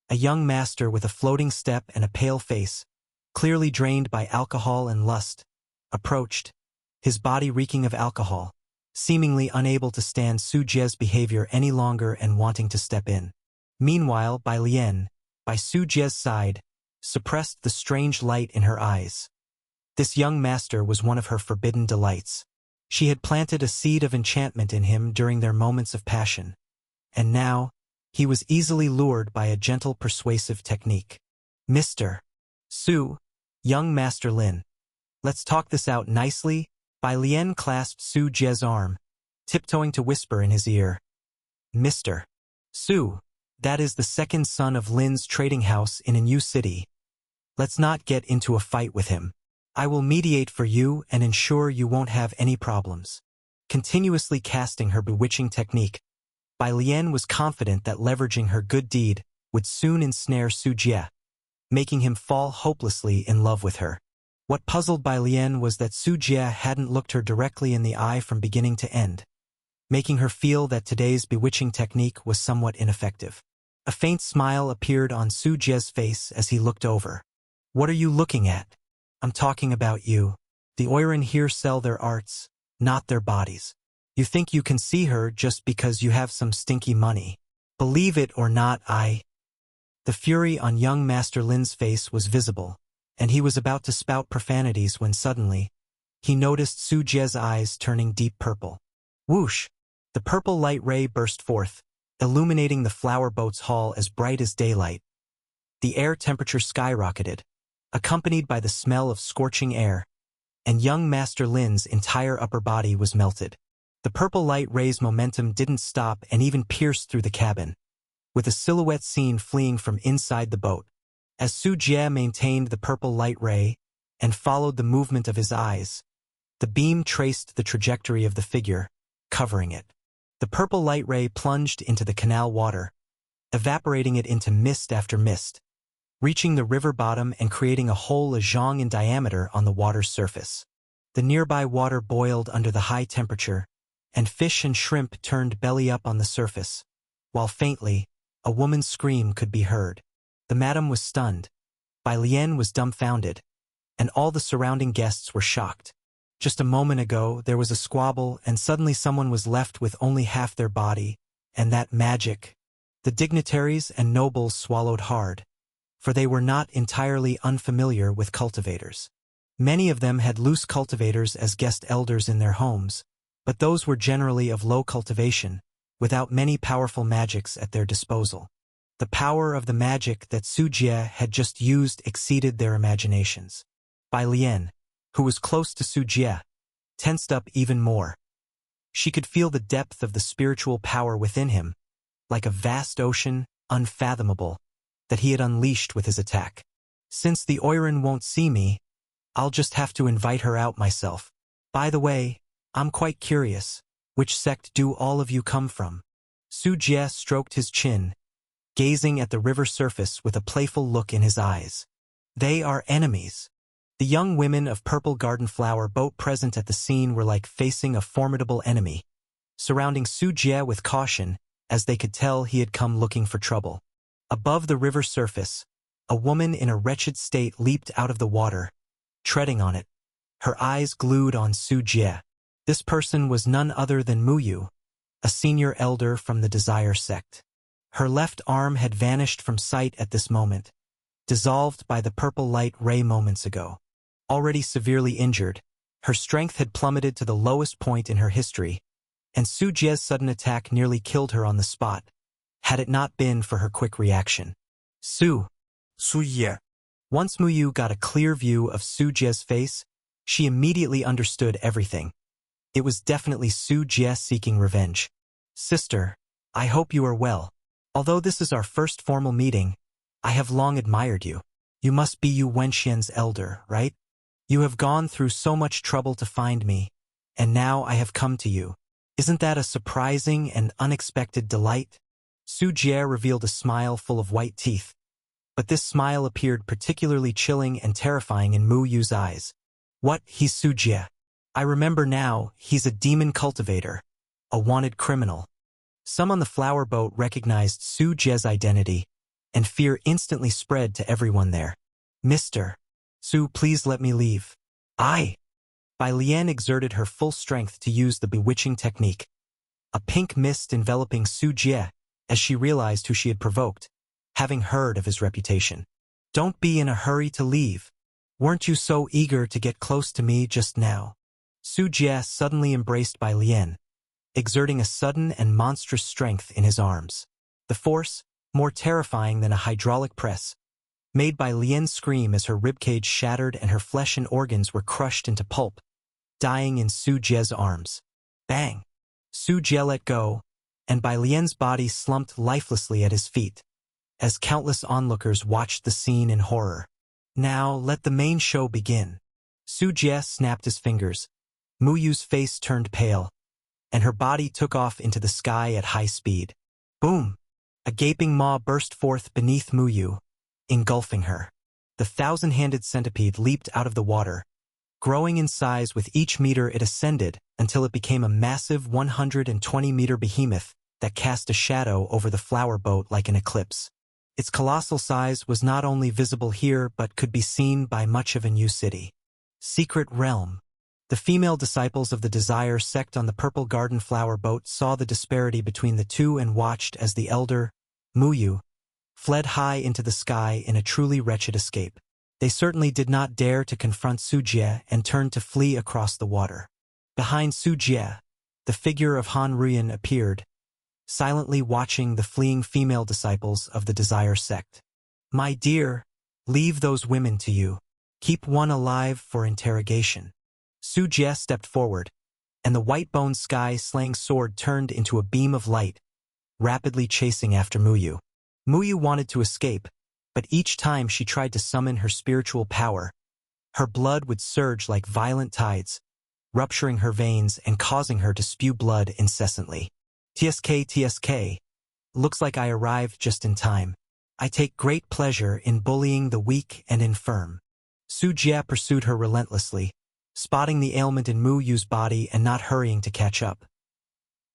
A young master with a floating step and a pale face, clearly drained by alcohol and lust, approached, his body reeking of alcohol, seemingly unable to stand Su Jie's behavior any longer and wanting to step in. Meanwhile, Bai Lian, by Su Jie's side, suppressed the strange light in her eyes. This young master was one of her forbidden delights. She had planted a seed of enchantment in him during their moments of passion. And now, he was easily lured by a gentle persuasive technique. Mr. Su, young Master Lin. Let's talk this out nicely. Bai Lian clasped Su Jie's arm, tiptoeing to whisper in his ear. Mr. Su, that is the second son of Lin's trading house in a new city. Let's not get into a fight with him. I will mediate for you and ensure you won't have any problems. Continuously casting her bewitching technique, Bai Lian was confident that leveraging her good deed would soon ensnare Su Jie, making him fall hopelessly in love with her. What puzzled Bai Lian was that Su Jie hadn't looked her directly in the eye from beginning to end, making her feel that today's bewitching technique was somewhat ineffective. A faint smile appeared on Su Jie's face as he looked over. What are you looking at? I'm talking about you. The Oiran here sell their arts, not their bodies. You think you can see her just because you have some stinky money. Believe it or not, The fury on young Master Lin's face was visible, and he was about to spout profanities when suddenly, he noticed Su Jie's eyes turning deep purple. Whoosh! The purple light ray burst forth, illuminating the flower boat's hull as bright as daylight. The air temperature skyrocketed, accompanied by the smell of scorching air, and young Master Lin's entire upper body was melted. The purple light ray's momentum didn't stop and even pierced through the cabin, with a silhouette seen fleeing from inside the boat. As Su Jie maintained the purple light ray and followed the movement of his eyes, the beam traced the trajectory of the figure, covering it. The purple light ray plunged into the canal water, evaporating it into mist after mist, reaching the river bottom and creating a hole a zhang in diameter on the water's surface. The nearby water boiled under the high temperature, and fish and shrimp turned belly up on the surface, while faintly, a woman's scream could be heard. The madam was stunned, Bai Lian was dumbfounded, and all the surrounding guests were shocked. Just a moment ago, there was a squabble and suddenly someone was left with only half their body, and that magic. The dignitaries and nobles swallowed hard, for they were not entirely unfamiliar with cultivators. Many of them had loose cultivators as guest elders in their homes, but those were generally of low cultivation, without many powerful magics at their disposal. The power of the magic that Su Jie had just used exceeded their imaginations. Bai Lian, who was close to Su Jie, tensed up even more. She could feel the depth of the spiritual power within him, like a vast ocean, unfathomable, that he had unleashed with his attack. Since the Oiran won't see me, I'll just have to invite her out myself. By the way, I'm quite curious. Which sect do all of you come from? Su Jie stroked his chin, gazing at the river surface with a playful look in his eyes. They are enemies. The young women of Purple Garden Flower Boat present at the scene were like facing a formidable enemy, surrounding Su Jie with caution, as they could tell he had come looking for trouble. Above the river surface, a woman in a wretched state leaped out of the water, treading on it, her eyes glued on Su Jie. This person was none other than Muyu, a senior elder from the Desire sect. Her left arm had vanished from sight at this moment, dissolved by the purple light ray moments ago. Already severely injured, her strength had plummeted to the lowest point in her history, and Su Jie's sudden attack nearly killed her on the spot, had it not been for her quick reaction. Su Jie. Once Muyu got a clear view of Su Jie's face, she immediately understood everything. It was definitely Su Jie seeking revenge. Sister, I hope you are well. Although this is our first formal meeting, I have long admired you. You must be Yu Wenxian's elder, right? You have gone through so much trouble to find me, and now I have come to you. Isn't that a surprising and unexpected delight? Su Jie revealed a smile full of white teeth, but this smile appeared particularly chilling and terrifying in Mu Yu's eyes. What, he's Su Jie? I remember now, he's a demon cultivator, a wanted criminal. Some on the flower boat recognized Su Jie's identity, and fear instantly spread to everyone there. Mr. Su, please let me leave. Bai Lian exerted her full strength to use the bewitching technique. A pink mist enveloping Su Jie as she realized who she had provoked, having heard of his reputation. Don't be in a hurry to leave. Weren't you so eager to get close to me just now? Su Jie suddenly embraced Bai Lian, exerting a sudden and monstrous strength in his arms. The force, more terrifying than a hydraulic press, made Bai Lian scream as her ribcage shattered and her flesh and organs were crushed into pulp, dying in Su Jie's arms. Bang! Su Jie let go, and Bai Lian's body slumped lifelessly at his feet, as countless onlookers watched the scene in horror. Now let the main show begin. Su Jie snapped his fingers. Mu Yu's face turned pale, and her body took off into the sky at high speed. Boom! A gaping maw burst forth beneath Mu Yu, engulfing her. The thousand-handed centipede leaped out of the water, growing in size with each meter it ascended until it became a massive 120-meter behemoth that cast a shadow over the flower boat like an eclipse. Its colossal size was not only visible here but could be seen by much of a new city. Secret Realm. The female disciples of the Desire sect on the Purple Garden Flower Boat saw the disparity between the two and watched as the elder, Mu Yu, fled high into the sky in a truly wretched escape. They certainly did not dare to confront Su Jie and turned to flee across the water. Behind Su Jie, the figure of Han Ruyan appeared, silently watching the fleeing female disciples of the Desire sect. My dear, leave those women to you. Keep one alive for interrogation. Su Jie stepped forward, and the white-boned sky-slaying sword turned into a beam of light, rapidly chasing after Mu Yu. Mu Yu wanted to escape, but each time she tried to summon her spiritual power, her blood would surge like violent tides, rupturing her veins and causing her to spew blood incessantly. TSK, looks like I arrived just in time. I take great pleasure in bullying the weak and infirm. Su Jie pursued her relentlessly, spotting the ailment in Mu Yu's body and not hurrying to catch up.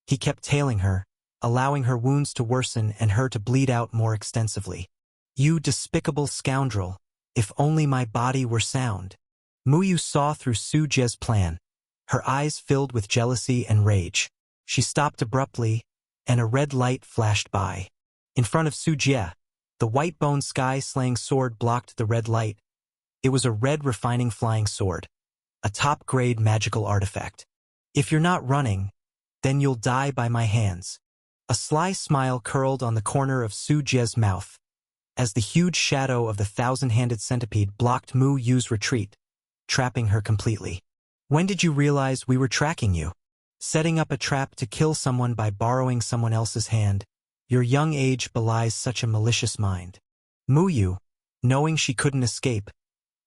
He kept tailing her, allowing her wounds to worsen and her to bleed out more extensively. You despicable scoundrel, if only my body were sound. Mu Yu saw through Su Jie's plan, her eyes filled with jealousy and rage. She stopped abruptly, and a red light flashed by. In front of Su Jie, the white-boned sky-slaying sword blocked the red light. It was a red refining flying sword, a top-grade magical artifact. If you're not running, then you'll die by my hands. A sly smile curled on the corner of Su Jie's mouth, as the huge shadow of the thousand-handed centipede blocked Mu Yu's retreat, trapping her completely. When did you realize we were tracking you? Setting up a trap to kill someone by borrowing someone else's hand. Your young age belies such a malicious mind. Mu Yu, knowing she couldn't escape,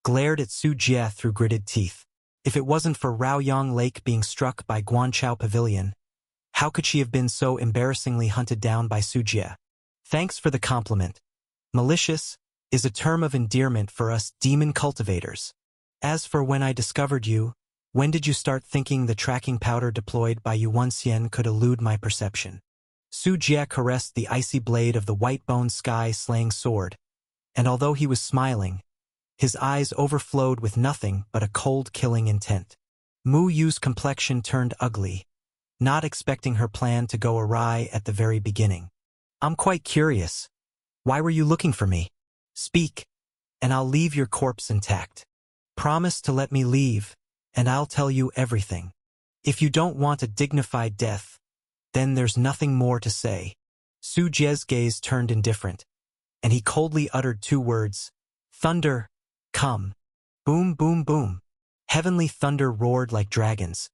glared at Su Jie through gritted teeth. If it wasn't for Raoyang Lake being struck by Guanchao Pavilion, how could she have been so embarrassingly hunted down by Su Jie? Thanks for the compliment. Malicious is a term of endearment for us demon cultivators. As for when I discovered you, when did you start thinking the tracking powder deployed by Yuan Xian could elude my perception? Su Jie caressed the icy blade of the white-boned sky-slaying sword, and although he was smiling, his eyes overflowed with nothing but a cold killing intent. Mu Yu's complexion turned ugly, not expecting her plan to go awry at the very beginning. I'm quite curious. Why were you looking for me? Speak, and I'll leave your corpse intact. Promise to let me leave, and I'll tell you everything. If you don't want a dignified death, then there's nothing more to say. Su Jie's gaze turned indifferent, and he coldly uttered two words, "Thunder, come." Boom, boom, boom. Heavenly thunder roared like dragons,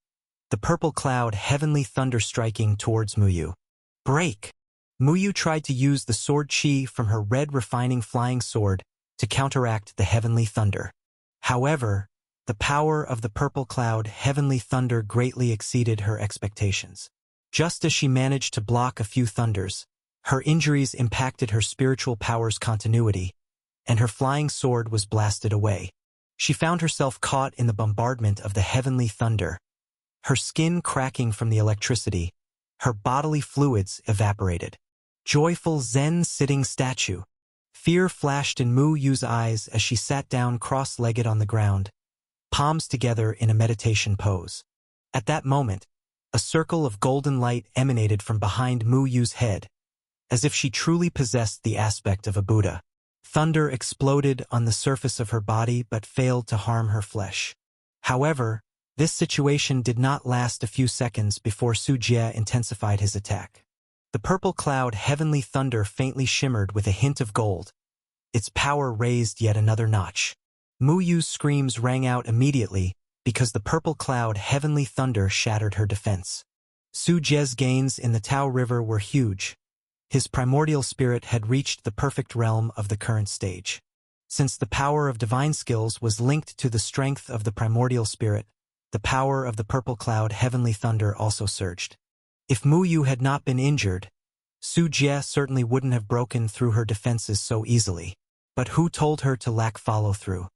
the purple cloud heavenly thunder striking towards Mu Yu. Break! Mu Yu tried to use the sword chi from her red refining flying sword to counteract the heavenly thunder. However, the power of the purple cloud heavenly thunder greatly exceeded her expectations. Just as she managed to block a few thunders, her injuries impacted her spiritual power's continuity, and her flying sword was blasted away. She found herself caught in the bombardment of the heavenly thunder, her skin cracking from the electricity, her bodily fluids evaporated. Joyful Zen sitting statue. Fear flashed in Mu Yu's eyes as she sat down cross-legged on the ground, palms together in a meditation pose. At that moment, a circle of golden light emanated from behind Mu Yu's head, as if she truly possessed the aspect of a Buddha. Thunder exploded on the surface of her body but failed to harm her flesh. However, this situation did not last a few seconds before Su Jie intensified his attack. The purple cloud heavenly thunder faintly shimmered with a hint of gold. Its power raised yet another notch. Mu Yu's screams rang out immediately because the purple cloud heavenly thunder shattered her defense. Su Jie's gains in the Tao River were huge. His primordial spirit had reached the perfect realm of the current stage. Since the power of divine skills was linked to the strength of the primordial spirit, the power of the purple cloud heavenly thunder also surged. If Mu Yu had not been injured, Su Jie certainly wouldn't have broken through her defenses so easily. But who told her to lack follow-through?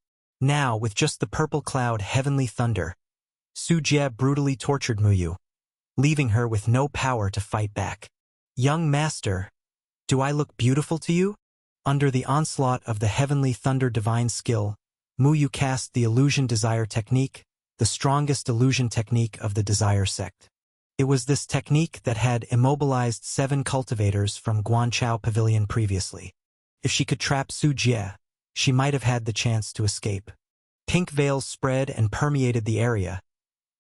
Now, with just the purple cloud heavenly thunder, Su Jie brutally tortured Mu Yu, leaving her with no power to fight back. Young master, do I look beautiful to you? Under the onslaught of the heavenly thunder divine skill, Mu Yu cast the illusion desire technique, the strongest illusion technique of the desire sect. It was this technique that had immobilized 7 cultivators from Guanchao Pavilion previously. If she could trap Su Jie, she might have had the chance to escape. Pink veils spread and permeated the area,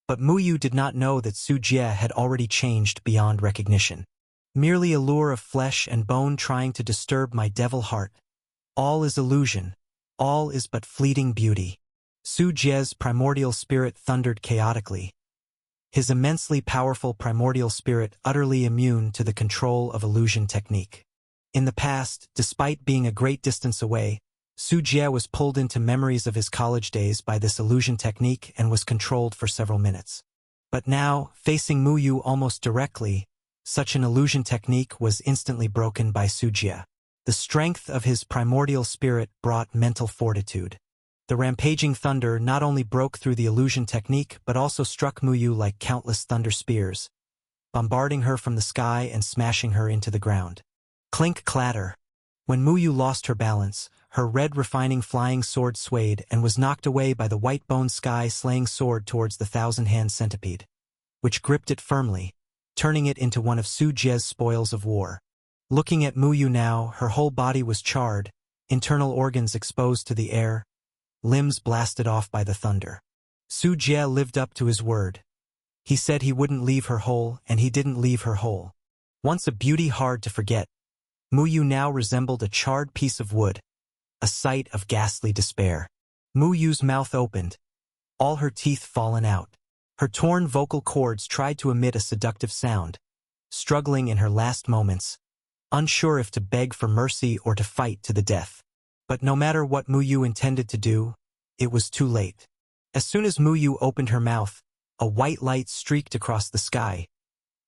but Mu Yu did not know that Su Jie had already changed beyond recognition. Merely a lure of flesh and bone trying to disturb my devil heart. All is illusion. All is but fleeting beauty. Su Jie's primordial spirit thundered chaotically, his immensely powerful primordial spirit utterly immune to the control of illusion technique. In the past, despite being a great distance away, Su Jie was pulled into memories of his college days by this illusion technique and was controlled for several minutes. But now, facing Mu Yu almost directly, such an illusion technique was instantly broken by Su Jie. The strength of his primordial spirit brought mental fortitude. The rampaging thunder not only broke through the illusion technique but also struck Mu Yu like countless thunder spears, bombarding her from the sky and smashing her into the ground. Clink clatter. When Mu Yu lost her balance, her red refining flying sword swayed and was knocked away by the white-boned sky-slaying sword towards the thousand-hand centipede, which gripped it firmly, turning it into one of Su Jie's spoils of war. Looking at Mu Yu now, her whole body was charred, internal organs exposed to the air, limbs blasted off by the thunder. Su Jie lived up to his word. He said he wouldn't leave her whole, and he didn't leave her whole. Once a beauty hard to forget, Mu Yu now resembled a charred piece of wood, a sight of ghastly despair. Mu Yu's mouth opened, all her teeth fallen out. Her torn vocal cords tried to emit a seductive sound, struggling in her last moments, unsure if to beg for mercy or to fight to the death. But no matter what Muyu intended to do, it was too late. As soon as Muyu opened her mouth, a white light streaked across the sky.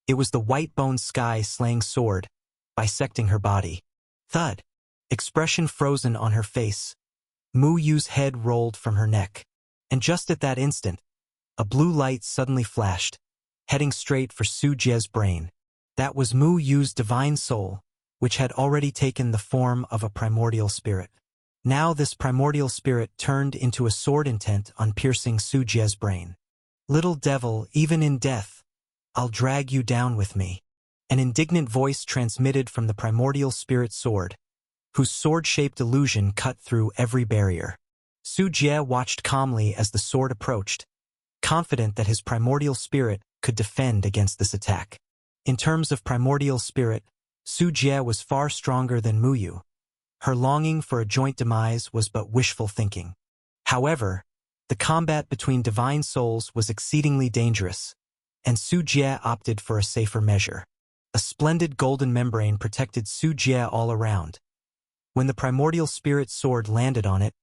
It was the white-boned sky-slaying sword, bisecting her body. Thud. Expression frozen on her face. Muyu's head rolled from her neck. And just at that instant, a blue light suddenly flashed, heading straight for Su Jie's brain. That was Muyu's divine soul, which had already taken the form of a primordial spirit. Now this primordial spirit turned into a sword intent on piercing Su Jie's brain. Little devil, even in death, I'll drag you down with me. An indignant voice transmitted from the primordial spirit sword, whose sword-shaped illusion cut through every barrier. Su Jie watched calmly as the sword approached, confident that his primordial spirit could defend against this attack. In terms of primordial spirit, Su Jie was far stronger than Muyu. Her longing for a joint demise was but wishful thinking. However, the combat between divine souls was exceedingly dangerous, and Su Jie opted for a safer measure. A splendid golden membrane protected Su Jie all around. When the primordial spirit sword landed on it,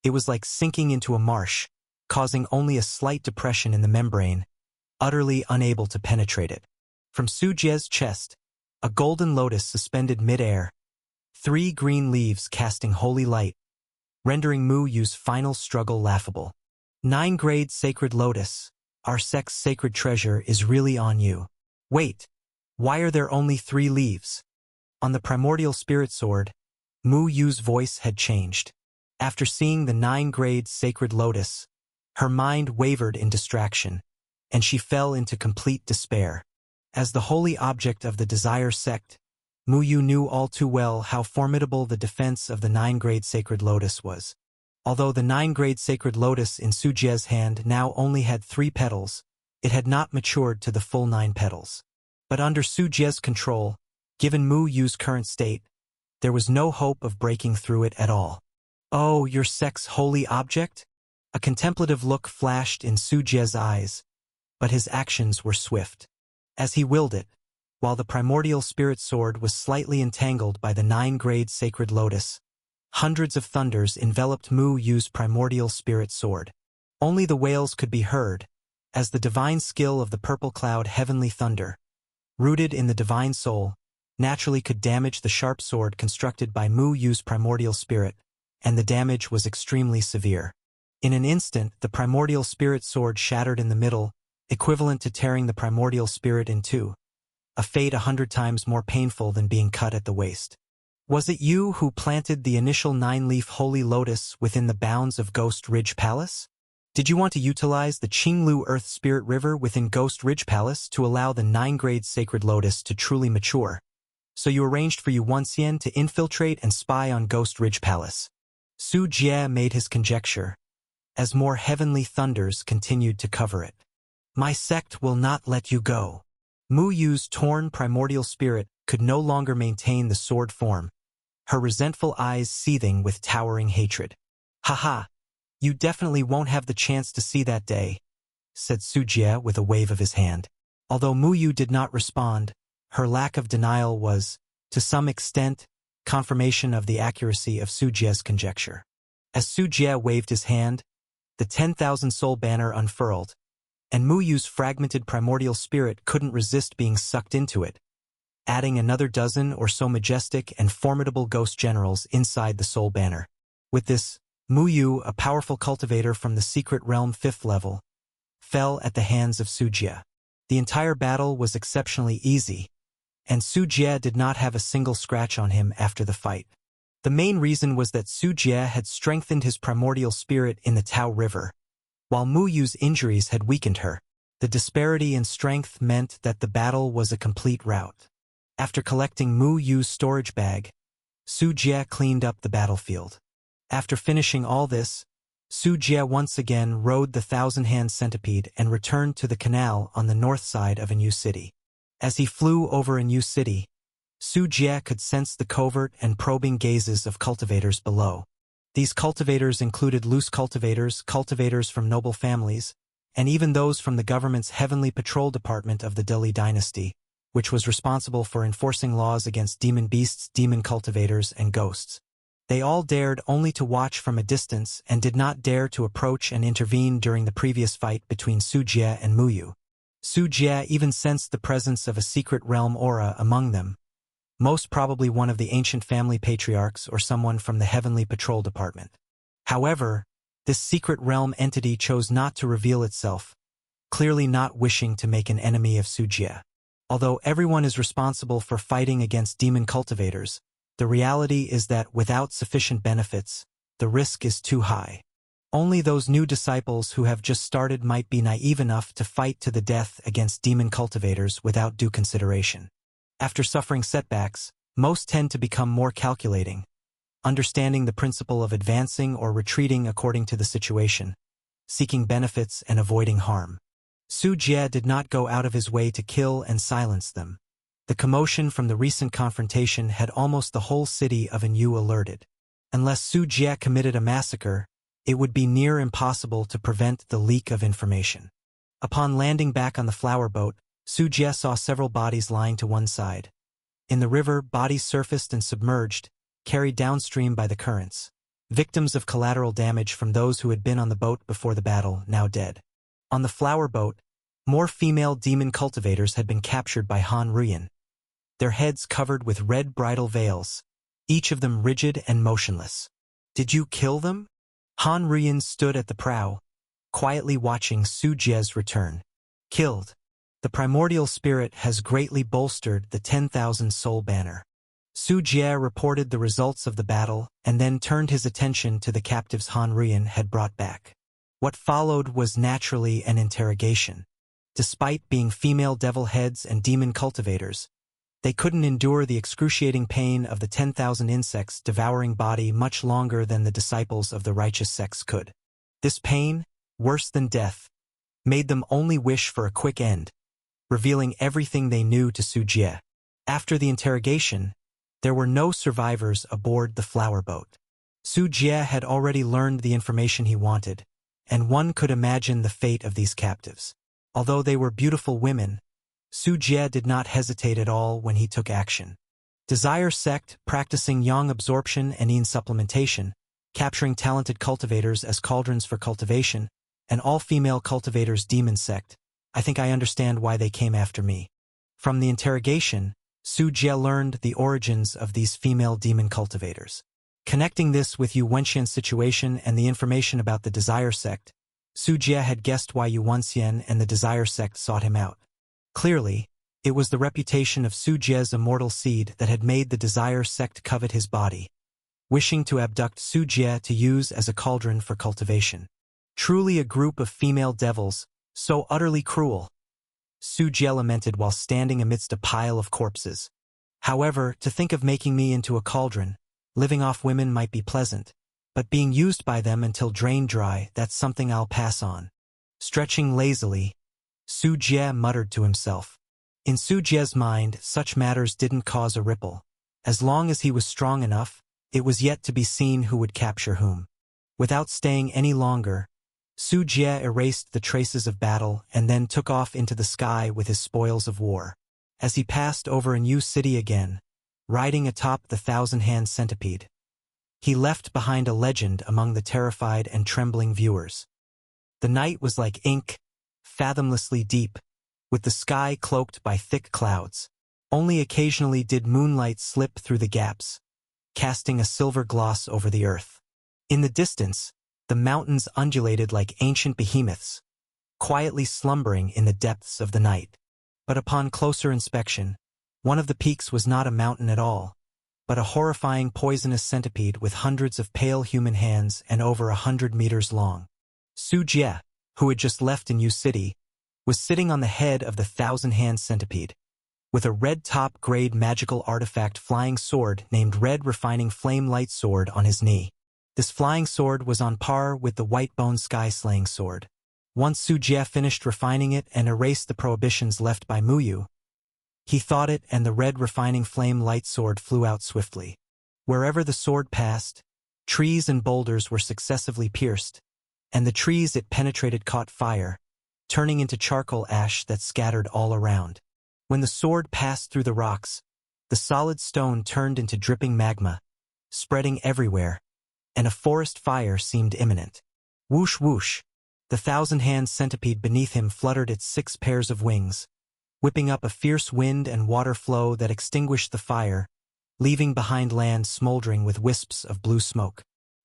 it was like sinking into a marsh, causing only a slight depression in the membrane, utterly unable to penetrate it. From Su Jie's chest, a golden lotus suspended mid-air, 3 green leaves casting holy light, rendering Muyu's final struggle laughable. 9-grade sacred lotus, our sect's sacred treasure is really on you. Wait, why are there only 3 leaves? On the primordial spirit sword, Muyu's voice had changed. After seeing the 9-grade sacred lotus, her mind wavered in distraction, and she fell into complete despair. As the holy object of the Desire sect, Muyu knew all too well how formidable the defense of the 9-grade sacred lotus was. Although the 9-grade sacred lotus in Su Jie's hand now only had 3 petals, it had not matured to the full 9 petals. But under Su Jie's control, given Muyu's current state, there was no hope of breaking through it at all. Oh, your sect's holy object? A contemplative look flashed in Su Jie's eyes, but his actions were swift. As he willed it, while the primordial spirit sword was slightly entangled by the 9-grade sacred lotus, hundreds of thunders enveloped Muyu's primordial spirit sword. Only the wails could be heard, as the divine skill of the purple cloud heavenly thunder, rooted in the divine soul, naturally could damage the sharp sword constructed by Muyu's primordial spirit, and the damage was extremely severe. In an instant, the primordial spirit sword shattered in the middle, equivalent to tearing the primordial spirit in two, a fate 100 times more painful than being cut at the waist. Was it you who planted the initial 9-leaf holy lotus within the bounds of Ghost Ridge Palace? Did you want to utilize the Qinglu Earth Spirit River within Ghost Ridge Palace to allow the 9-grade sacred lotus to truly mature? So you arranged for Yu Wanxian to infiltrate and spy on Ghost Ridge Palace. Su Jie made his conjecture, as more heavenly thunders continued to cover it. My sect will not let you go. Muyu's torn primordial spirit could no longer maintain the sword form, her resentful eyes seething with towering hatred. Haha, you definitely won't have the chance to see that day, said Su Jie with a wave of his hand. Although Muyu did not respond, her lack of denial was, to some extent, confirmation of the accuracy of Su Jie's conjecture. As Su Jie waved his hand, the 10,000 soul banner unfurled, and Muyu's fragmented primordial spirit couldn't resist being sucked into it, adding another dozen or so majestic and formidable ghost generals inside the soul banner. With this, Muyu, a powerful cultivator from the secret realm 5th level, fell at the hands of Su Jie. The entire battle was exceptionally easy, and Su Jie did not have a single scratch on him after the fight. The main reason was that Su Jie had strengthened his primordial spirit in the Tao River, while Muyu's injuries had weakened her. The disparity in strength meant that the battle was a complete rout. After collecting Muyu's storage bag, Su Jie cleaned up the battlefield. After finishing all this, Su Jie once again rode the 1,000-hand centipede and returned to the canal on the north side of Anyu City. As he flew over Anyu City, Su Jie could sense the covert and probing gazes of cultivators below. These cultivators included loose cultivators, cultivators from noble families, and even those from the government's Heavenly Patrol Department of the Dili dynasty, which was responsible for enforcing laws against demon beasts, demon cultivators, and ghosts. They all dared only to watch from a distance and did not dare to approach and intervene during the previous fight between Su Jie and Muyu. Su Jie even sensed the presence of a secret realm aura among them, most probably one of the ancient family patriarchs or someone from the Heavenly Patrol Department. However, this secret realm entity chose not to reveal itself, clearly not wishing to make an enemy of Su Jie. Although everyone is responsible for fighting against demon cultivators, the reality is that without sufficient benefits, the risk is too high. Only those new disciples who have just started might be naive enough to fight to the death against demon cultivators without due consideration. After suffering setbacks, most tend to become more calculating, understanding the principle of advancing or retreating according to the situation, seeking benefits and avoiding harm. Su Jie did not go out of his way to kill and silence them. The commotion from the recent confrontation had almost the whole city of Anyu alerted. Unless Su Jie committed a massacre, it would be near impossible to prevent the leak of information. Upon landing back on the flower boat, Su Jie saw several bodies lying to one side. In the river, bodies surfaced and submerged, carried downstream by the currents. Victims of collateral damage from those who had been on the boat before the battle, now dead. On the flower boat, more female demon cultivators had been captured by Han Ruyan, their heads covered with red bridal veils, each of them rigid and motionless. "Did you kill them?" Han Ruyan stood at the prow, quietly watching Su Jie's return. "Killed. The primordial spirit has greatly bolstered the 10,000 soul banner." Su Jie reported the results of the battle and then turned his attention to the captives Han Ruyan had brought back. What followed was naturally an interrogation. Despite being female devil heads and demon cultivators, they couldn't endure the excruciating pain of the 10,000 insects devouring body much longer than the disciples of the righteous sex could. This pain, worse than death, made them only wish for a quick end, revealing everything they knew to Su Jie. After the interrogation, there were no survivors aboard the flower boat. Su Jie had already learned the information he wanted, and one could imagine the fate of these captives. Although they were beautiful women, Su Jie did not hesitate at all when he took action. Desire Sect, practicing yang absorption and yin supplementation, capturing talented cultivators as cauldrons for cultivation, and all-female cultivators Demon Sect. I think I understand why they came after me. From the interrogation, Su Jie learned the origins of these female demon cultivators. Connecting this with Yu Wenxian's situation and the information about the Desire Sect, Su Jie had guessed why Yu Wenxian and the Desire Sect sought him out. Clearly, it was the reputation of Su Jie's immortal seed that had made the Desire Sect covet his body, wishing to abduct Su Jie to use as a cauldron for cultivation. Truly a group of female devils, so utterly cruel, Su Jie lamented while standing amidst a pile of corpses. However, to think of making me into a cauldron, living off women might be pleasant, but being used by them until drained dry, that's something I'll pass on. Stretching lazily, Su Jie muttered to himself. In Su Jie's mind, such matters didn't cause a ripple. As long as he was strong enough, it was yet to be seen who would capture whom. Without staying any longer, Su Jie erased the traces of battle and then took off into the sky with his spoils of war. As he passed over a new city again, riding atop the thousand-hand centipede, he left behind a legend among the terrified and trembling viewers. The night was like ink, fathomlessly deep, with the sky cloaked by thick clouds. Only occasionally did moonlight slip through the gaps, casting a silver gloss over the earth. In the distance, the mountains undulated like ancient behemoths, quietly slumbering in the depths of the night. But upon closer inspection, one of the peaks was not a mountain at all, but a horrifying poisonous centipede with hundreds of pale human hands and over 100 meters long. Su Jie, who had just left in Yu City, was sitting on the head of the thousand-hand centipede, with a red top-grade magical artifact flying sword named Red Refining Flame Light Sword on his knee. This flying sword was on par with the White-Bone Sky-Slaying Sword. Once Su Jie finished refining it and erased the prohibitions left by Muyu, he thought it and the Red Refining Flame Light Sword flew out swiftly. Wherever the sword passed, trees and boulders were successively pierced, and the trees it penetrated caught fire, turning into charcoal ash that scattered all around. When the sword passed through the rocks, the solid stone turned into dripping magma, spreading everywhere, and a forest fire seemed imminent. Whoosh whoosh! The thousand-hand centipede beneath him fluttered its 6 pairs of wings, whipping up a fierce wind and water flow that extinguished the fire, leaving behind land smoldering with wisps of blue smoke.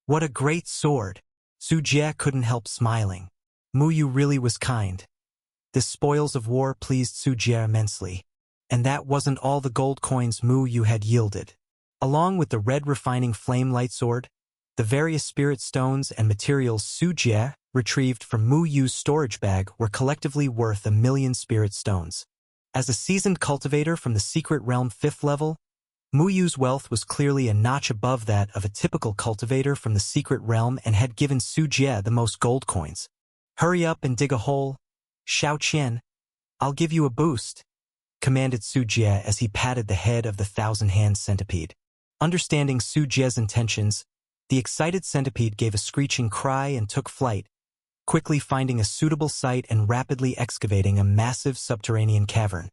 What a great sword! Su Jie couldn't help smiling. Mu Yu really was kind. This spoils of war pleased Su Jie immensely. And that wasn't all the gold coins Mu Yu had yielded. Along with the red refining flame light sword, the various spirit stones and materials Su Jie retrieved from Mu Yu's storage bag were collectively worth 1,000,000 spirit stones. As a seasoned cultivator from the secret realm 5th level, Mu Yu's wealth was clearly a notch above that of a typical cultivator from the secret realm and had given Su Jie the most gold coins. Hurry up and dig a hole, Xiao Qian. I'll give you a boost, commanded Su Jie as he patted the head of the thousand-hand centipede. Understanding Su Jie's intentions, the excited centipede gave a screeching cry and took flight, quickly finding a suitable site and rapidly excavating a massive subterranean cavern,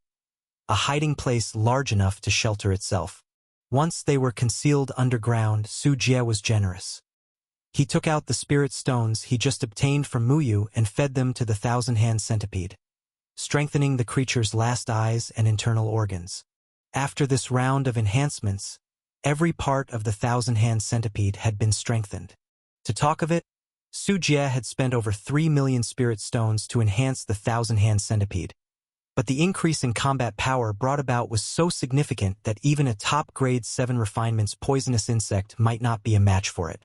a hiding place large enough to shelter itself. Once they were concealed underground, Su Jie was generous. He took out the spirit stones he just obtained from Mu Yu and fed them to the thousand-hand centipede, strengthening the creature's last eyes and internal organs. After this round of enhancements, every part of the thousand-hand centipede had been strengthened. To talk of it, Su Jie had spent over 3,000,000 spirit stones to enhance the thousand-hand centipede. But the increase in combat power brought about was so significant that even a top-grade 7 refinements poisonous insect might not be a match for it.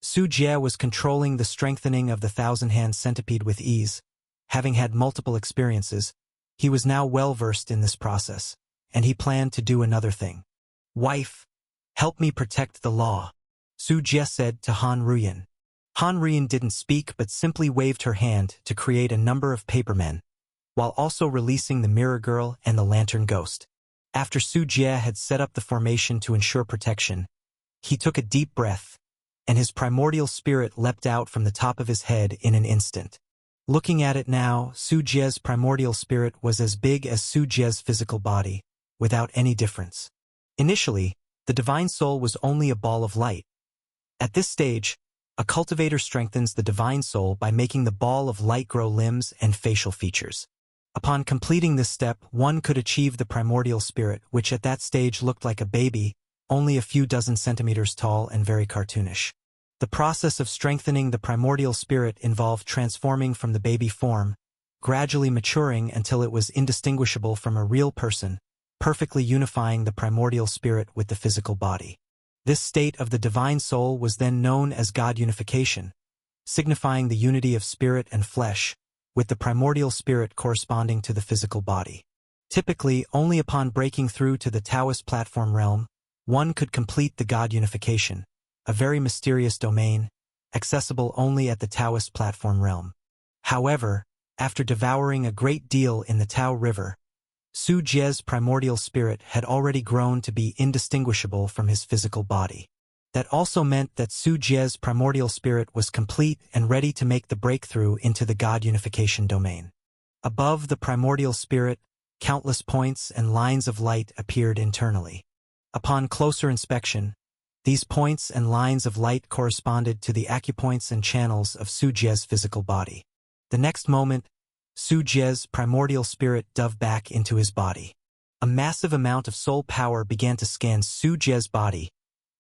Su Jie was controlling the strengthening of the thousand-hand centipede with ease. Having had multiple experiences, he was now well-versed in this process, and he planned to do another thing. "Wife, help me protect the law," Su Jie said to Han Ruyan. Han Ruyan didn't speak but simply waved her hand to create a number of papermen, while also releasing the Mirror Girl and the Lantern Ghost. After Su Jie had set up the formation to ensure protection, he took a deep breath, and his primordial spirit leapt out from the top of his head in an instant. Looking at it now, Su Jie's primordial spirit was as big as Su Jie's physical body, without any difference. Initially, the divine soul was only a ball of light. At this stage, a cultivator strengthens the divine soul by making the ball of light grow limbs and facial features. Upon completing this step, one could achieve the primordial spirit, which at that stage looked like a baby, only a few dozen centimeters tall and very cartoonish. The process of strengthening the primordial spirit involved transforming from the baby form, gradually maturing until it was indistinguishable from a real person, perfectly unifying the primordial spirit with the physical body. This state of the divine soul was then known as God unification, signifying the unity of spirit and flesh, with the primordial spirit corresponding to the physical body. Typically, only upon breaking through to the Taoist platform realm, one could complete the God unification, a very mysterious domain, accessible only at the Taoist platform realm. However, after devouring a great deal in the Tao River, Su Jie's primordial spirit had already grown to be indistinguishable from his physical body. That also meant that Su Jie's primordial spirit was complete and ready to make the breakthrough into the God unification domain. Above the primordial spirit, countless points and lines of light appeared internally. Upon closer inspection, these points and lines of light corresponded to the acupoints and channels of Su Jie's physical body. The next moment, Su Jie's primordial spirit dove back into his body. A massive amount of soul power began to scan Su Jie's body,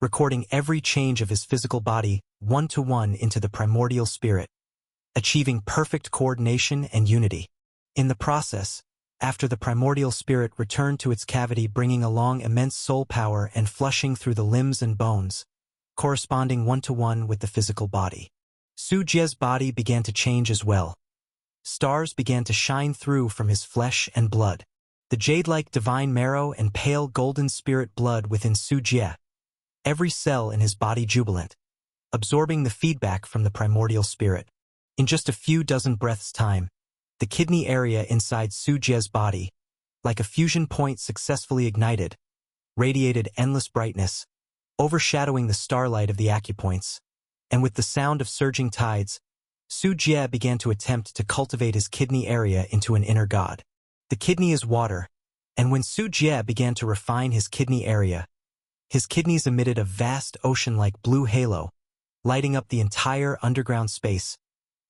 recording every change of his physical body one-to-one into the primordial spirit, achieving perfect coordination and unity. In the process, after the primordial spirit returned to its cavity bringing along immense soul power and flushing through the limbs and bones, corresponding one-to-one with the physical body. Su Jie's body began to change as well. Stars began to shine through from his flesh and blood. The jade-like divine marrow and pale golden spirit blood within Su Jie, every cell in his body jubilant, absorbing the feedback from the primordial spirit. In just a few dozen breaths' time, the kidney area inside Su Jie's body, like a fusion point successfully ignited, radiated endless brightness, overshadowing the starlight of the acupoints, and with the sound of surging tides, Su Jie began to attempt to cultivate his kidney area into an inner god. The kidney is water, and when Su Jie began to refine his kidney area, His kidneys emitted a vast ocean-like blue halo, lighting up the entire underground space,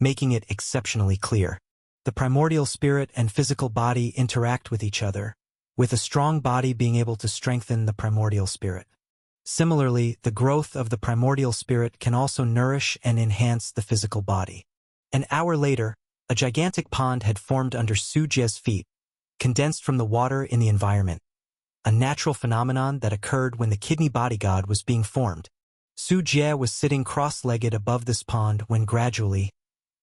making it exceptionally clear. The primordial spirit and physical body interact with each other, with a strong body being able to strengthen the primordial spirit. Similarly, the growth of the primordial spirit can also nourish and enhance the physical body. An hour later, a gigantic pond had formed under Su Jie's feet, condensed from the water in the environment, a natural phenomenon that occurred when the kidney body god was being formed. Su Jie was sitting cross-legged above this pond when gradually,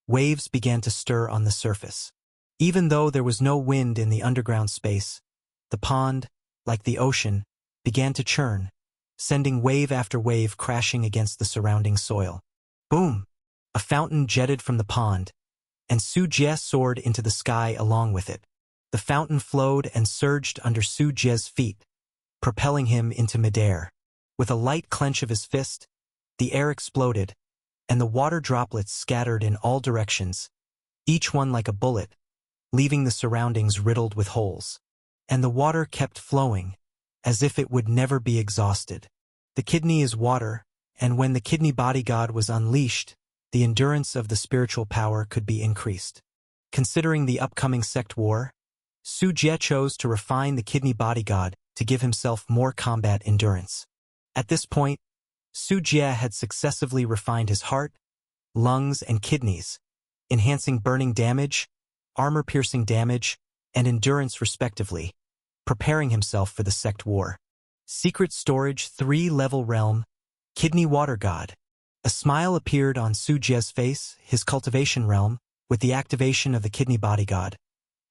waves began to stir on the surface. Even though there was no wind in the underground space, the pond, like the ocean, began to churn, sending wave after wave crashing against the surrounding soil. Boom! A fountain jetted from the pond, and Su Jie soared into the sky along with it. The fountain flowed and surged under Su Jie's feet, propelling him into midair. With a light clench of his fist, the air exploded, and the water droplets scattered in all directions, each one like a bullet, leaving the surroundings riddled with holes. And the water kept flowing, as if it would never be exhausted. The kidney is water, and when the kidney body god was unleashed, the endurance of the spiritual power could be increased. Considering the upcoming sect war, Su Jie chose to refine the kidney body god to give himself more combat endurance. At this point, Su Jie had successively refined his heart, lungs, and kidneys, enhancing burning damage, armor-piercing damage, and endurance respectively, preparing himself for the sect war. Secret Storage 3-level realm, Kidney Water God. A smile appeared on Su Jie's face. His cultivation realm, with the activation of the kidney body god,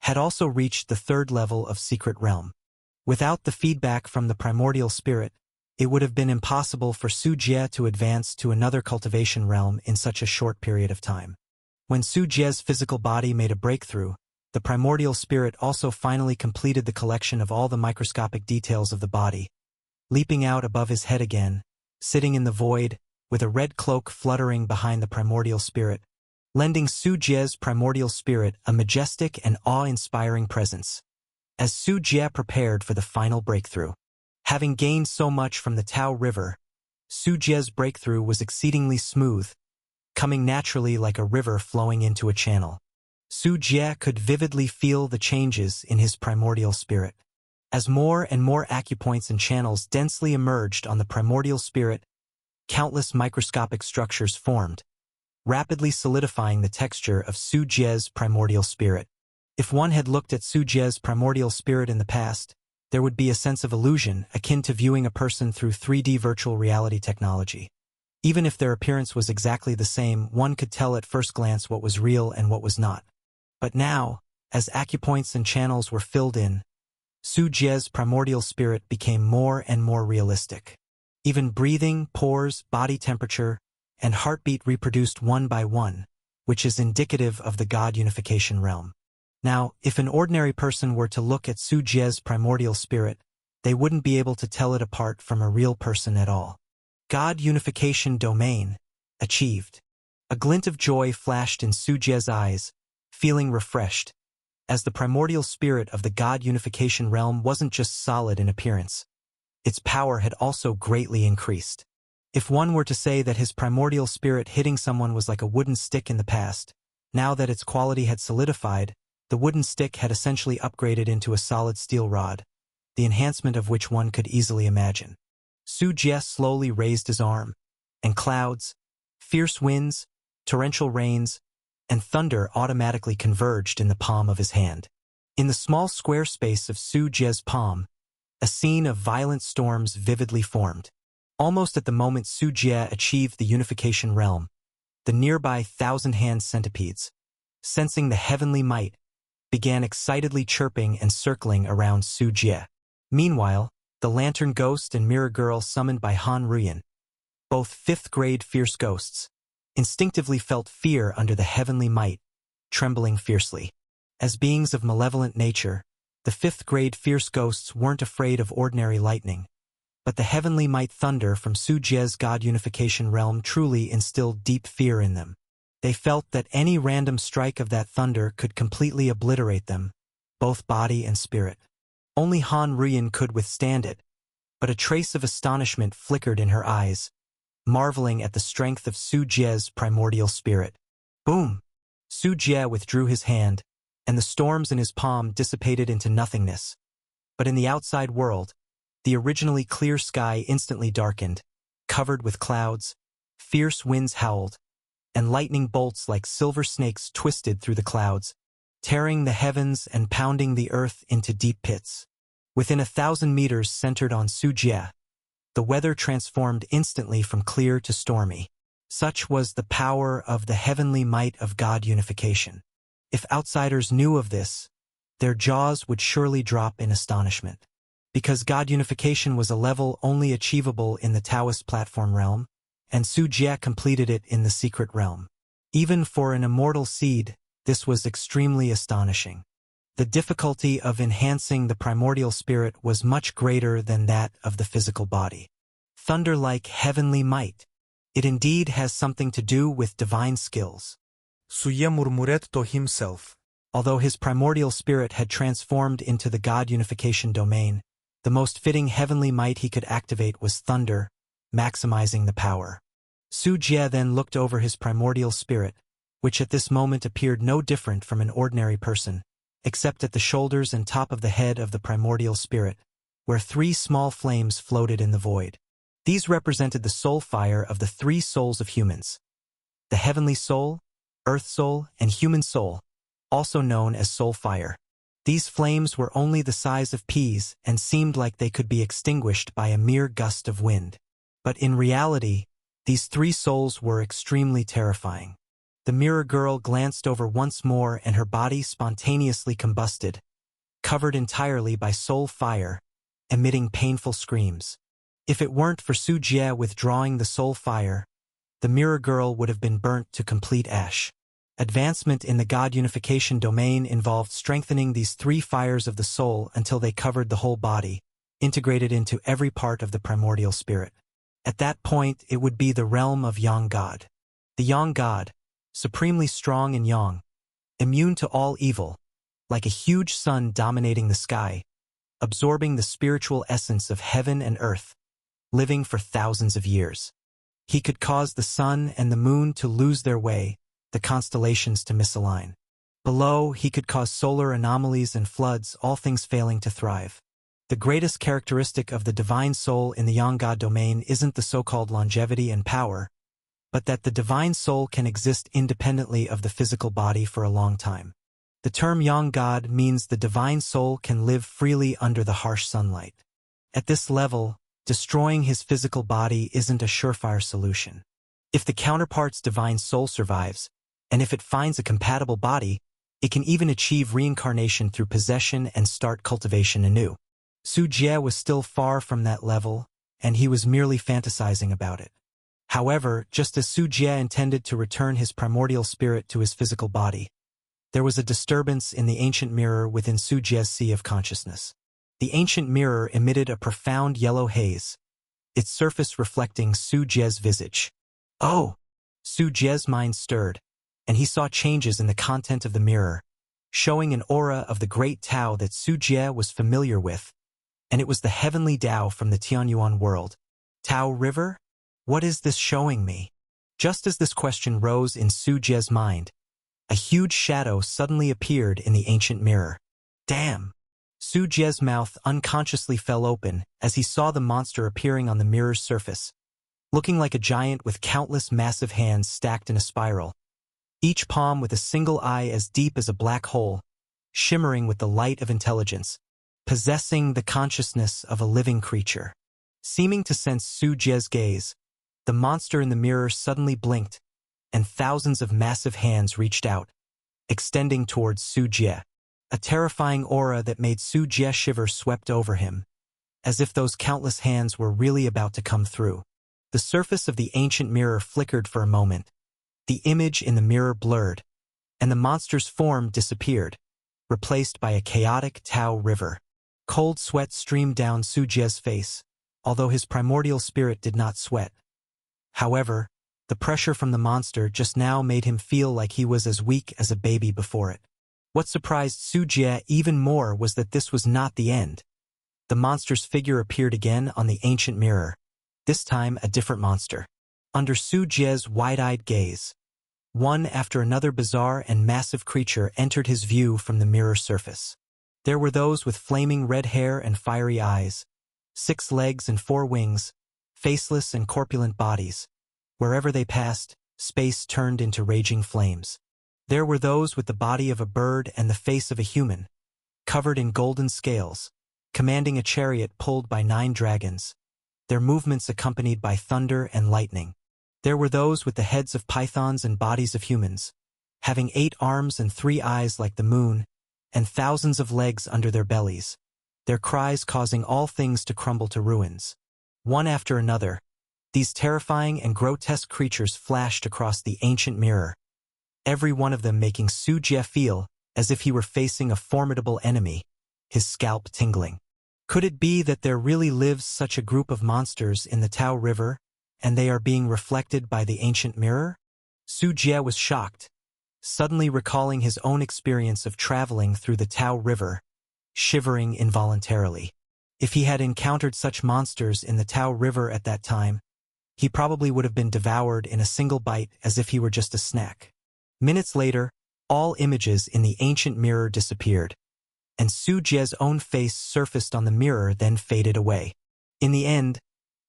had also reached the 3rd level of Secret Realm. Without the feedback from the primordial spirit, it would have been impossible for Su Jie to advance to another cultivation realm in such a short period of time. When Su Jie's physical body made a breakthrough, the primordial spirit also finally completed the collection of all the microscopic details of the body, leaping out above his head again, sitting in the void, with a red cloak fluttering behind the primordial spirit, lending Su Jie's primordial spirit a majestic and awe-inspiring presence. As Su Jie prepared for the final breakthrough, having gained so much from the Tao River, Su Jie's breakthrough was exceedingly smooth, coming naturally like a river flowing into a channel. Su Jie could vividly feel the changes in his primordial spirit. As more and more acupoints and channels densely emerged on the primordial spirit, countless microscopic structures formed, rapidly solidifying the texture of Su Jie's primordial spirit. If one had looked at Su Jie's primordial spirit in the past, there would be a sense of illusion akin to viewing a person through 3D virtual reality technology. Even if their appearance was exactly the same, one could tell at first glance what was real and what was not. But now, as acupoints and channels were filled in, Su Jie's primordial spirit became more and more realistic. Even breathing, pores, body temperature, and heartbeat reproduced one by one, which is indicative of the God unification realm. Now, if an ordinary person were to look at Su Jie's primordial spirit, they wouldn't be able to tell it apart from a real person at all. God unification domain achieved. A glint of joy flashed in Su Jie's eyes, feeling refreshed, as the primordial spirit of the God unification realm wasn't just solid in appearance. Its power had also greatly increased. If one were to say that his primordial spirit hitting someone was like a wooden stick in the past, now that its quality had solidified, the wooden stick had essentially upgraded into a solid steel rod, the enhancement of which one could easily imagine. Su Jie slowly raised his arm, and clouds, fierce winds, torrential rains, and thunder automatically converged in the palm of his hand. In the small square space of Su Jie's palm, a scene of violent storms vividly formed. Almost at the moment Su Jie achieved the unification realm, the nearby thousand-hand centipedes, sensing the heavenly might, began excitedly chirping and circling around Su Jie. Meanwhile, the Lantern Ghost and Mirror Girl summoned by Han Ruyan, both 5th-grade fierce ghosts, instinctively felt fear under the heavenly might, trembling fiercely. As beings of malevolent nature, the 5th-grade fierce ghosts weren't afraid of ordinary lightning, but the heavenly might thunder from Su Jie's God unification realm truly instilled deep fear in them. They felt that any random strike of that thunder could completely obliterate them, both body and spirit. Only Han Ruyan could withstand it, but a trace of astonishment flickered in her eyes, marveling at the strength of Su Jie's primordial spirit. Boom! Su Jie withdrew his hand, and the storms in his palm dissipated into nothingness. But in the outside world, the originally clear sky instantly darkened, covered with clouds, fierce winds howled, and lightning bolts like silver snakes twisted through the clouds, tearing the heavens and pounding the earth into deep pits. Within 1,000 meters centered on Su Jie, the weather transformed instantly from clear to stormy. Such was the power of the heavenly might of God unification. If outsiders knew of this, their jaws would surely drop in astonishment. Because God unification was a level only achievable in the Taoist platform realm, and Su Jie completed it in the secret realm. Even for an immortal seed, this was extremely astonishing. The difficulty of enhancing the primordial spirit was much greater than that of the physical body. Thunder-like heavenly might. It indeed has something to do with divine skills. Su Jie murmured to himself. Although his primordial spirit had transformed into the God unification domain, the most fitting heavenly might he could activate was thunder, maximizing the power. Su Jie then looked over his primordial spirit, which at this moment appeared no different from an ordinary person, except at the shoulders and top of the head of the primordial spirit, where 3 small flames floated in the void. These represented the soul fire of the 3 souls of humans: the heavenly soul, earth soul, and human soul, also known as soul fire. These flames were only the size of peas and seemed like they could be extinguished by a mere gust of wind. But in reality, these 3 souls were extremely terrifying. The mirror girl glanced over once more and her body spontaneously combusted, covered entirely by soul fire, emitting painful screams. If it weren't for Su Jie withdrawing the soul fire, the mirror girl would have been burnt to complete ash. Advancement in the God unification domain involved strengthening these 3 fires of the soul until they covered the whole body, integrated into every part of the primordial spirit. At that point, it would be the realm of Yang God. The Yang God, supremely strong and yang, immune to all evil, like a huge sun dominating the sky, absorbing the spiritual essence of heaven and earth, living for thousands of years. He could cause the sun and the moon to lose their way, the constellations to misalign. Below, he could cause solar anomalies and floods, all things failing to thrive. The greatest characteristic of the divine soul in the Yang God domain isn't the so-called longevity and power, but that the divine soul can exist independently of the physical body for a long time. The term Yang God means the divine soul can live freely under the harsh sunlight. At this level, destroying his physical body isn't a surefire solution. If the counterpart's divine soul survives, and if it finds a compatible body, it can even achieve reincarnation through possession and start cultivation anew. Su Jie was still far from that level, and he was merely fantasizing about it. However, just as Su Jie intended to return his primordial spirit to his physical body, there was a disturbance in the ancient mirror within Su Jie's sea of consciousness. The ancient mirror emitted a profound yellow haze, its surface reflecting Su Jie's visage. Oh! Su Jie's mind stirred, and he saw changes in the content of the mirror, showing an aura of the great Tao that Su Jie was familiar with, and it was the heavenly Tao from the Tianyuan world. Tao River? What is this showing me? Just as this question rose in Su Jie's mind, a huge shadow suddenly appeared in the ancient mirror. Damn! Su Jie's mouth unconsciously fell open as he saw the monster appearing on the mirror's surface, looking like a giant with countless massive hands stacked in a spiral, each palm with a single eye as deep as a black hole, shimmering with the light of intelligence, possessing the consciousness of a living creature. Seeming to sense Su Jie's gaze, the monster in the mirror suddenly blinked, and thousands of massive hands reached out, extending towards Su Jie. A terrifying aura that made Su Jie shiver swept over him, as if those countless hands were really about to come through. The surface of the ancient mirror flickered for a moment, the image in the mirror blurred, and the monster's form disappeared, replaced by a chaotic Tao river. Cold sweat streamed down Su Jie's face, although his primordial spirit did not sweat. However, the pressure from the monster just now made him feel like he was as weak as a baby before it. What surprised Su Jie even more was that this was not the end. the monster's figure appeared again on the ancient mirror, this time a different monster. Under Su Jie's wide-eyed gaze, one after another bizarre and massive creature entered his view from the mirror surface. There were those with flaming red hair and fiery eyes, 6 legs and 4 wings, faceless and corpulent bodies. Wherever they passed, space turned into raging flames. There were those with the body of a bird and the face of a human, covered in golden scales, commanding a chariot pulled by 9 dragons, their movements accompanied by thunder and lightning. There were those with the heads of pythons and bodies of humans, having 8 arms and 3 eyes like the moon, and thousands of legs under their bellies, their cries causing all things to crumble to ruins. One after another, these terrifying and grotesque creatures flashed across the ancient mirror, every one of them making Su Jie feel as if he were facing a formidable enemy, his scalp tingling. Could it be that there really lives such a group of monsters in the Tao River, and they are being reflected by the ancient mirror? Su Jie was shocked, suddenly recalling his own experience of traveling through the Tao River, shivering involuntarily. If he had encountered such monsters in the Tao River at that time, he probably would have been devoured in a single bite as if he were just a snack. Minutes later, all images in the ancient mirror disappeared, and Su Jie's own face surfaced on the mirror, then faded away. In the end,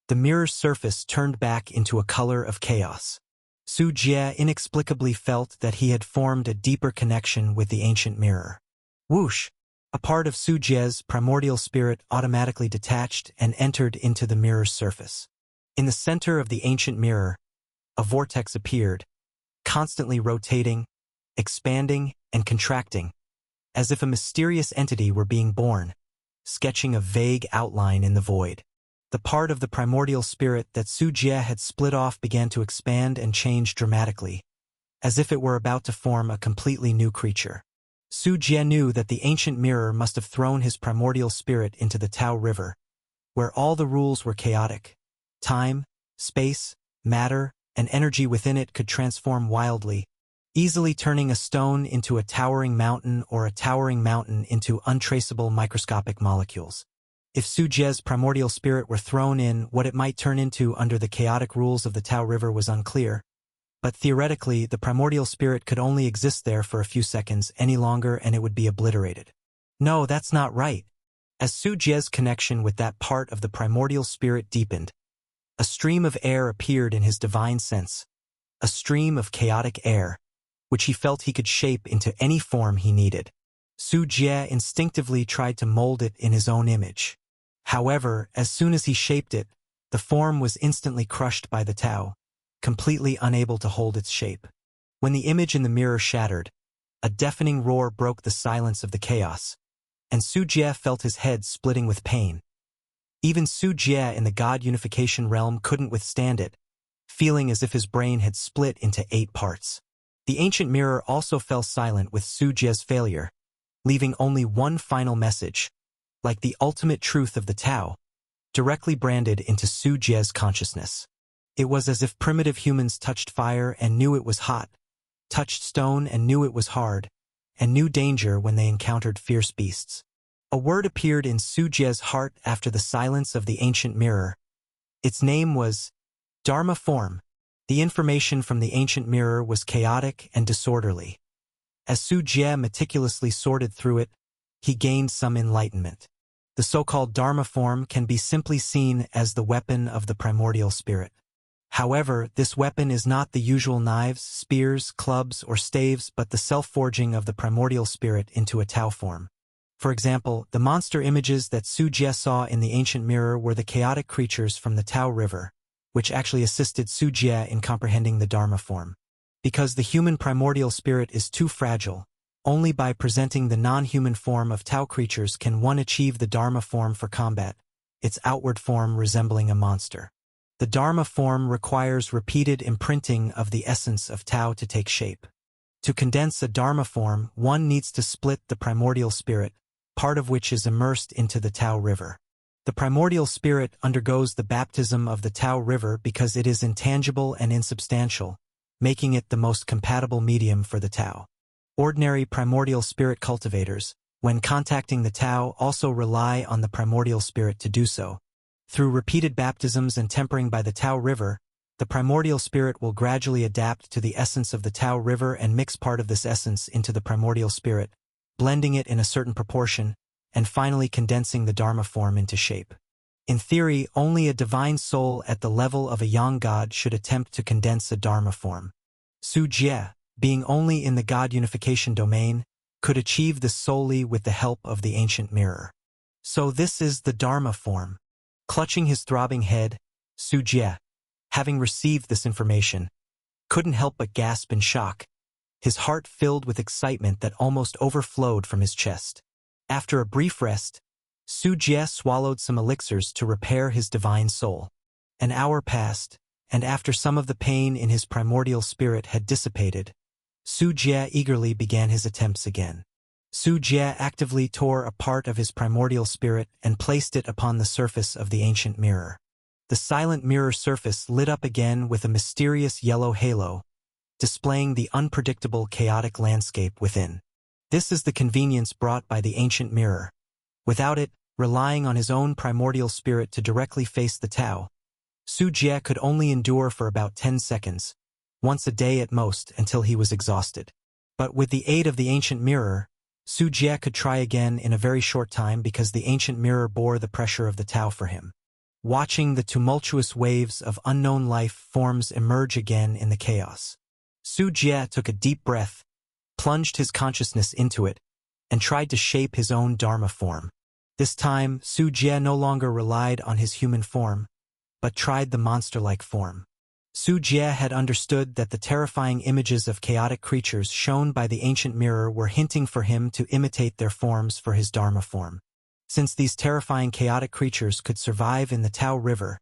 the mirror's surface turned back into a color of chaos. Su Jie inexplicably felt that he had formed a deeper connection with the ancient mirror. Whoosh! A part of Su Jie's primordial spirit automatically detached and entered into the mirror's surface. In the center of the ancient mirror, a vortex appeared, constantly rotating, expanding, and contracting, as if a mysterious entity were being born, sketching a vague outline in the void. The part of the primordial spirit that Su Jie had split off began to expand and change dramatically, as if it were about to form a completely new creature. Su Jie knew that the ancient mirror must have thrown his primordial spirit into the Tao River, where all the rules were chaotic. Time, space, matter, and energy within it could transform wildly, easily turning a stone into a towering mountain or a towering mountain into untraceable microscopic molecules. If Su Jie's primordial spirit were thrown in, what it might turn into under the chaotic rules of the Tao River was unclear, but theoretically the primordial spirit could only exist there for a few seconds any longer and it would be obliterated. No, that's not right. As Su Jie's connection with that part of the primordial spirit deepened, a stream of air appeared in his divine sense, a stream of chaotic air, which he felt he could shape into any form he needed. Su Jie instinctively tried to mold it in his own image. However, as soon as he shaped it, the form was instantly crushed by the Tao, completely unable to hold its shape. When the image in the mirror shattered, a deafening roar broke the silence of the chaos, and Su Jie felt his head splitting with pain. Even Su Jie in the God unification realm couldn't withstand it, feeling as if his brain had split into 8 parts. The ancient mirror also fell silent with Su Jie's failure, leaving only one final message, like the ultimate truth of the Tao, directly branded into Su Jie's consciousness. It was as if primitive humans touched fire and knew it was hot, touched stone and knew it was hard, and knew danger when they encountered fierce beasts. A word appeared in Su Jie's heart after the silence of the ancient mirror. Its name was Dharma form. The information from the ancient mirror was chaotic and disorderly. As Su Jie meticulously sorted through it, he gained some enlightenment. The so-called Dharma form can be simply seen as the weapon of the primordial spirit. However, this weapon is not the usual knives, spears, clubs, or staves, but the self-forging of the primordial spirit into a Tao form. For example, the monster images that Su Jie saw in the ancient mirror were the chaotic creatures from the Tao River, which actually assisted Su Jie in comprehending the Dharma form. Because the human primordial spirit is too fragile, only by presenting the non-human form of Tao creatures can one achieve the Dharma form for combat, its outward form resembling a monster. The Dharma form requires repeated imprinting of the essence of Tao to take shape. To condense a Dharma form, one needs to split the primordial spirit, part of which is immersed into the Tao River. The primordial spirit undergoes the baptism of the Tao River because it is intangible and insubstantial, making it the most compatible medium for the Tao. Ordinary primordial spirit cultivators, when contacting the Tao, also rely on the primordial spirit to do so. Through repeated baptisms and tempering by the Tao River, the primordial spirit will gradually adapt to the essence of the Tao River and mix part of this essence into the primordial spirit, blending it in a certain proportion, and finally condensing the Dharma form into shape. In theory, only a divine soul at the level of a yang god should attempt to condense a Dharma form. Su Jie, being only in the God unification domain, could achieve this solely with the help of the ancient mirror. So this is the Dharma form. Clutching his throbbing head, Su Jie, having received this information, couldn't help but gasp in shock, his heart filled with excitement that almost overflowed from his chest. After a brief rest, Su Jie swallowed some elixirs to repair his divine soul. An hour passed, and after some of the pain in his primordial spirit had dissipated, Su Jie eagerly began his attempts again. Su Jie actively tore a part of his primordial spirit and placed it upon the surface of the ancient mirror. The silent mirror surface lit up again with a mysterious yellow halo, displaying the unpredictable chaotic landscape within. This is the convenience brought by the ancient mirror. Without it, relying on his own primordial spirit to directly face the Tao, Su Jie could only endure for about 10 seconds, once a day at most, until he was exhausted. But with the aid of the ancient mirror, Su Jie could try again in a very short time because the ancient mirror bore the pressure of the Tao for him. Watching the tumultuous waves of unknown life forms emerge again in the chaos, Su Jie took a deep breath, plunged his consciousness into it, and tried to shape his own Dharma form. This time, Su Jie no longer relied on his human form, but tried the monster-like form. Su Jie had understood that the terrifying images of chaotic creatures shown by the ancient mirror were hinting for him to imitate their forms for his Dharma form. Since these terrifying chaotic creatures could survive in the Tao River,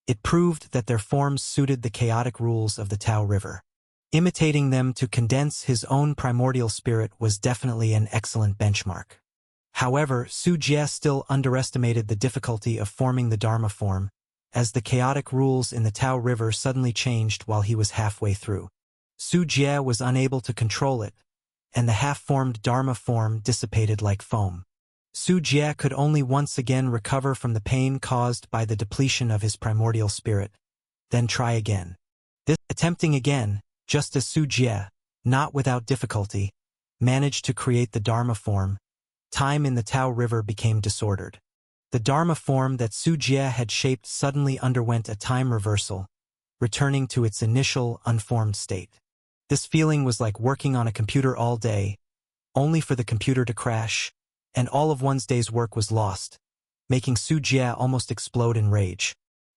it proved that their forms suited the chaotic rules of the Tao River. Imitating them to condense his own primordial spirit was definitely an excellent benchmark. However, Su Jie still underestimated the difficulty of forming the Dharma form, as the chaotic rules in the Tao River suddenly changed while he was halfway through. Su Jie was unable to control it, and the half-formed Dharma form dissipated like foam. Su Jie could only once again recover from the pain caused by the depletion of his primordial spirit, then try again. Attempting again, just as Su Jie, not without difficulty, managed to create the Dharma form, time in the Tao River became disordered. The Dharma form that Su Jie had shaped suddenly underwent a time reversal, returning to its initial, unformed state. This feeling was like working on a computer all day, only for the computer to crash, and all of one's day's work was lost, making Su Jie almost explode in rage.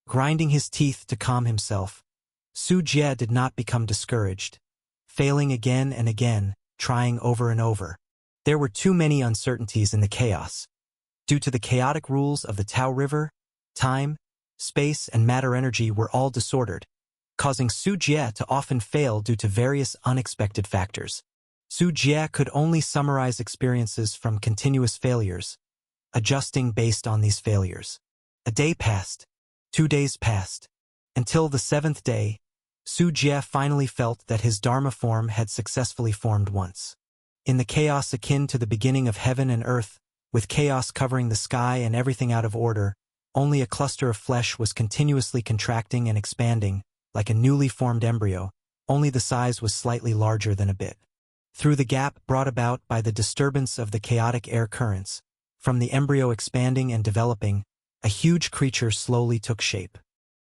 Grinding his teeth to calm himself, Su Jie did not become discouraged, failing again and again, trying over and over. There were too many uncertainties in the chaos. Due to the chaotic rules of the Tao River, time, space, and matter energy were all disordered, causing Su Jie to often fail due to various unexpected factors. Su Jie could only summarize experiences from continuous failures, adjusting based on these failures. A day passed, 2 days passed, until the 7th day, Su Jie finally felt that his Dharma form had successfully formed once. In the chaos akin to the beginning of heaven and earth, with chaos covering the sky and everything out of order, only a cluster of flesh was continuously contracting and expanding, like a newly formed embryo, only the size was slightly larger than a bit. Through the gap brought about by the disturbance of the chaotic air currents, from the embryo expanding and developing, a huge creature slowly took shape.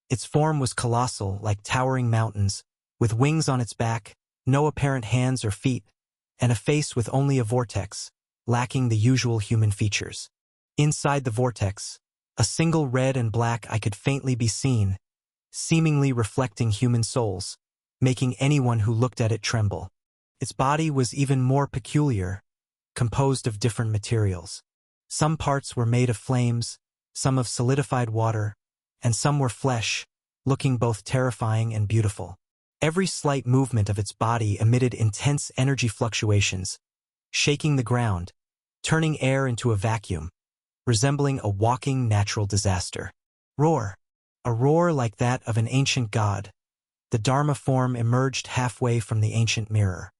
Its form was colossal, like towering mountains, with wings on its back, no apparent hands or feet, and a face with only a vortex, lacking the usual human features. Inside the vortex, a single red and black eye could faintly be seen, seemingly reflecting human souls, making anyone who looked at it tremble. Its body was even more peculiar, composed of different materials. Some parts were made of flames, some of solidified water, and some were flesh, looking both terrifying and beautiful. Every slight movement of its body emitted intense energy fluctuations, shaking the ground, turning air into a vacuum, resembling a walking natural disaster. Roar! A roar like that of an ancient god. The Dharma form emerged halfway from the ancient mirror.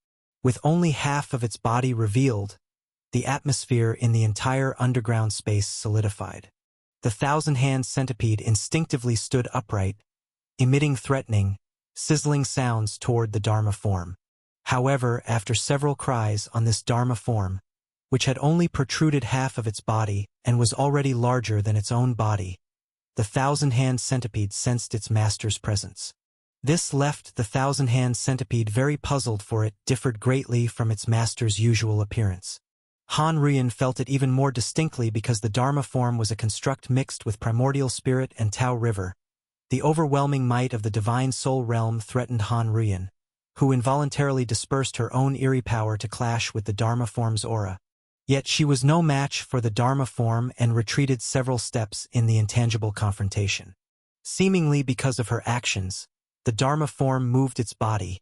With only half of its body revealed, the atmosphere in the entire underground space solidified. The thousand-hand centipede instinctively stood upright, emitting threatening, sizzling sounds toward the Dharma form. However, after several cries on this Dharma form, which had only protruded half of its body and was already larger than its own body, the thousand-hand centipede sensed its master's presence. This left the thousand-hand centipede very puzzled, for it differed greatly from its master's usual appearance. Han Ruyan felt it even more distinctly because the Dharma form was a construct mixed with primordial spirit and Tao River. The overwhelming might of the divine soul realm threatened Han Ruyan, who involuntarily dispersed her own eerie power to clash with the Dharma form's aura. Yet she was no match for the Dharma form and retreated several steps in the intangible confrontation. Seemingly because of her actions, the Dharma form moved its body,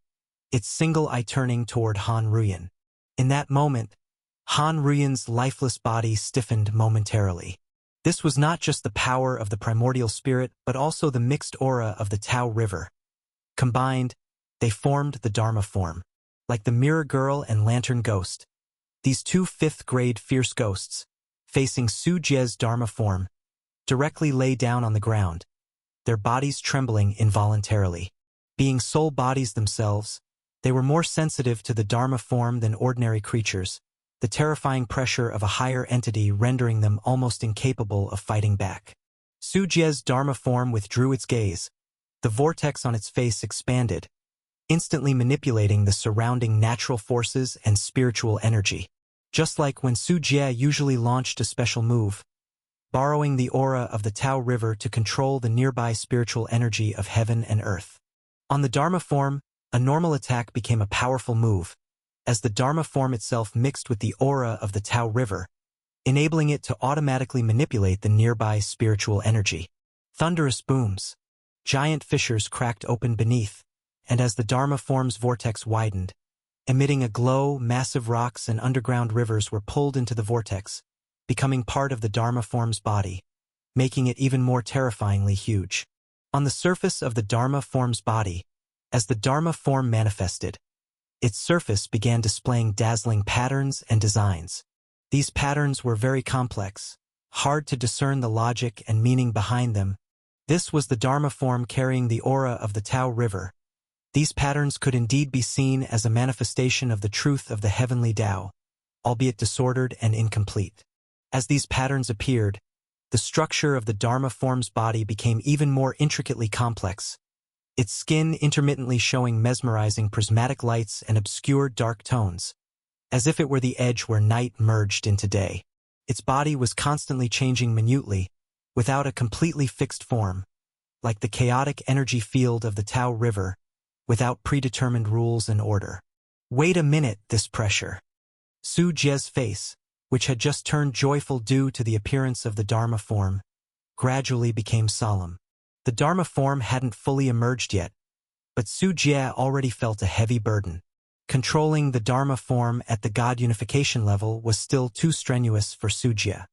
its single eye turning toward Han Ruyan. In that moment, Han Ruyan's lifeless body stiffened momentarily. This was not just the power of the primordial spirit, but also the mixed aura of the Tao River. Combined, they formed the Dharma form. Like the Mirror Girl and Lantern Ghost, these two fifth-grade fierce ghosts, facing Su Jie's Dharma form, directly lay down on the ground, their bodies trembling involuntarily. Being soul bodies themselves, they were more sensitive to the Dharma form than ordinary creatures, the terrifying pressure of a higher entity rendering them almost incapable of fighting back. Su Jie's Dharma form withdrew its gaze. The vortex on its face expanded, instantly manipulating the surrounding natural forces and spiritual energy. Just like when Su Jie usually launched a special move, borrowing the aura of the Tao River to control the nearby spiritual energy of heaven and earth. On the Dharma form, a normal attack became a powerful move, as the Dharma form itself mixed with the aura of the Tao River, enabling it to automatically manipulate the nearby spiritual energy. Thunderous booms. Giant fissures cracked open beneath, and as the Dharma form's vortex widened, emitting a glow, massive rocks and underground rivers were pulled into the vortex, becoming part of the Dharma form's body, making it even more terrifyingly huge. On the surface of the Dharma form's body, as the Dharma form manifested, its surface began displaying dazzling patterns and designs. These patterns were very complex, hard to discern the logic and meaning behind them. This was the Dharma form carrying the aura of the Tao River. These patterns could indeed be seen as a manifestation of the truth of the heavenly Tao, albeit disordered and incomplete. As these patterns appeared, the structure of the Dharma form's body became even more intricately complex, its skin intermittently showing mesmerizing prismatic lights and obscure dark tones, as if it were the edge where night merged into day. Its body was constantly changing minutely, without a completely fixed form, like the chaotic energy field of the Tao River, without predetermined rules and order. Wait a minute, this pressure. Su Jie's face, which had just turned joyful due to the appearance of the Dharma form, gradually became solemn. The Dharma form hadn't fully emerged yet, but Su Jie already felt a heavy burden. Controlling the Dharma form at the God unification level was still too strenuous for Su Jie.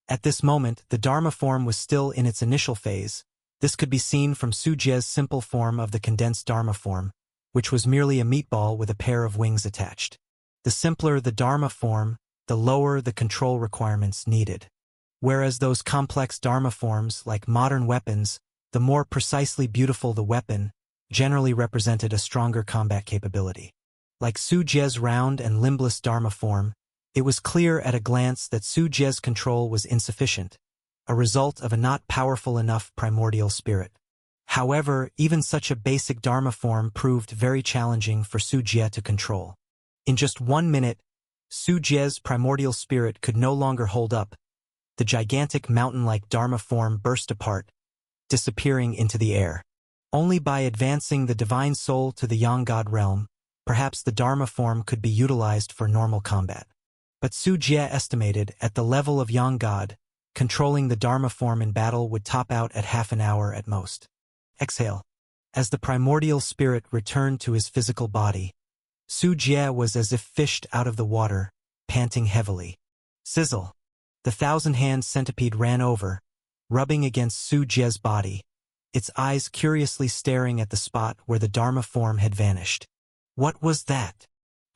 At this moment, the Dharma form was still in its initial phase. This could be seen from Su Jie's simple form of the condensed Dharma form, which was merely a meatball with a pair of wings attached. The simpler the Dharma form, the lower the control requirements needed. Whereas those complex Dharma forms, like modern weapons, the more precisely beautiful the weapon, generally represented a stronger combat capability. Like Su Jie's round and limbless Dharma form, it was clear at a glance that Su Jie's control was insufficient, a result of a not powerful enough primordial spirit. However, even such a basic Dharma form proved very challenging for Su Jie to control. In just 1 minute, Su Jie's primordial spirit could no longer hold up. The gigantic mountain-like Dharma form burst apart, disappearing into the air. Only by advancing the divine soul to the Yang God realm, perhaps the Dharma form could be utilized for normal combat. But Su Jie estimated, at the level of Yang God, controlling the Dharma form in battle would top out at half an hour at most. Exhale. As the primordial spirit returned to his physical body, Su Jie was as if fished out of the water, panting heavily. Sizzle. The thousand-hand centipede ran over, rubbing against Su Jie's body, its eyes curiously staring at the spot where the Dharma form had vanished. What was that?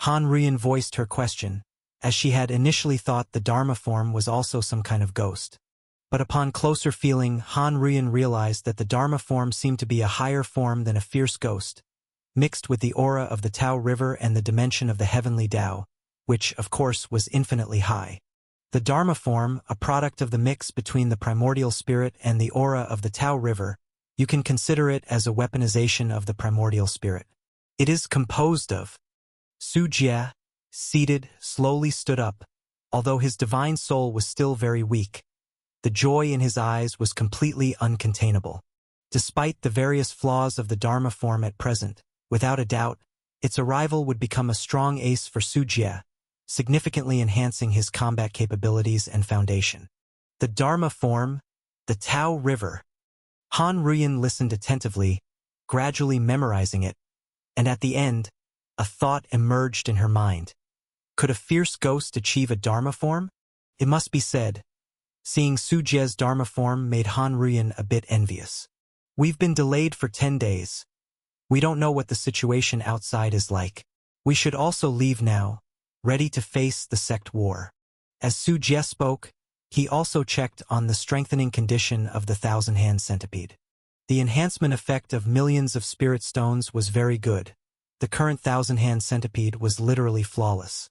Han Ruyan voiced her question, as she had initially thought the Dharma form was also some kind of ghost. But upon closer feeling, Han Ruyan realized that the Dharma form seemed to be a higher form than a fierce ghost, mixed with the aura of the Tao River and the dimension of the heavenly Tao, which, of course, was infinitely high. The Dharma form, a product of the mix between the primordial spirit and the aura of the Tao River, you can consider it as a weaponization of the primordial spirit. It is composed of Su Jie, seated, slowly stood up, although his divine soul was still very weak. The joy in his eyes was completely uncontainable. Despite the various flaws of the Dharma form at present, without a doubt, its arrival would become a strong ace for Su Jie, significantly enhancing his combat capabilities and foundation. The Dharma form, the Tao River. Han Ruyan listened attentively, gradually memorizing it, and at the end, a thought emerged in her mind. Could a fierce ghost achieve a Dharma form? It must be said, seeing Su Jie's Dharma form made Han Ruyan a bit envious. We've been delayed for 10 days. We don't know what the situation outside is like. We should also leave now, ready to face the sect war. As Su Jie spoke, he also checked on the strengthening condition of the Thousand-Hand Centipede. The enhancement effect of millions of spirit stones was very good. The current Thousand-Hand Centipede was literally flawless.